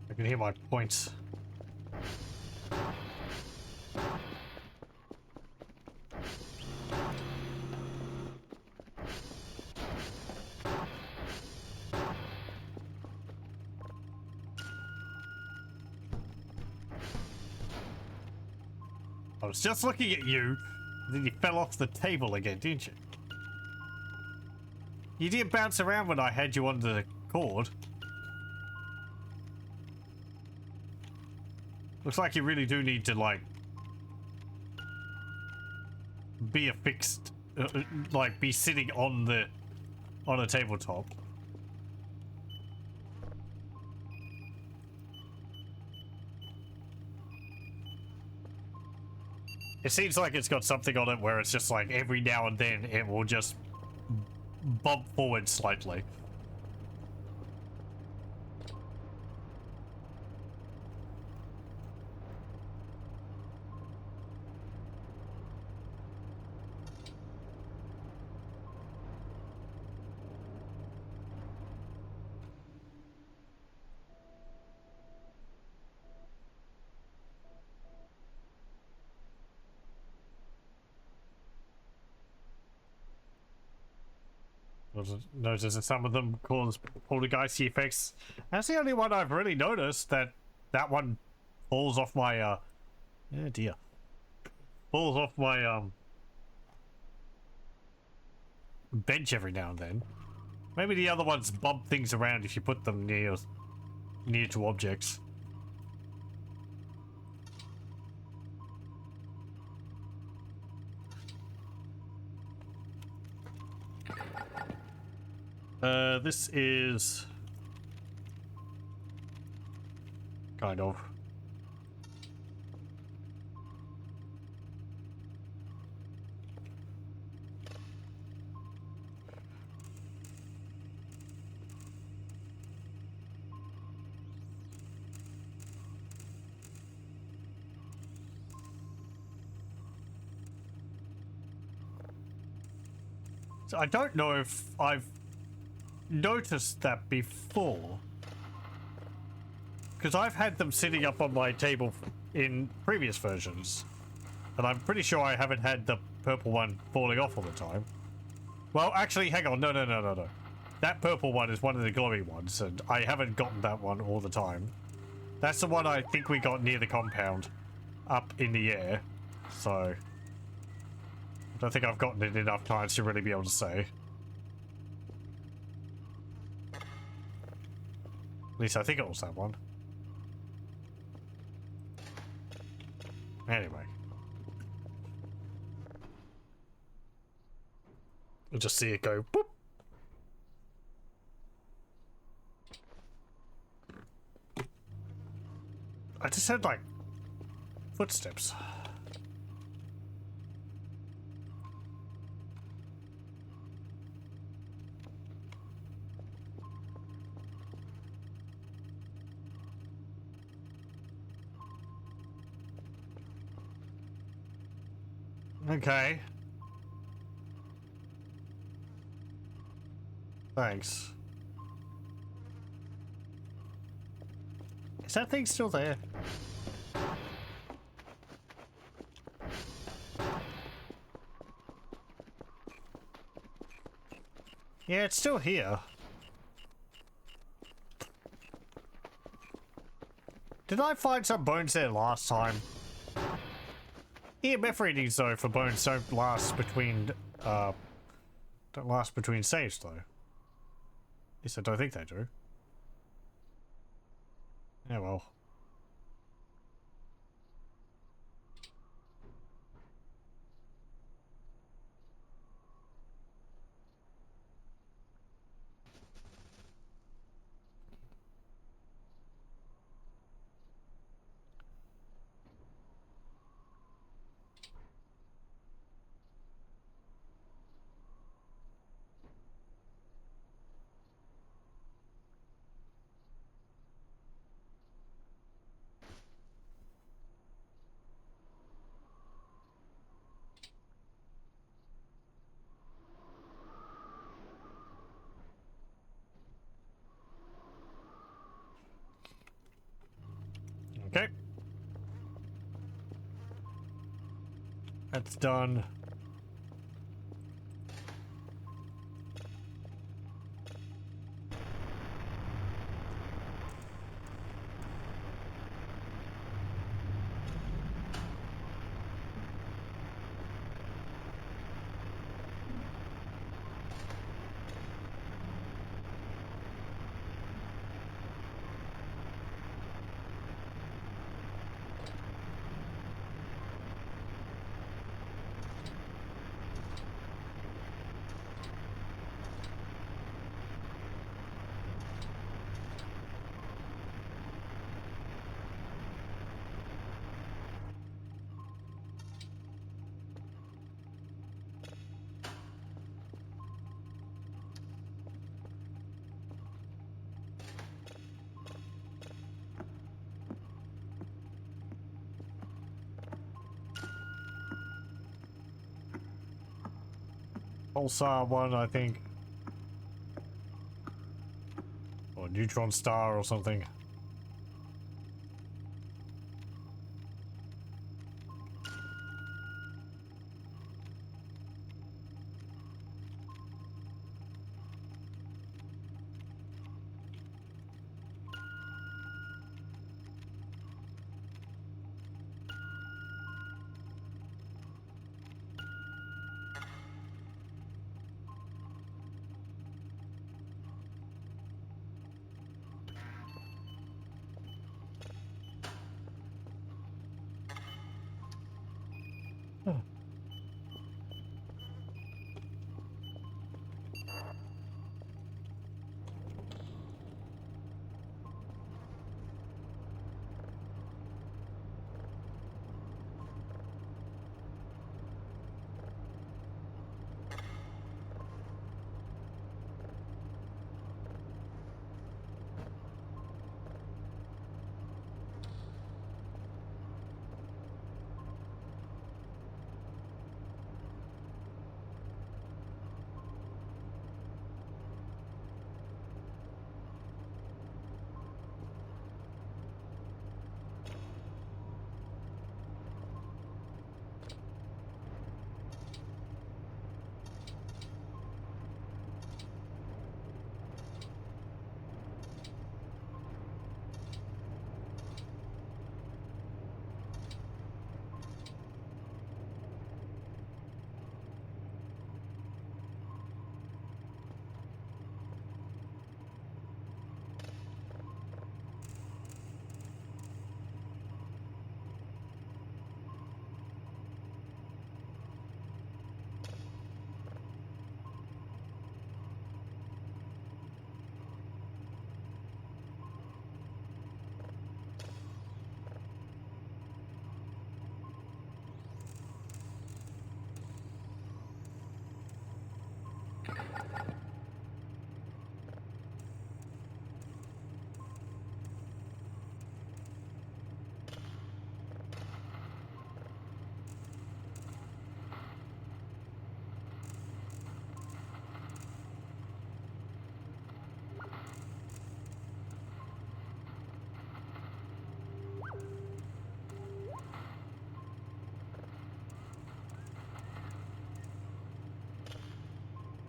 I can hear my points. I was just looking at you, and then you fell off the table again, didn't you? You didn't bounce around when I had you on the cord. Looks like you really do need to, like, be affixed, like, be sitting on a tabletop. It seems like it's got something on it where it's just like every now and then it will just bump forward slightly. Notice that some of them cause poltergeisty effects. That's the only one I've really noticed that that one falls off my oh dear, falls off my bench every now and then. Maybe the other ones bump things around if you put them near to objects. This is kind of. So I don't know if I've noticed that before, because I've had them sitting up on my table in previous versions, and I'm pretty sure I haven't had the purple one falling off all the time. Well, actually, hang on, no. That purple one is one of the glowy ones, and I haven't gotten that one all the time. That's the one I think we got near the compound, up in the air, so I don't think I've gotten it enough times to really be able to say. At least I think it was that one. Anyway. We'll just see it go boop. I just heard like footsteps. Okay. Thanks. Is that thing still there? Yeah, it's still here. Did I find some bones there last time? EMF readings though for bones don't last between saves though. At least I don't think they do. Yeah, well. Okay. That's done. Pulsar one, I think. Or neutron star or something.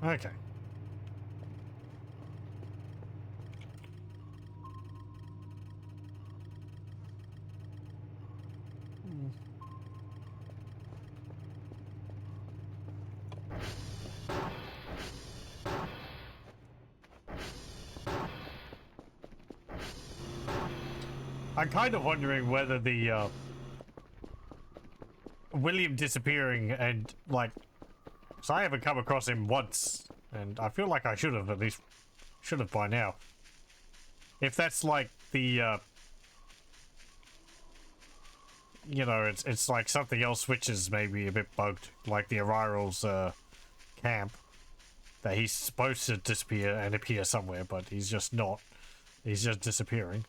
Okay. I'm kind of wondering whether the William disappearing and like, so I haven't come across him once, and I feel like I should have, at least should have by now. If that's like the you know, it's like something else which is maybe a bit bugged, like the Ariral's camp, that he's supposed to disappear and appear somewhere, but he's just not. He's just disappearing.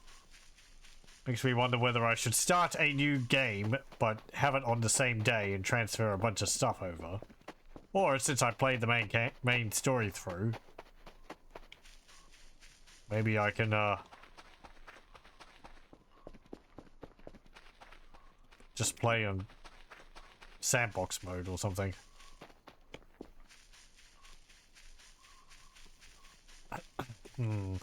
Makes me wonder whether I should start a new game, but have it on the same day and transfer a bunch of stuff over. Or, since I played the main story through, maybe I can, just play on sandbox mode or something. Hmm.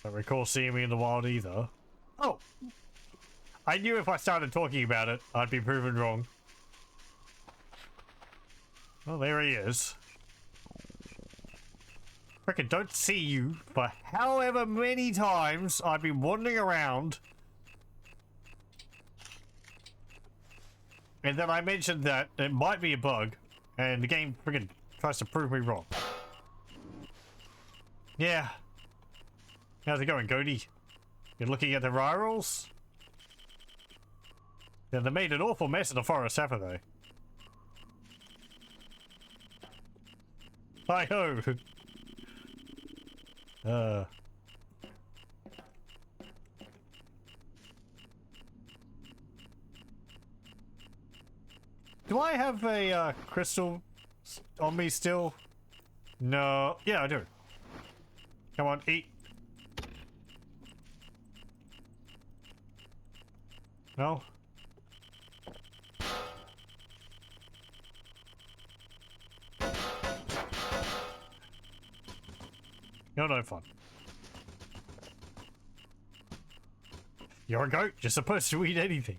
Don't recall seeing me in the wild either. Oh! I knew if I started talking about it, I'd be proven wrong. Well, there he is. Frickin' don't see you for however many times I've been wandering around. And then I mentioned that it might be a bug, and the game frickin' tries to prove me wrong. Yeah. How's it going, Cody? You're looking at the Arirals? Yeah, they made an awful mess of the forest, haven't they? Hi-ho! Do I have a crystal on me still? No. Yeah, I do. Come on, eat. No? You're no fun. You're a goat. You're supposed to eat anything.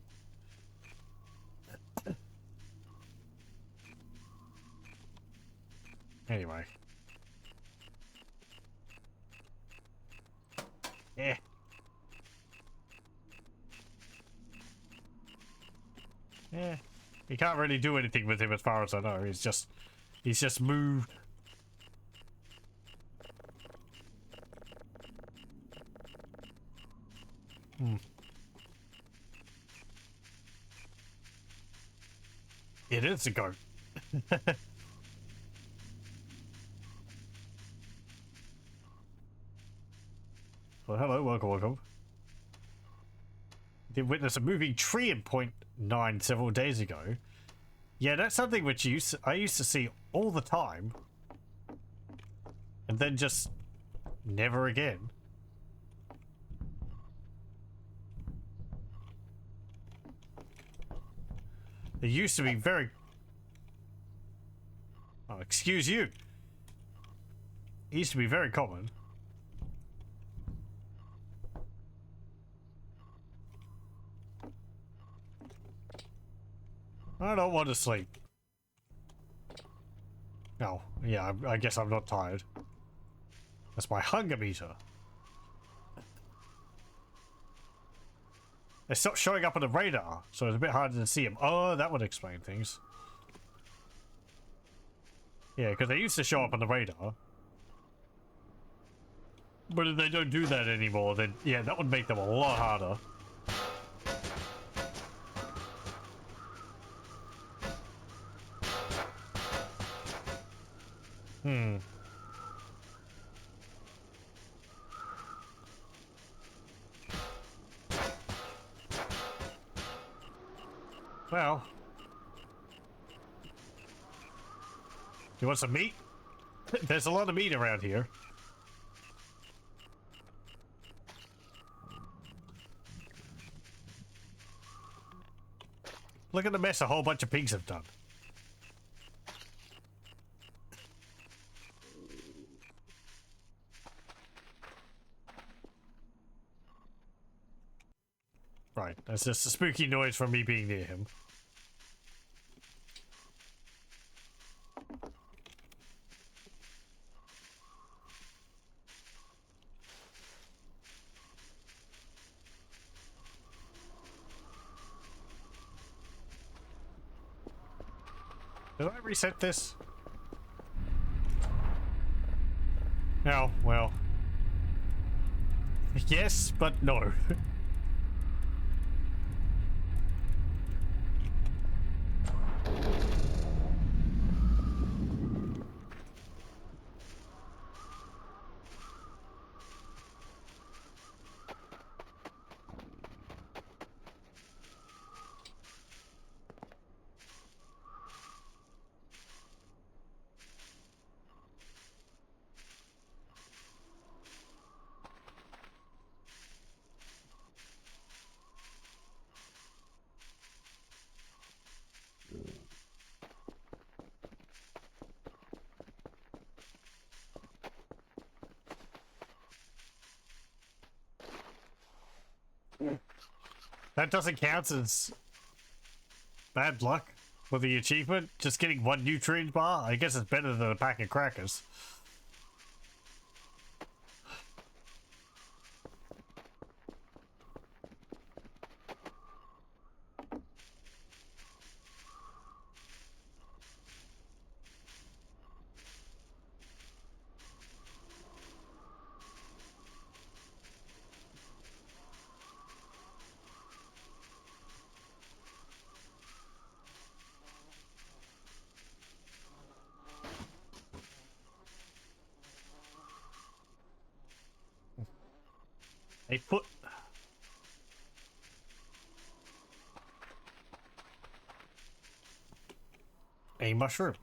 Anyway. Yeah. Yeah. You can't really do anything with him as far as I know. He's just moved. Hmm. It is a goat. Well, hello, welcome. Did witness a moving tree in Point 9 several days ago. Yeah, that's something which I used to see all the time. And then just never again. It used to be very... Oh, excuse you. It used to be very common. I don't want to sleep. Oh, yeah, I guess I'm not tired. That's my hunger meter. They stopped showing up on the radar, so it's a bit harder to see them. Oh, that would explain things. Yeah, because they used to show up on the radar. But if they don't do that anymore, then yeah, that would make them a lot harder. Hmm. Well, you want some meat? There's a lot of meat around here. Look at the mess a whole bunch of pigs have done. Right, that's just a spooky noise from me being near him. Did I reset this? No, well. Yes, but no. That doesn't count as bad luck for the achievement. Just getting one nutrient bar, I guess it's better than a pack of crackers. A foot. A mushroom.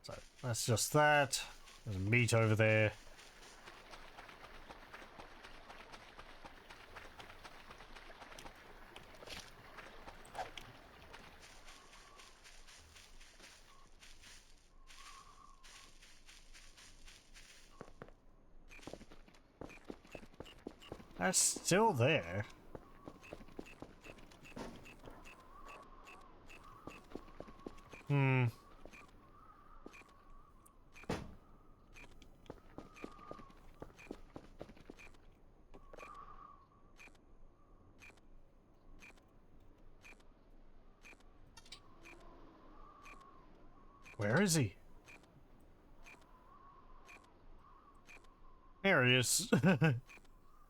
So that's just that. There's meat over there. That's still there. Where is he? There he is.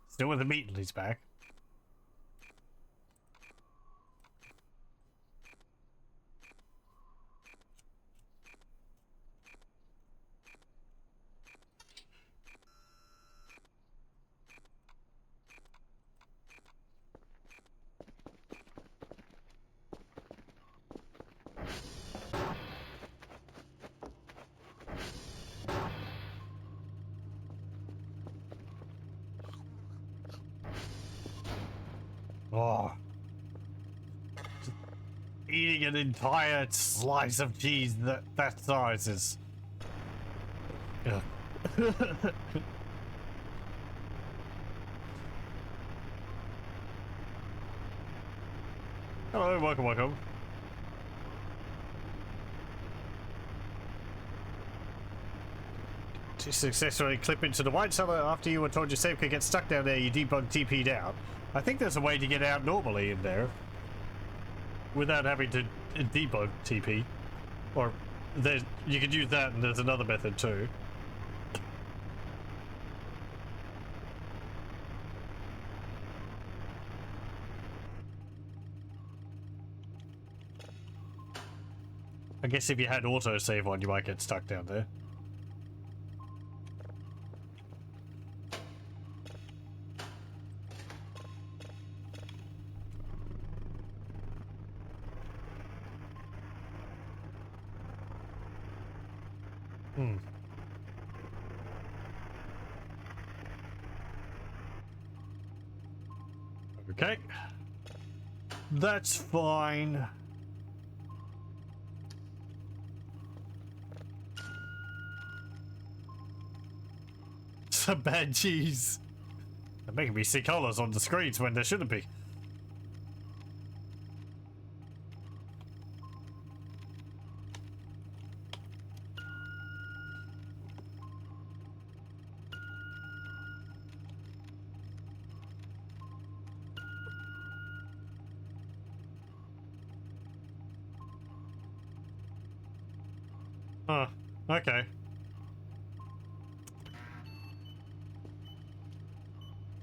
Still with the meat in his back. Oh. Eating an entire slice of cheese that size is... Ugh. Hello, welcome, welcome. To successfully clip into the wine cellar after you were told your save could get stuck down there, you debug TP'd out. I think there's a way to get out normally in there without having to debug TP. Or you could use that, and there's another method too. I guess if you had autosave on, you might get stuck down there. Hmm. Okay. That's fine. Some bad cheese. They're making me see colors on the screens when there shouldn't be. Huh. Okay.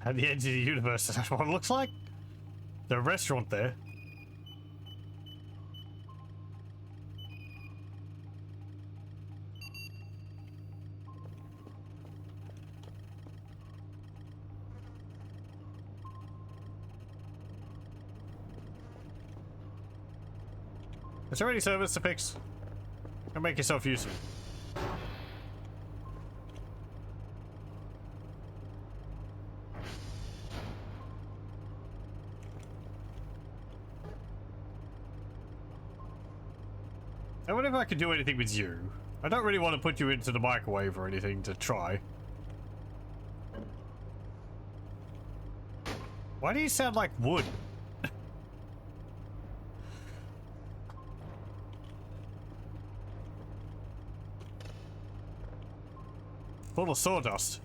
At the edge of the universe, that's what it looks like. The restaurant there. Is there any service to fix? Or make yourself useful. I wonder if I could do anything with you. I don't really want to put you into the microwave or anything to try. Why do you sound like wood? Full of sawdust.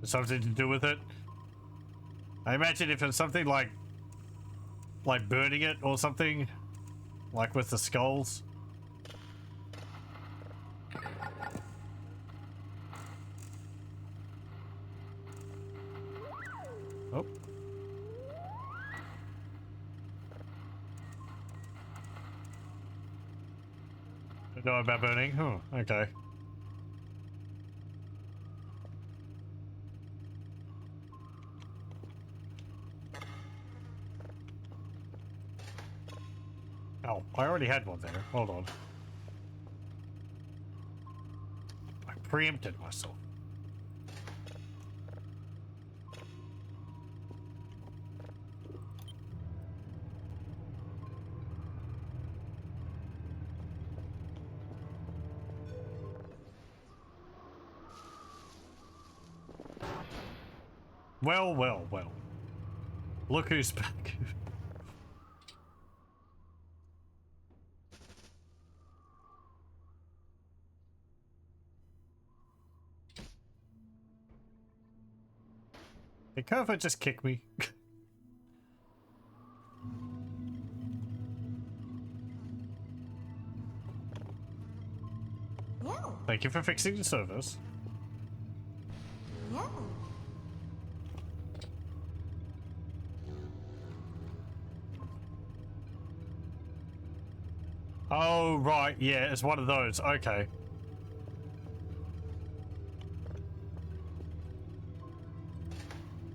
Something to do with it? I imagine if it's something like burning it or something, like with the skulls. Oh. Don't know about burning. Oh, okay. Oh, I already had one there. Hold on. I preempted myself. Well, well, well. Look who's back. Did Kerfoot just kick me? Yo. Thank you for fixing the servers. Yo. Oh, right. Yeah, it's one of those. Okay.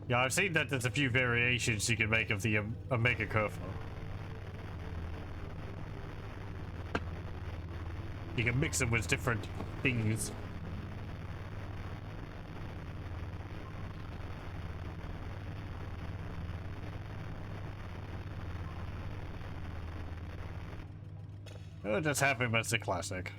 Yeah, I've seen that there's a few variations you can make of the Omega Kerfoot. You can mix them with different things. Just have him as a classic.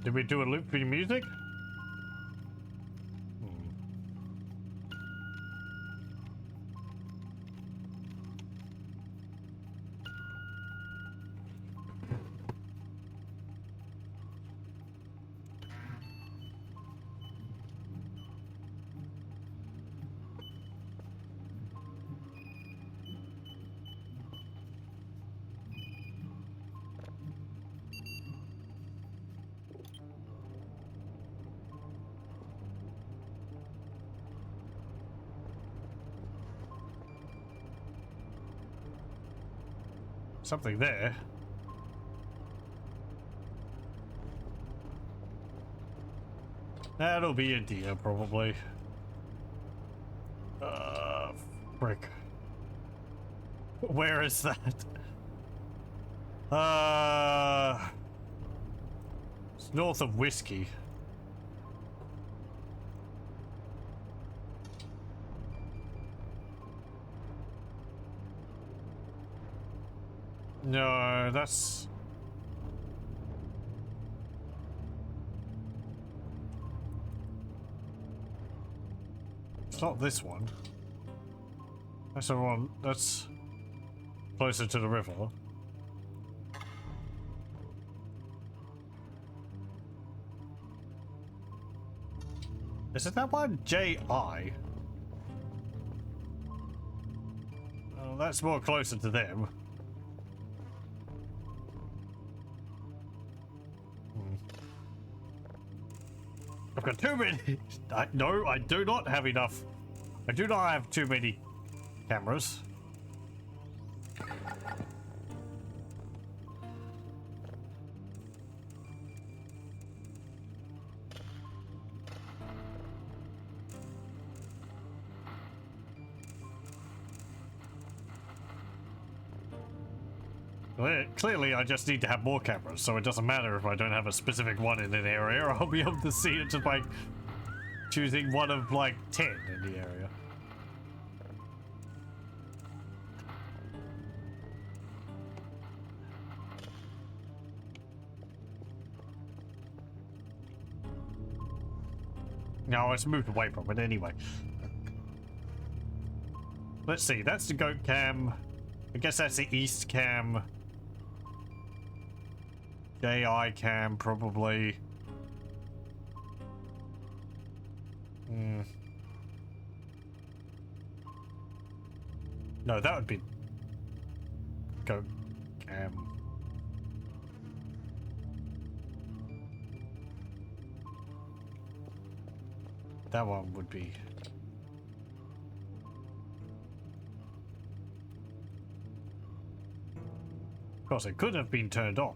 Did we do a loop for your music? Something there. That'll be a deer, probably. Frick. Where is that? It's north of Whiskey. No, that's... It's not this one. That's the one. That's closer to the river. Is it that one? J.I.? Oh, that's more closer to them. I've got too many. No, I do not have enough. I do not have too many cameras. Clearly, I just need to have more cameras, so it doesn't matter if I don't have a specific one in an area. I'll be able to see it just by choosing one of like 10 in the area. No, let's move away from it anyway. Let's see, that's the goat cam. I guess that's the east cam. JI cam, probably. No, that would be goat cam. That one would be. Of course, it could have been turned on.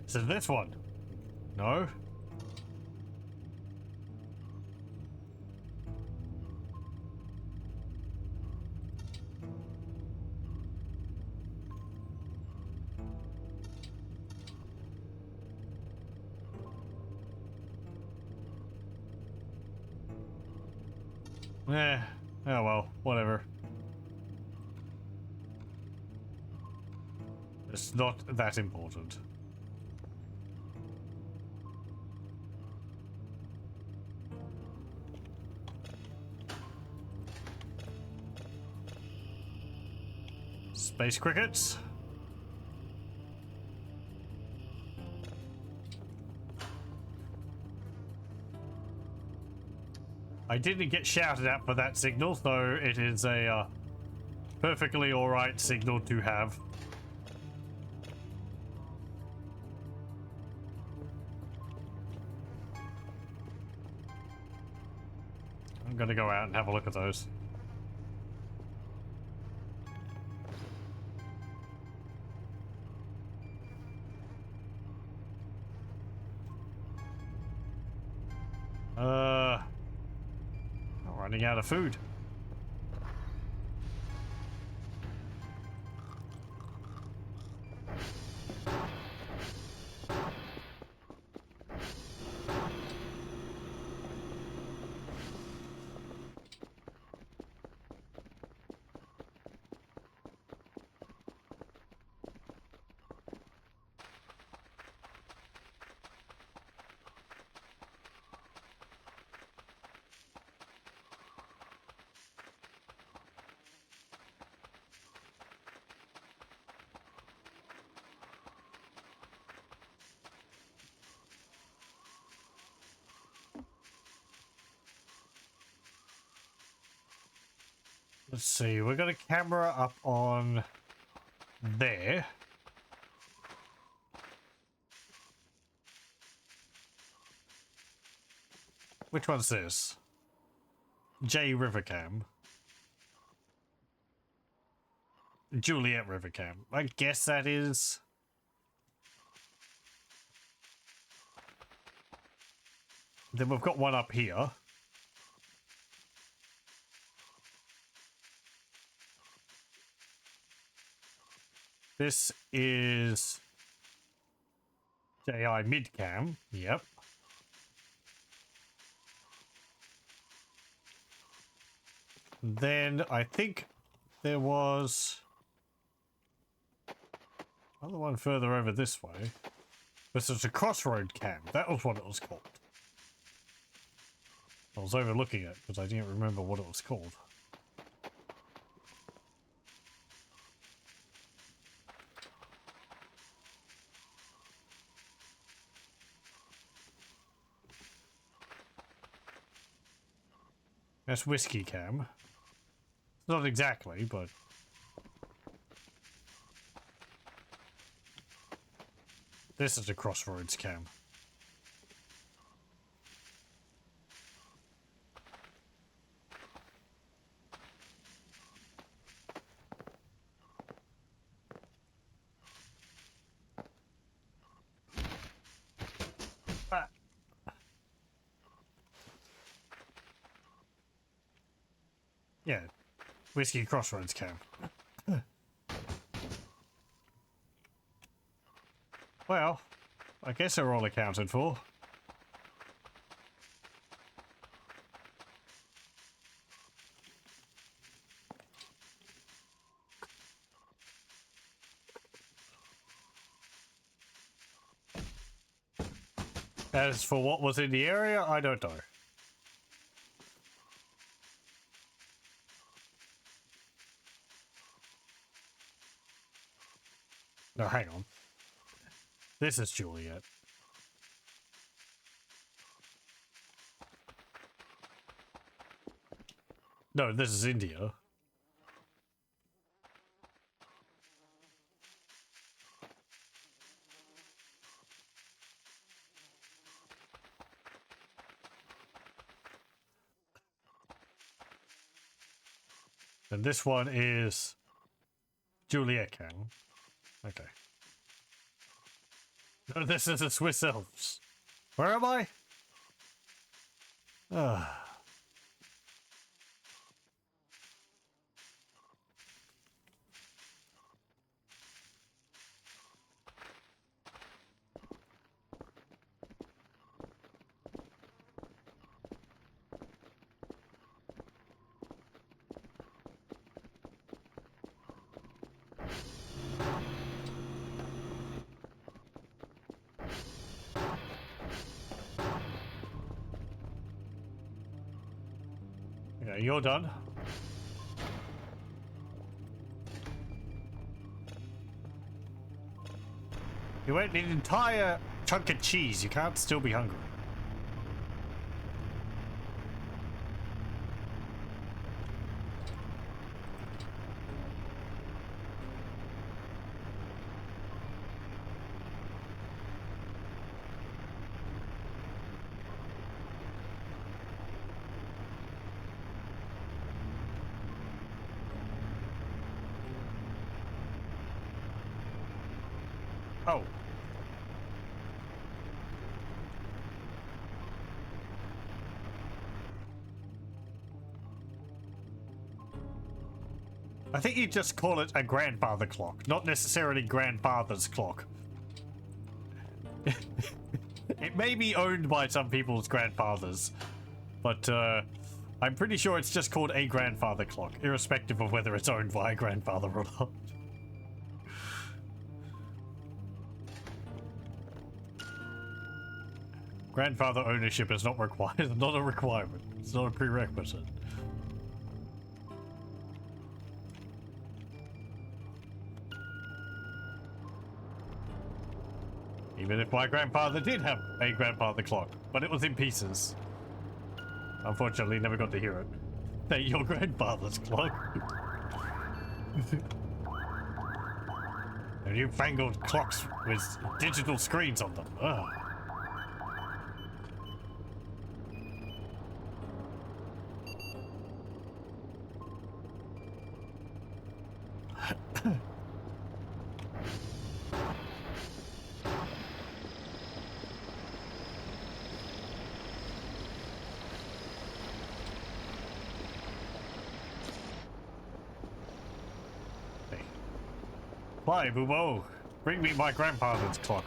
So this one? No? Oh well, whatever. It's not that important. Space crickets. I didn't get shouted at for that signal, so it is a perfectly alright signal to have. I'm gonna go out and have a look at those. I'm running out of food. Let's see, we got a camera up on there. Which one's this? J Rivercam. Juliet Rivercam. I guess that is... Then we've got one up here. This is JI Midcam. Yep. Then I think there was another one further over this way. This is a Crossroad Cam. That was what it was called. I was overlooking it because I didn't remember what it was called. That's Whiskey Cam. Not exactly, but... This is a Crossroads Cam. Ah. Yeah, Whiskey Crossroads Cam. Well, I guess they're all accounted for. As for what was in the area, I don't know. No, hang on. This is Juliet. No, this is India. And this one is Juliet Cam. Okay. No, this is the Swiss Elves. Where am I? Yeah, you're done. You ate an entire chunk of cheese. You can't still be hungry. Oh. I think you just call it a grandfather clock, not necessarily grandfather's clock. It may be owned by some people's grandfathers, but I'm pretty sure it's just called a grandfather clock, irrespective of whether it's owned by a grandfather or not. Grandfather ownership is not required, not a requirement. It's not a prerequisite. Even if my grandfather did have a grandfather clock, but it was in pieces. Unfortunately, never got to hear it. update your grandfather's clock. The newfangled clocks with digital screens on them. Ugh. Why, Boobo? Bring me my grandfather's clock.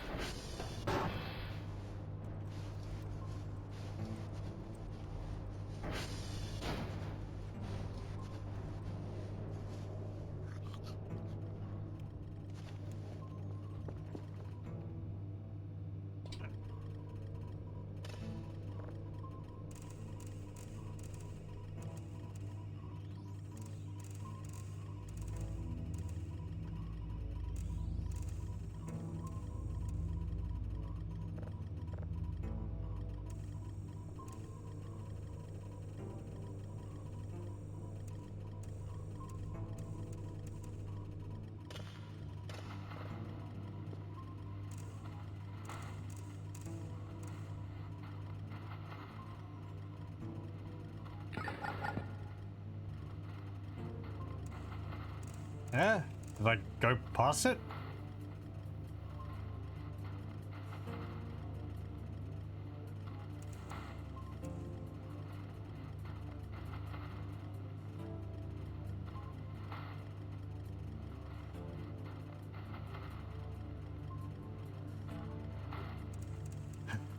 Yeah? Did I go past it?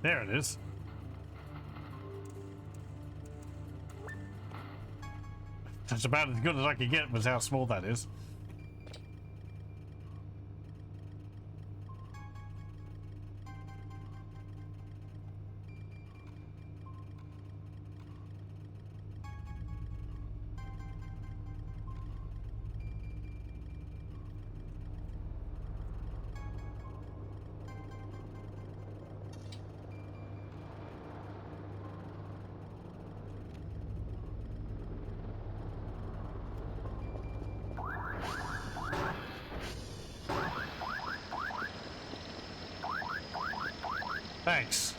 There it is. That's about as good as I could get with how small that is. Thanks.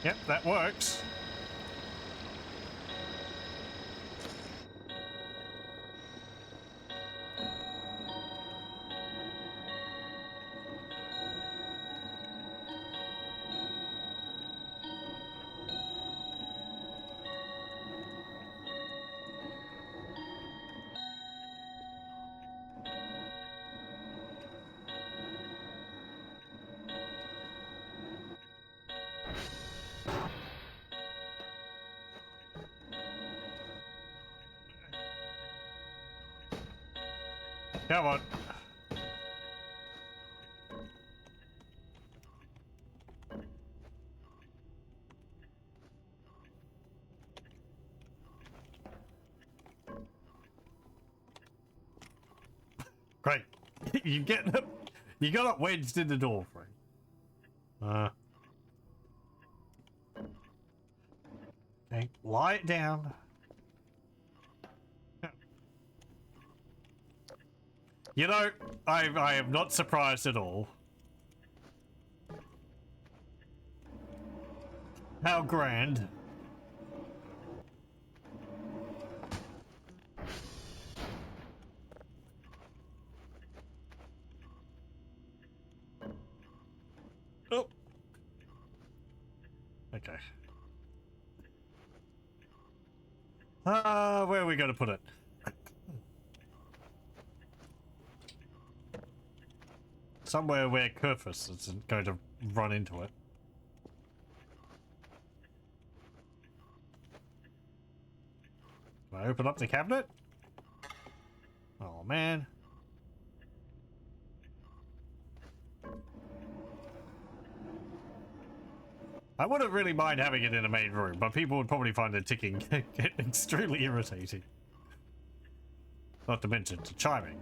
Yep, that works. Come on. Great. You got it wedged in the door, Frank. Okay, lie it down. You know, I am not surprised at all. How grand. Oh. Okay. Where are we going to put it? Somewhere where Kerfus isn't going to run into it. Can I open up the cabinet? Oh man. I wouldn't really mind having it in a main room, but people would probably find the ticking extremely irritating. Not to mention the chiming.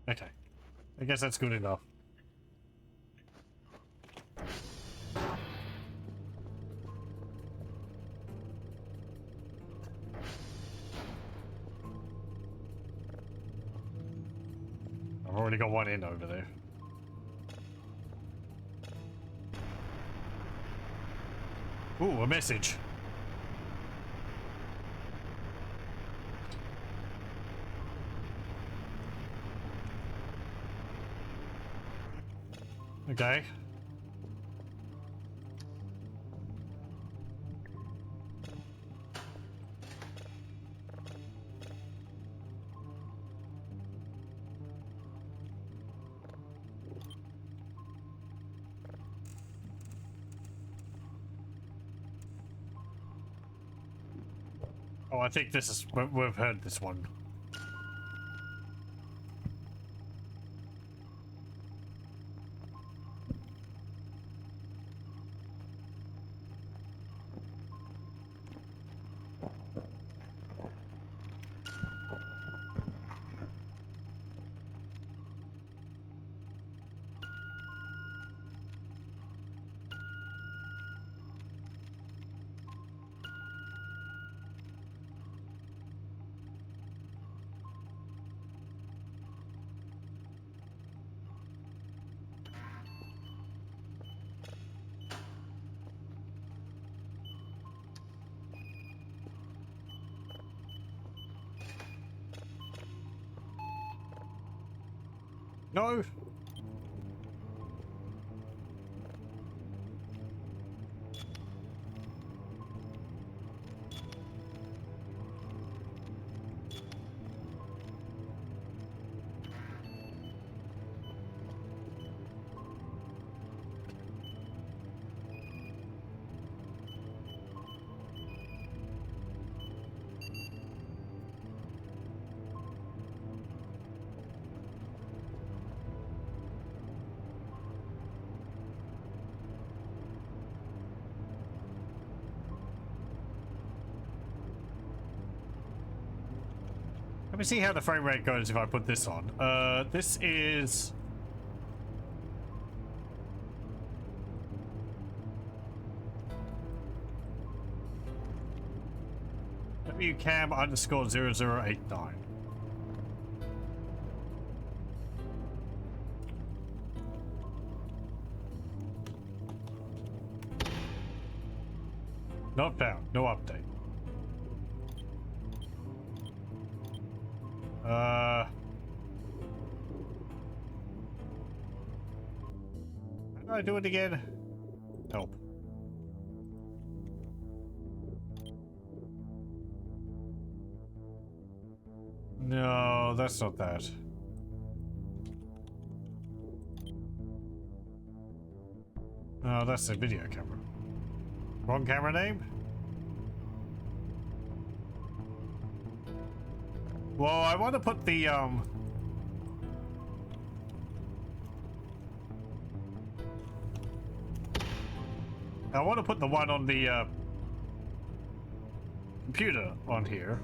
Okay. I guess that's good enough. I've already got one in over there. Ooh, a message. Okay. Oh, I think this is... We've heard this one. No. Let me see how the frame rate goes if I put this on. This is... WCAM_0089. Not found. No update. How do I do it again? Help. No, that's not that. No, that's the video camera. Wrong camera name? Well, I want to put the, I want to put the one on the, computer on here.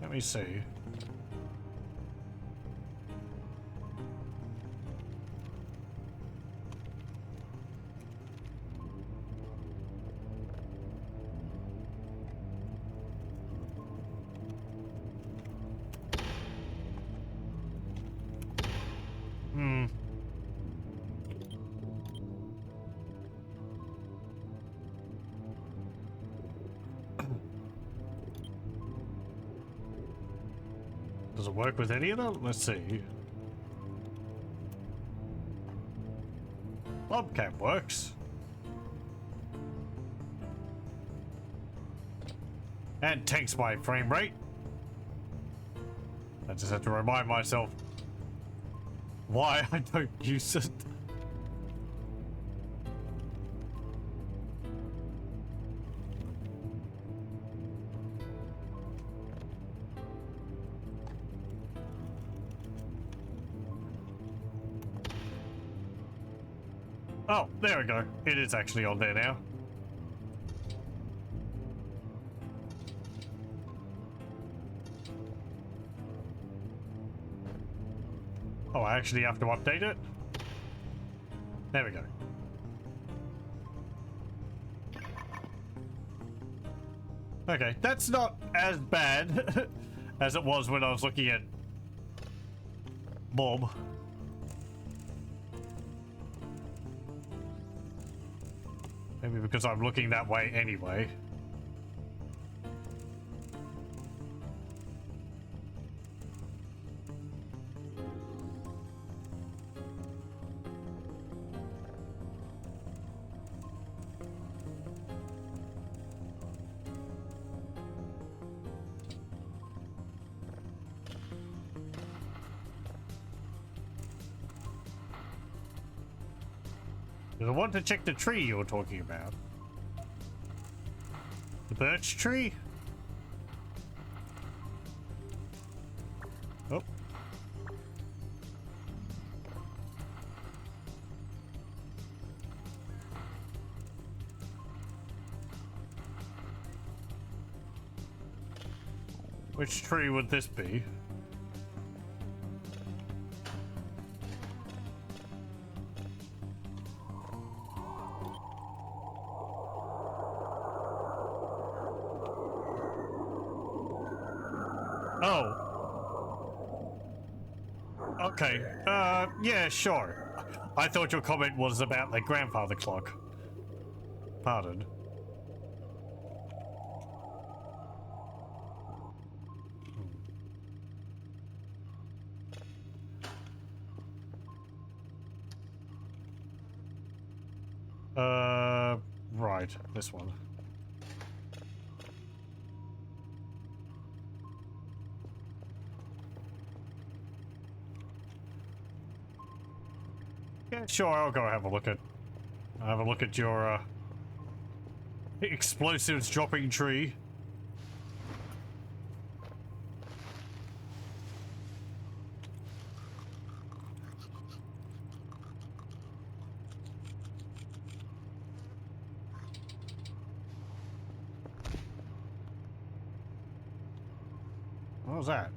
Let me see. Does it work with any of them? Let's see. Bobcat works. And takes my frame rate. I just have to remind myself why I don't use it. Oh, there we go. It is actually on there now. Oh, I actually have to update it? There we go. Okay, that's not as bad as it was when I was looking at Bob. Maybe because I'm looking that way anyway. I want to check the tree you were talking about. The birch tree? Oh. Which tree would this be? Oh. Okay. Yeah, sure. I thought your comment was about the grandfather clock. Pardon. Right. This one. Yeah, sure, I'll go have a look at your explosives dropping tree. What was that?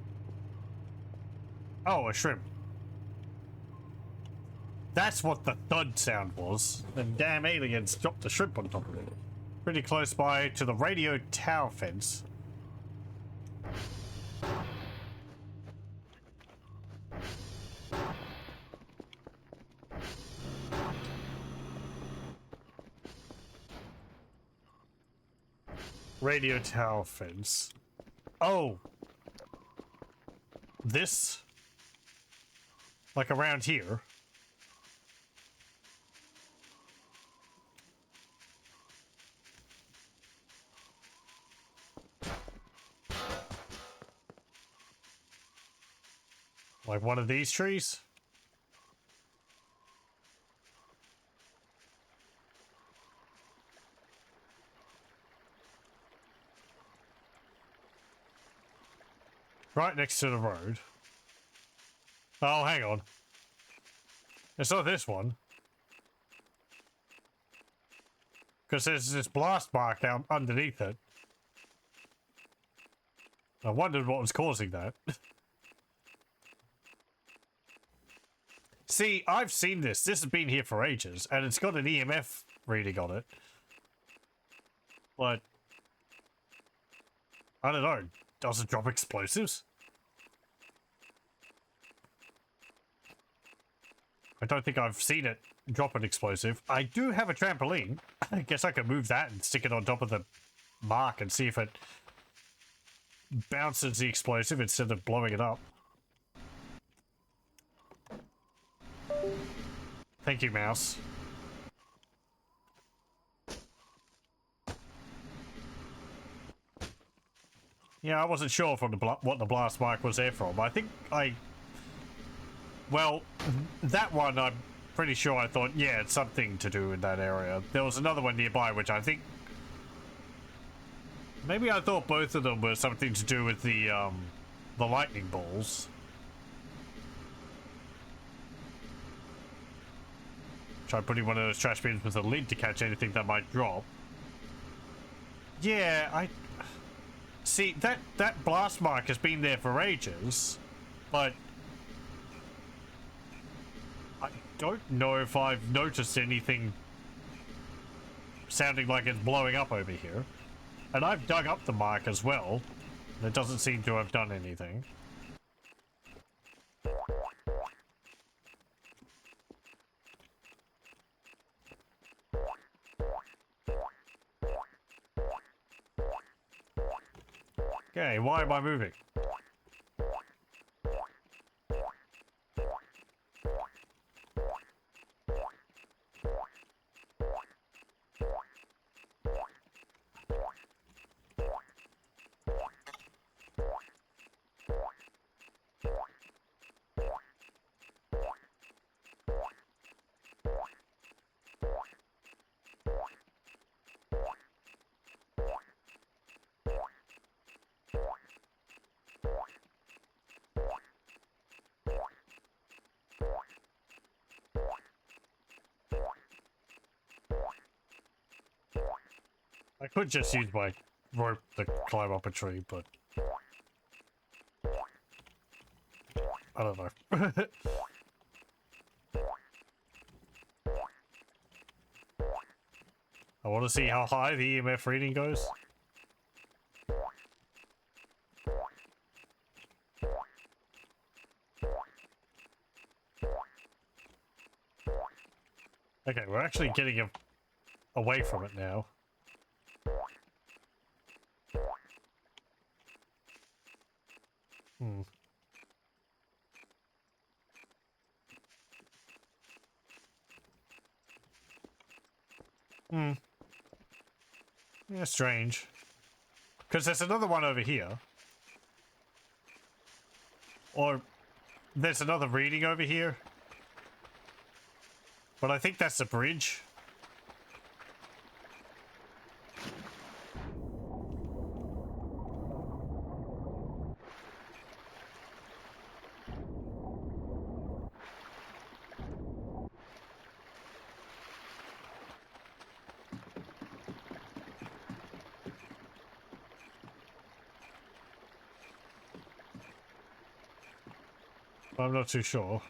Oh, a shrimp. That's what the thud sound was. The damn aliens dropped the shrimp on top of it. Pretty close by to the radio tower fence. Radio tower fence. Oh. This? Like around here? Like one of these trees? Right next to the road. Oh, hang on. It's not this one. Because there's this blast mark down underneath it. I wondered what was causing that. See, I've seen this. This has been here for ages, and it's got an EMF reading on it. But I don't know. Does it drop explosives? I don't think I've seen it drop an explosive. I do have a trampoline. I guess I could move that and stick it on top of the mark and see if it bounces the explosive instead of blowing it up. Thank you, mouse. Yeah, I wasn't sure from what the blast mark was there from. I think well, that one I'm pretty sure I thought, yeah, it's something to do in that area. There was another one nearby which I think... Maybe I thought both of them were something to do with the lightning balls. Try putting one of those trash bins with a lid to catch anything that might drop. Yeah, I... See, that blast mark has been there for ages, but... don't know if I've noticed anything sounding like it's blowing up over here. And I've dug up the mark as well. And it doesn't seem to have done anything. Okay, why am I moving? I could just use my rope to climb up a tree, but I don't know. I want to see how high the EMF reading goes. Okay, we're actually getting away from it now. Hmm. Hmm. Yeah, strange. Because there's another one over here. Or there's another reading over here. But I think that's the bridge. I'm not too sure.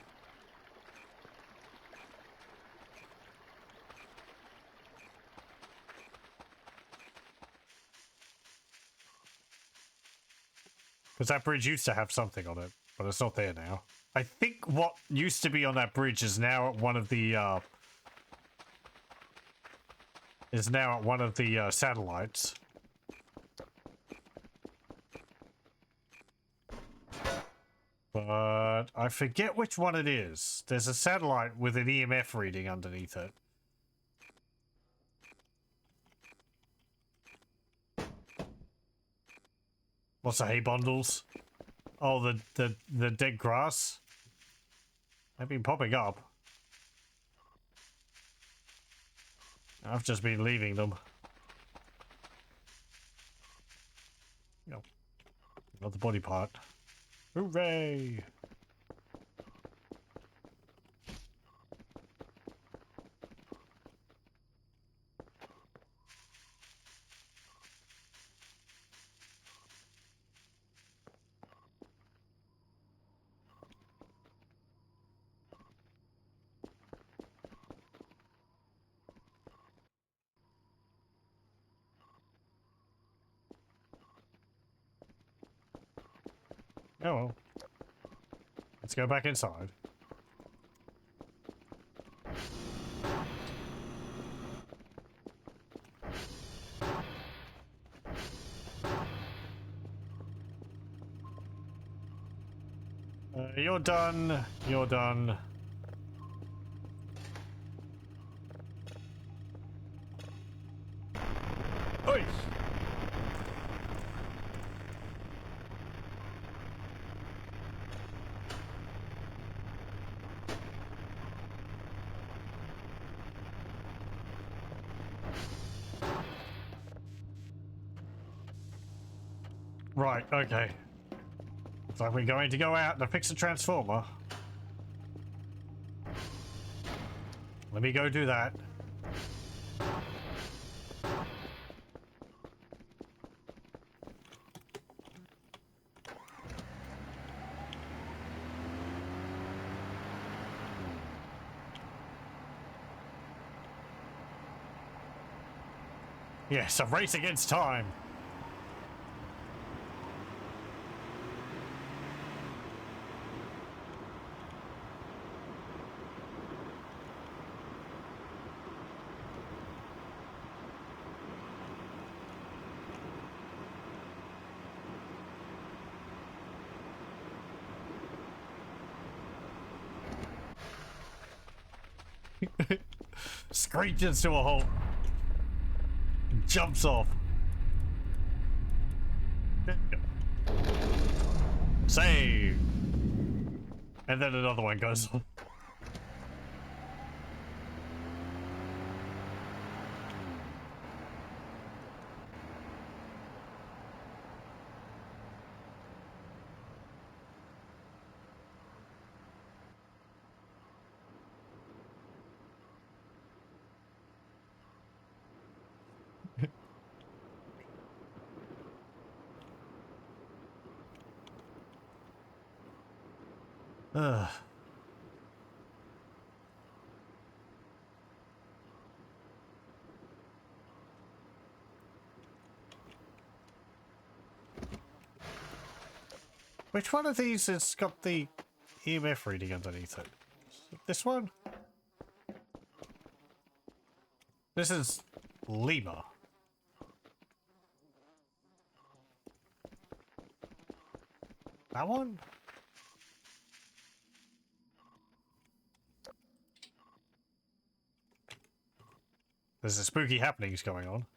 Because that bridge used to have something on it, but it's not there now. I think what used to be on that bridge is now at one of the satellites. But I forget which one it is. There's a satellite with an EMF reading underneath it. What's the hay bundles? Oh, the dead grass. They've been popping up. I've just been leaving them. No, not the body part. Hooray! Oh well. Let's go back inside. You're done. You're done. Oi! Right, okay. Looks like we're going to go out to fix the transformer. Let me go do that. Yes, a race against time. Screeches to a halt. Jumps off. Save. And then another one goes on. Ugh. Which one of these has got the EMF reading underneath it? This one? This is Lima. That one? There's a spooky happenings going on.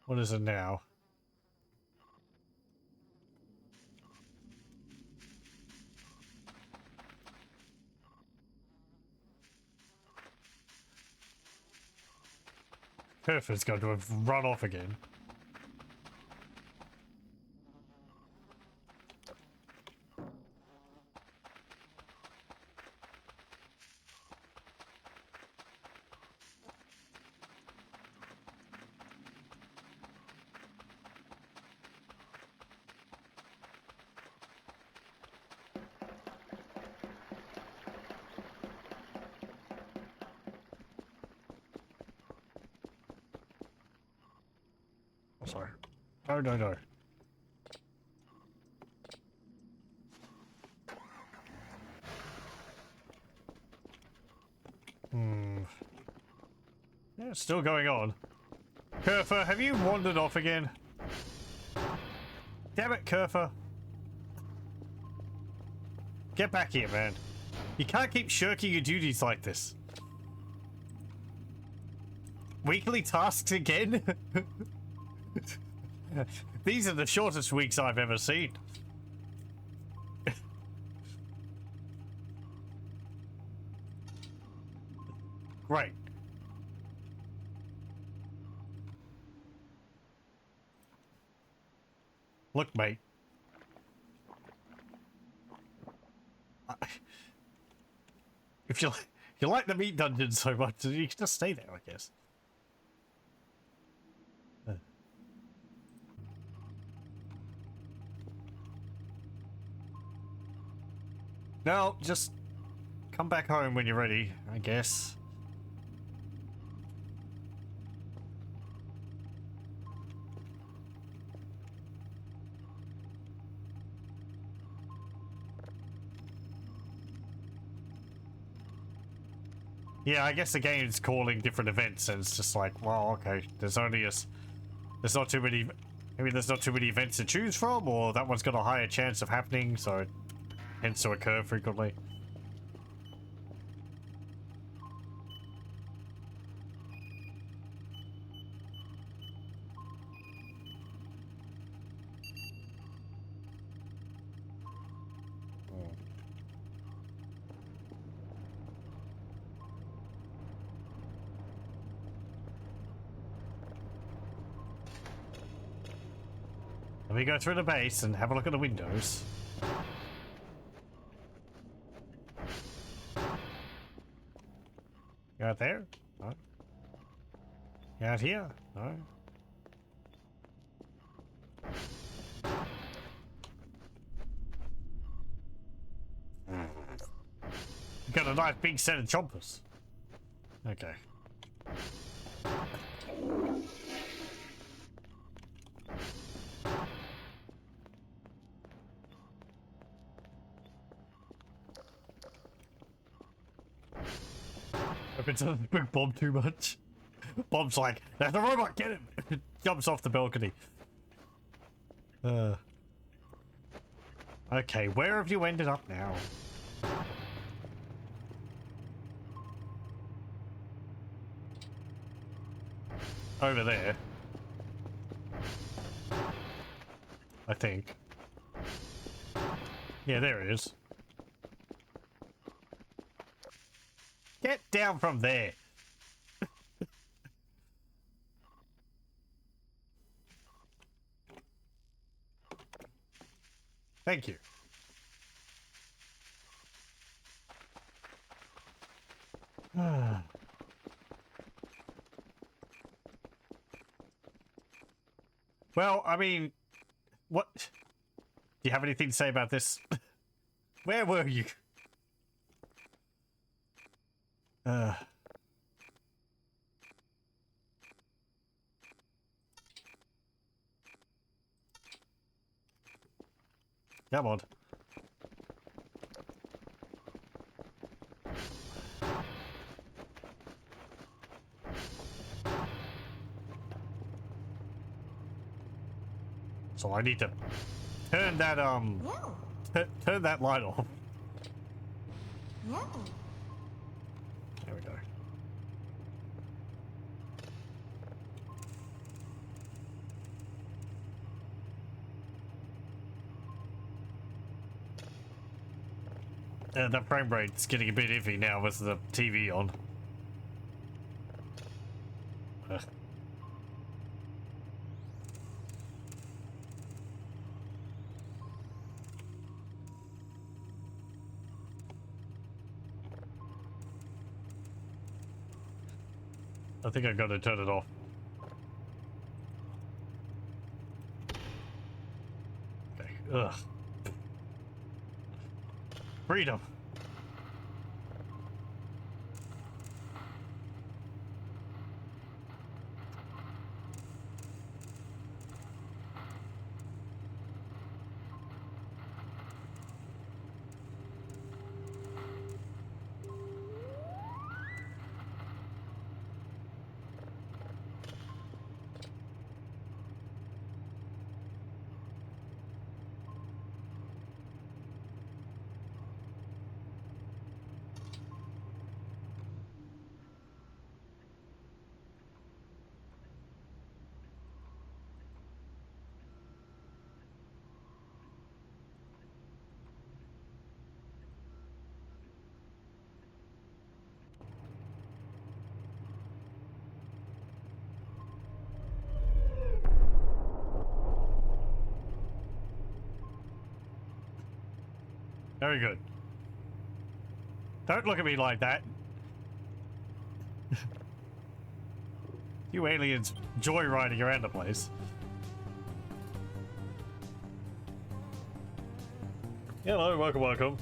What is it now? Perfect's going to have run off again. Oh, sorry. No, no, no. Yeah, it's still going on. Kerfer, have you wandered off again? Damn it, Kerfer. Get back here, man. You can't keep shirking your duties like this. Weekly tasks again? These are the shortest weeks I've ever seen. Great. Look, mate. If you like the meat dungeon so much, you can just stay there, I guess. No, just come back home when you're ready, I guess. Yeah, I guess the game's calling different events, and it's just like, well, okay, there's not too many, maybe there's not too many events to choose from, or that one's got a higher chance of happening, so it tends to occur frequently. Let me go through the base and have a look at the windows. You out there? No. You out here? No. Got a nice big set of chompers. Okay. If it's a big Bob too much. Bob's like, there's a robot, get him! Jumps off the balcony. Okay, where have you ended up now? Over there. I think. Yeah, there it is. Get down from there. Thank you. Well, I mean, what? Do you have anything to say about this? Where were you? Come on. So I need to turn that No. turn that light off. No. There we go. That frame rate's getting a bit iffy now with the TV on. I think I gotta turn it off. Okay. Ugh. Freedom. Very good. Don't look at me like that. You aliens joyriding around the place. Hello, welcome.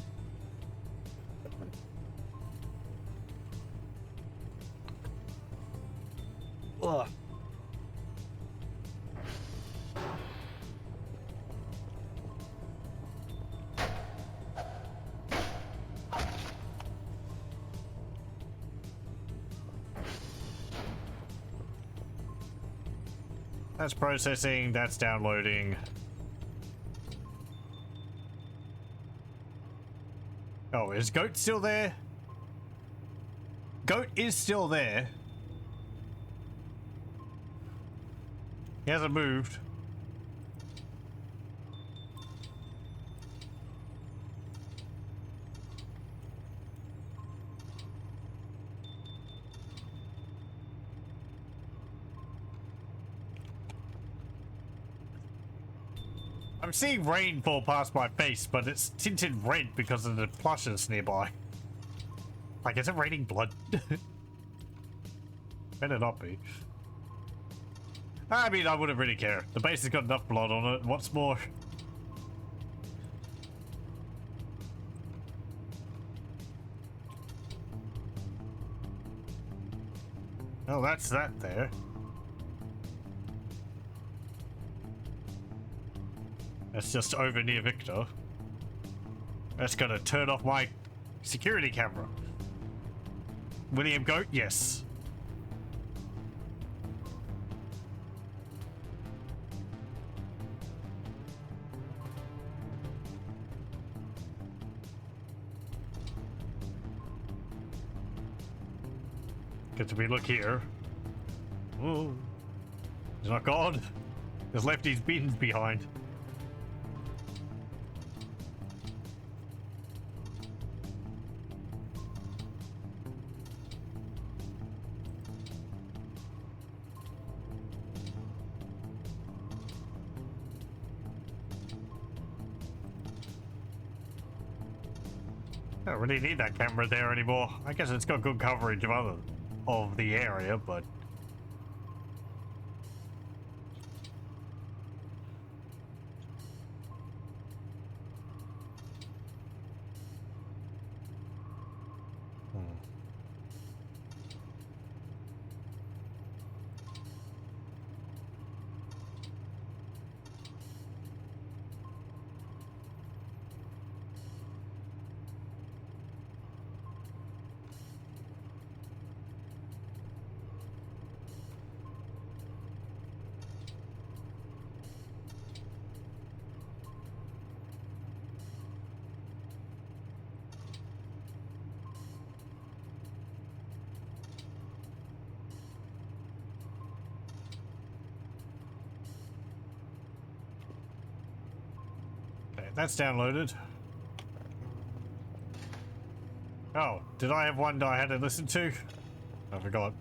Ugh. That's processing, that's downloading. Oh, is Goat still there? Goat is still there. He hasn't moved. I'm seeing rain fall past my face, but it's tinted red because of the plushes nearby. Like, is it raining blood? Better not be. I mean, I wouldn't really care. The base has got enough blood on it. What's more? Oh, that's that there. That's just over near Victor. That's gonna turn off my security camera. William Goat, yes. Get to be look here. Oh, he's not gone. He's left his bins behind. I don't really need that camera there anymore. I guess it's got good coverage of the area, but okay, that's downloaded. Oh, did I have one that I had to listen to? I forgot.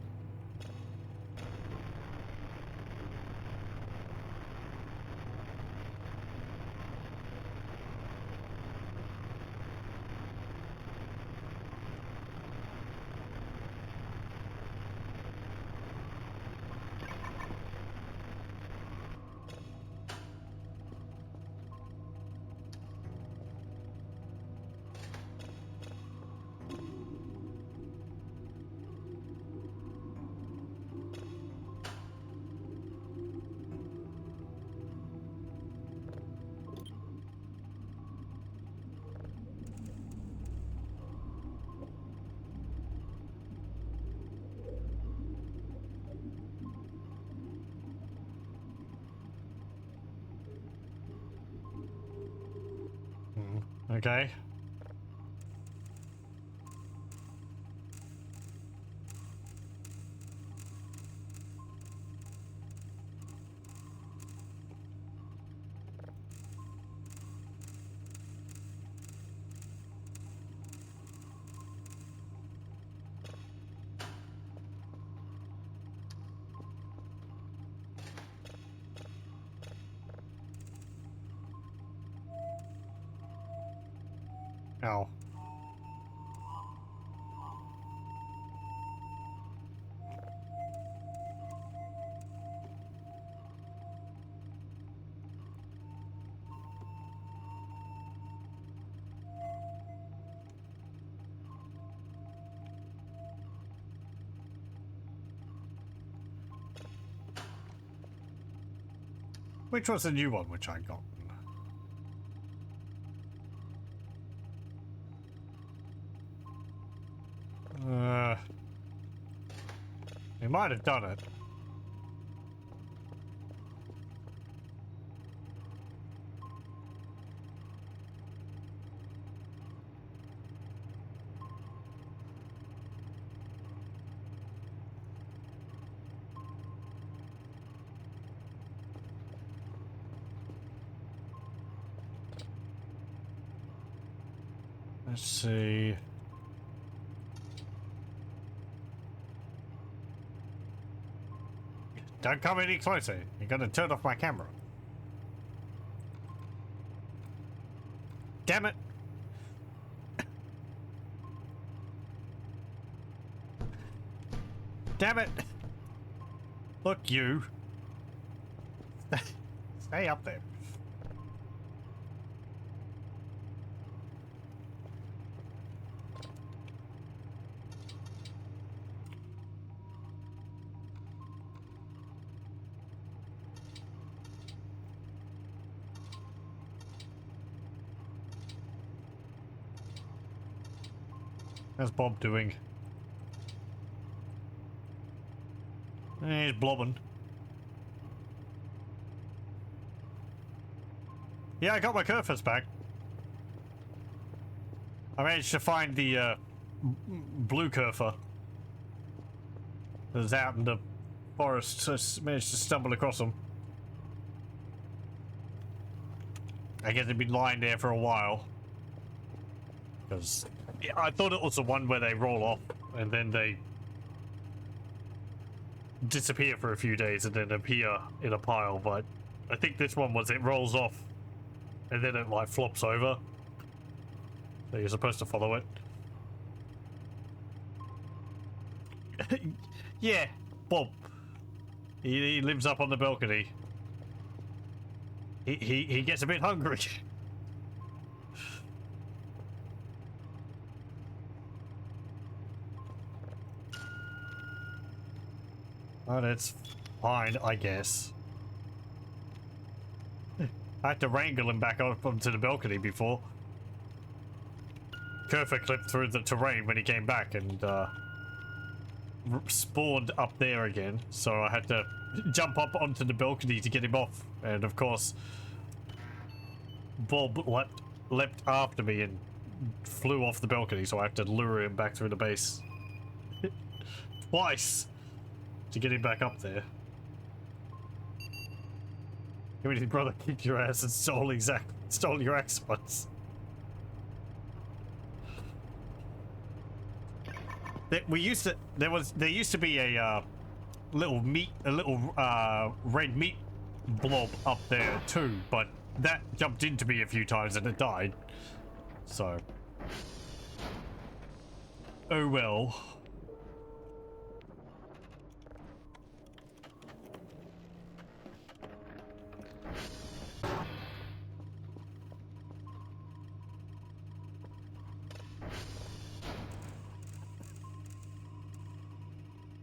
Okay. Ow. Which was the new one which I got? He might have done it. Let's see. Don't come any closer. You're gonna turn off my camera. Damn it! Damn it! Look, you. Stay up there. How's Bob doing? He's blobbing. Yeah, I got my Kerfus back. I managed to find the blue Kerfer that was out in the forest, so I managed to stumble across him. I guess they've been lying there for a while. Because I thought it was the one where they roll off and then they disappear for a few days and then appear in a pile, but I think this one was it rolls off and then it like flops over. So you're supposed to follow it. Yeah, Bob. He lives up on the balcony. He gets a bit hungry. But it's fine, I guess. I had to wrangle him back up onto the balcony before. Kerfer clipped through the terrain when he came back and spawned up there again, so I had to jump up onto the balcony to get him off, and of course Bob leapt after me and flew off the balcony, so I had to lure him back through the base twice to get him back up there. Give me, brother, kick your ass and stole your axe once. There used to be a little red meat blob up there too, but that jumped into me a few times and it died. So, oh well.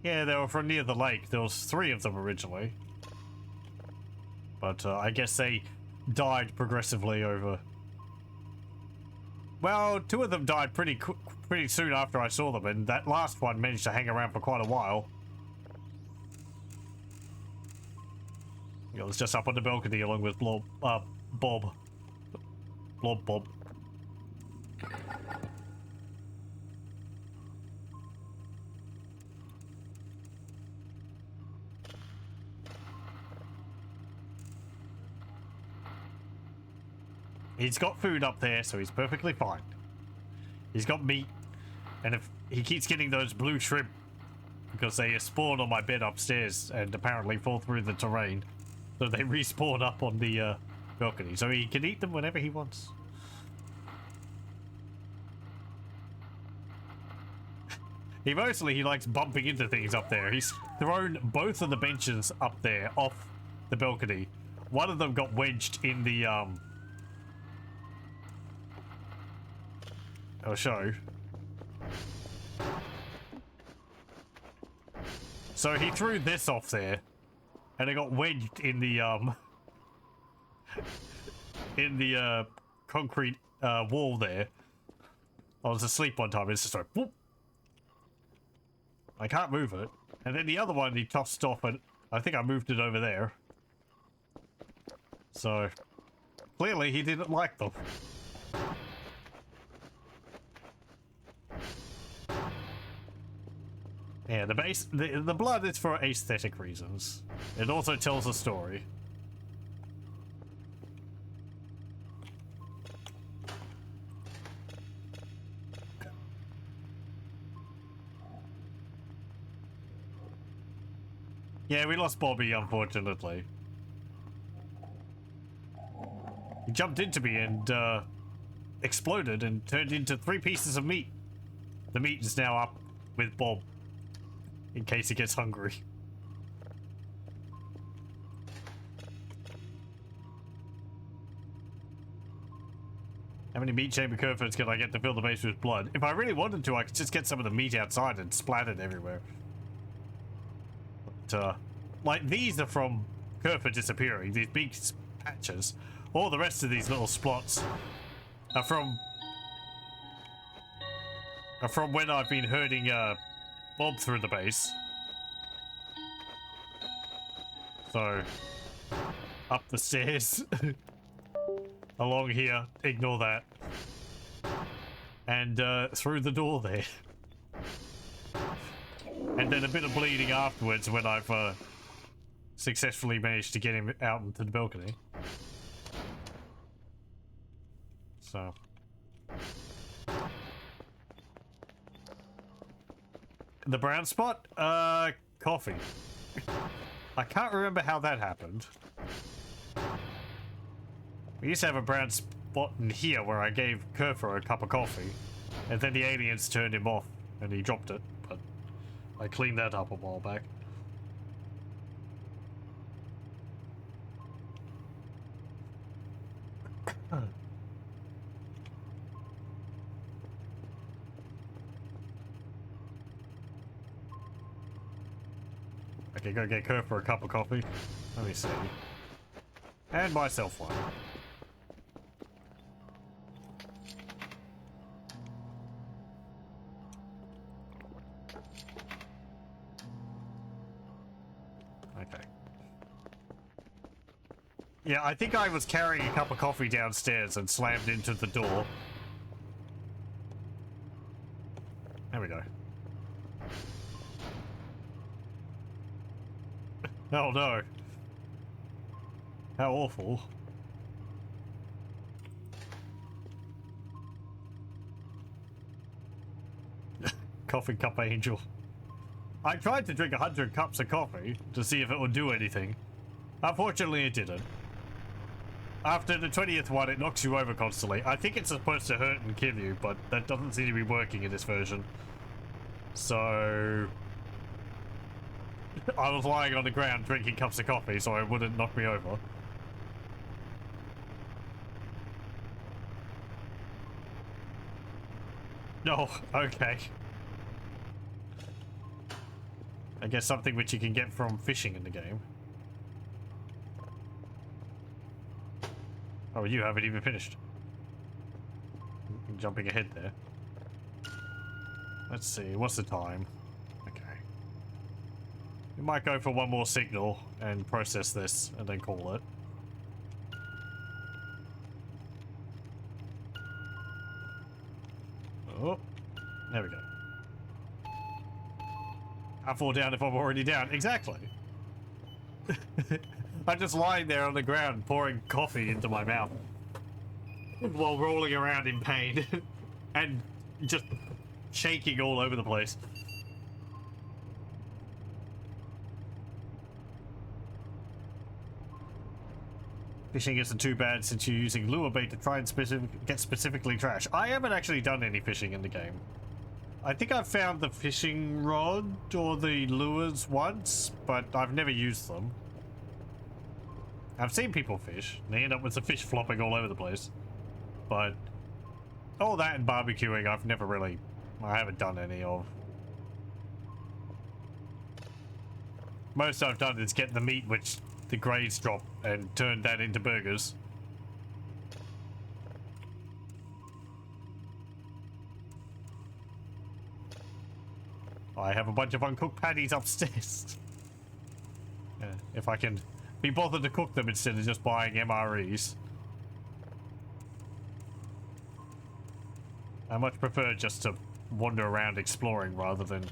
Yeah, they were from near the lake. There was 3 of them originally. But I guess they died progressively over... Well, 2 of them died pretty soon after I saw them, and that last one managed to hang around for quite a while. It was just up on the balcony along with Bob. Blob Bob. He's got food up there, so he's perfectly fine. He's got meat, and if he keeps getting those blue shrimp, because they spawn on my bed upstairs and apparently fall through the terrain, so they respawn up on the balcony, so he can eat them whenever he wants. He likes bumping into things up there. He's thrown both of the benches up there off the balcony. One of them got wedged in the I'll show. So he threw this off there, and it got wedged in the concrete wall there. I was asleep one time, and it's just like whoop. I can't move it. And then the other one he tossed off, and I think I moved it over there. So clearly he didn't like them. Yeah, the blood is for aesthetic reasons. It also tells a story. Yeah, we lost Bobby, unfortunately. He jumped into me and exploded and turned into 3 pieces of meat. The meat is now up with Bob, in case he gets hungry. How many meat chamber Kerfers can I get to fill the base with blood? If I really wanted to, I could just get some of the meat outside and splat it everywhere. But, like, these are from Kerfer disappearing, these big patches. All the rest of these little splots are from from when I've been herding Bob through the base. So, up the stairs, along here, ignore that, and through the door there. And then a bit of bleeding afterwards when I've successfully managed to get him out into the balcony. So. The brown spot? Coffee. I can't remember how that happened. We used to have a brown spot in here where I gave Kerfer a cup of coffee, and then the aliens turned him off and he dropped it, but I cleaned that up a while back. Okay, go get Kerfer a cup of coffee. Let me see. And myself one. Okay. Yeah, I think I was carrying a cup of coffee downstairs and slammed into the door. There we go. Oh no. How awful. Coffee cup angel. I tried to drink 100 cups of coffee to see if it would do anything. Unfortunately, it didn't. After the 20th one, it knocks you over constantly. I think it's supposed to hurt and kill you, but that doesn't seem to be working in this version. So... I was lying on the ground drinking cups of coffee so it wouldn't knock me over. No, okay. I guess something which you can get from fishing in the game. Oh, you haven't even finished. Jumping ahead there. Let's see, what's the time? Okay. We might go for one more signal and process this and then call it. Oh, there we go. I fall down if I'm already down. Exactly. I'm just lying there on the ground pouring coffee into my mouth while rolling around in pain and just shaking all over the place. Fishing isn't too bad since you're using lure bait to try and get specifically trash. I haven't actually done any fishing in the game. I think I've found the fishing rod or the lures once, but I've never used them. I've seen people fish, and they end up with the fish flopping all over the place. But all that and barbecuing, I haven't done any of. Most I've done is get the meat which the grades drop and turn that into burgers. I have a bunch of uncooked patties upstairs. If I can be bothered to cook them instead of just buying MREs. I much prefer just to wander around exploring rather than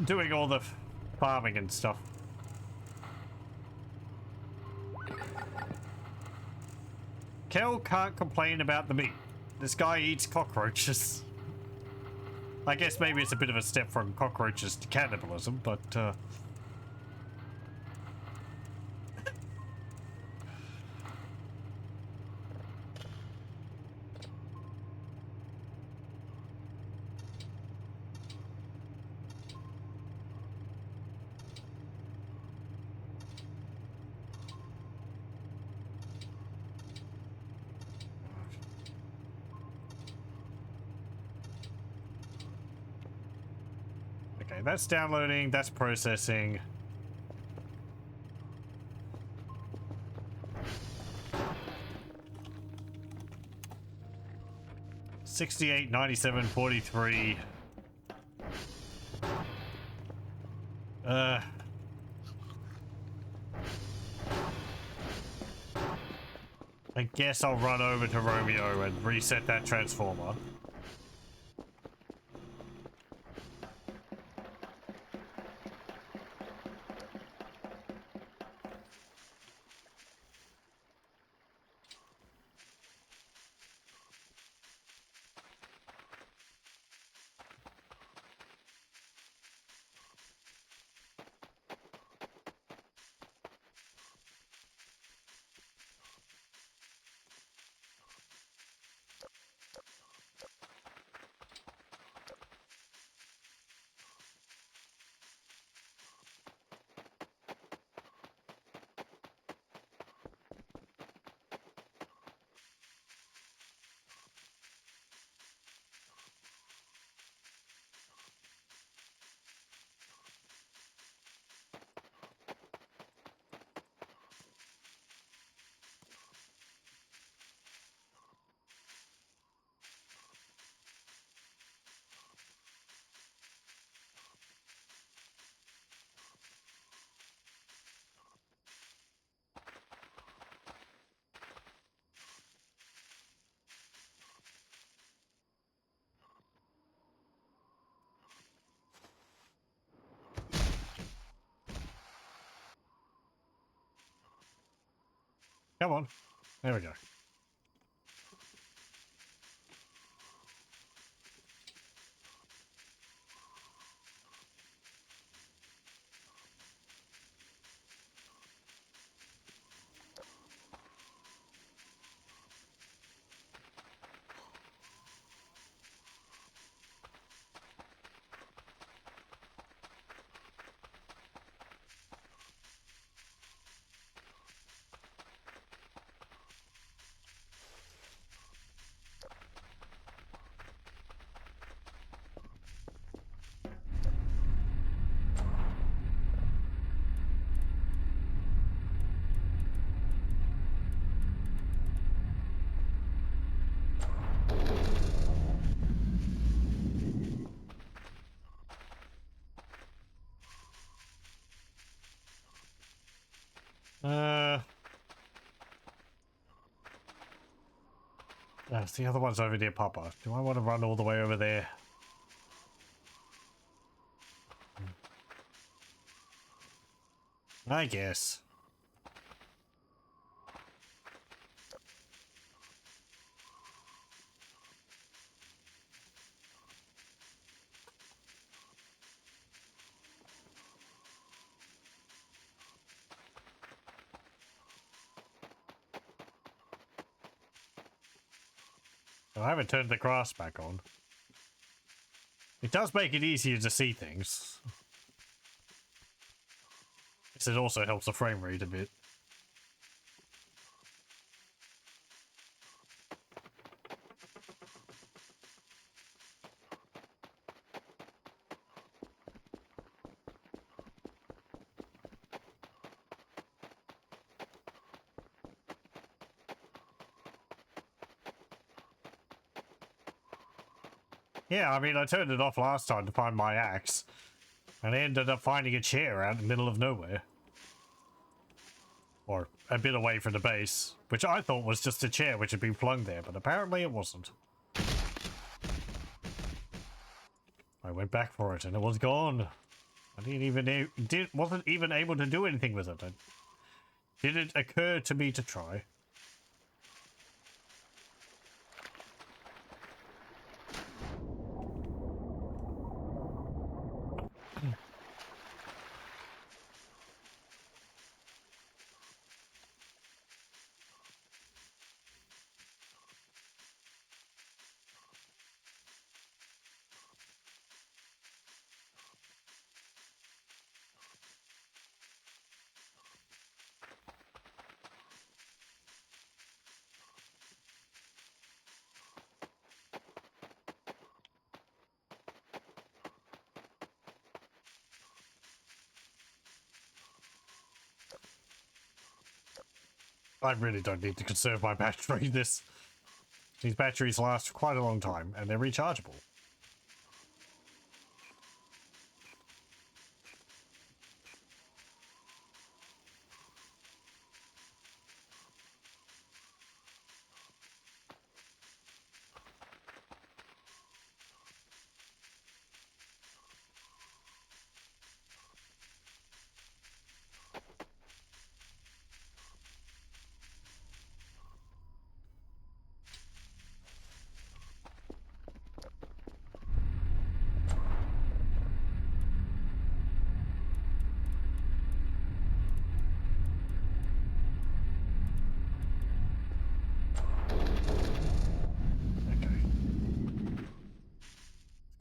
doing all the farming and stuff. Kel can't complain about the meat. This guy eats cockroaches. I guess maybe it's a bit of a step from cockroaches to cannibalism, but okay, that's downloading, that's processing. $68, $97, $43. Uh, I guess I'll run over to Romeo and reset that transformer. Come on. There we go. The other one's over near Papa. Do I want to run all the way over there? I guess. I haven't turned the grass back on. It does make it easier to see things. Guess it also helps the frame rate a bit. Yeah, I mean, I turned it off last time to find my axe. And I ended up finding a chair out in the middle of nowhere. Or a bit away from the base. Which I thought was just a chair which had been flung there, but apparently it wasn't. I went back for it and it was gone. I wasn't even able to do anything with it. It didn't occur to me to try. I really don't need to conserve my battery. These batteries last quite a long time, and they're rechargeable.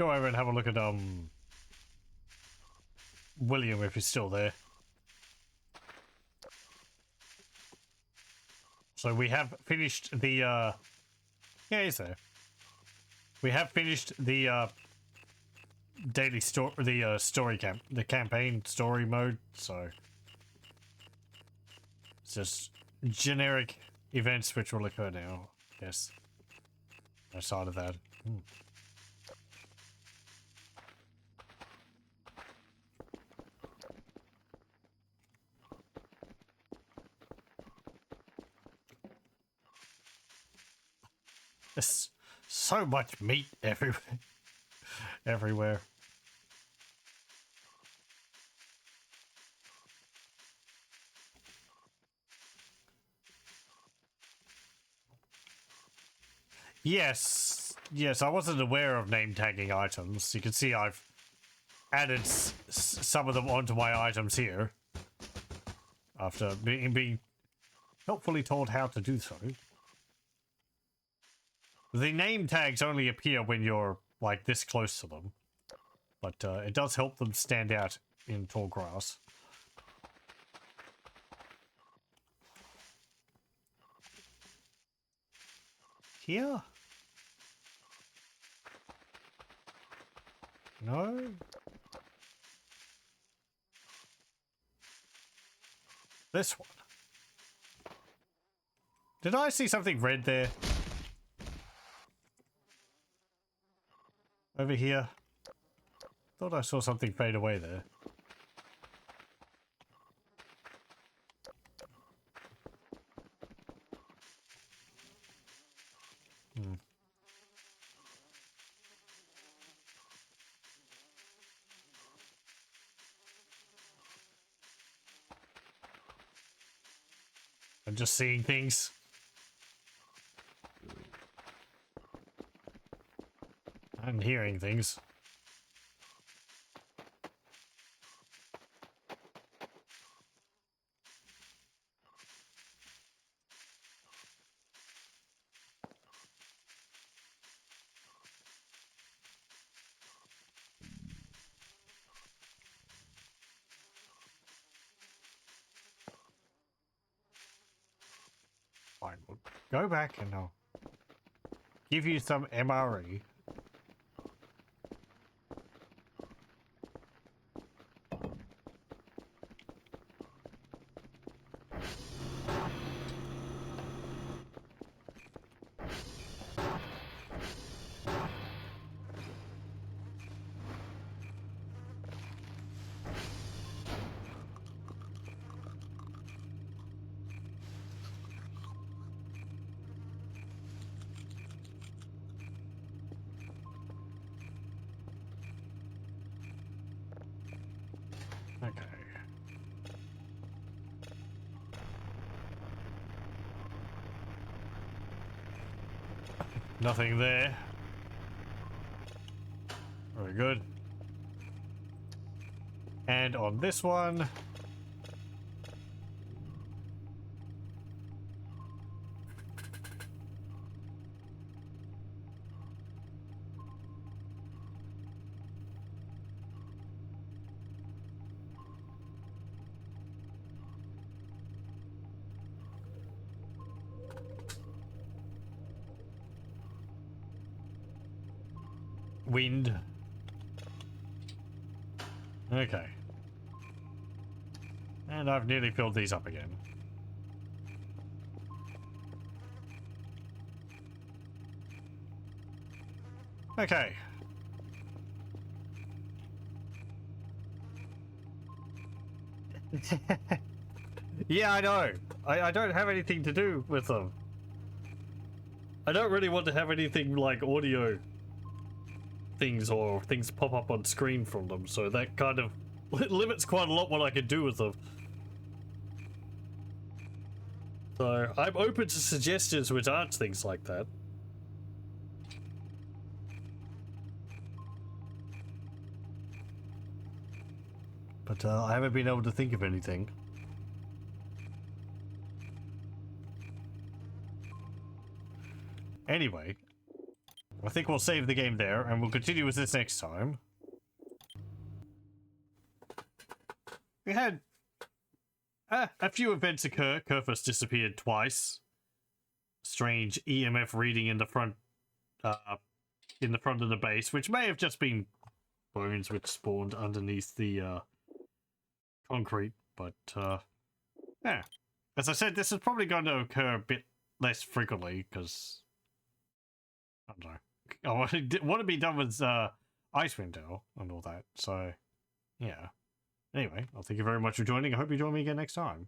go over and have a look at William if he's still there. So we have finished the yeah, he's there. We have finished the daily story, the the campaign story mode. So it's just generic events which will occur now. Yes, outside of that. There's so much meat everywhere. Everywhere. Yes, yes, I wasn't aware of name tagging items. You can see I've added some of them onto my items here after being helpfully told how to do so. The name tags only appear when you're like this close to them, but it does help them stand out in tall grass. Here? No? This one. Did I see something red there? Over here? Thought I saw something fade away there. I'm just seeing things. I'm hearing things. Fine, we'll go back and I'll give you some MRE. Okay. Nothing there. Very good. And on this one, wind. Okay. And I've nearly filled these up again. Okay. Yeah, I know. I don't have anything to do with them. I don't really want to have anything like audio things or things pop up on screen from them, so that kind of limits quite a lot what I can do with them. So I'm open to suggestions which aren't things like that. But I haven't been able to think of anything. Anyway, I think we'll save the game there, and we'll continue with this next time. We had a few events occur. Kerfus disappeared twice. Strange EMF reading in the front of the base, which may have just been bones which spawned underneath the concrete, but yeah. As I said, this is probably going to occur a bit less frequently, because I don't know. I want to be done with Icewind Dale and all that, so yeah. Anyway, I'll thank you very much for joining. I hope you join me again next time.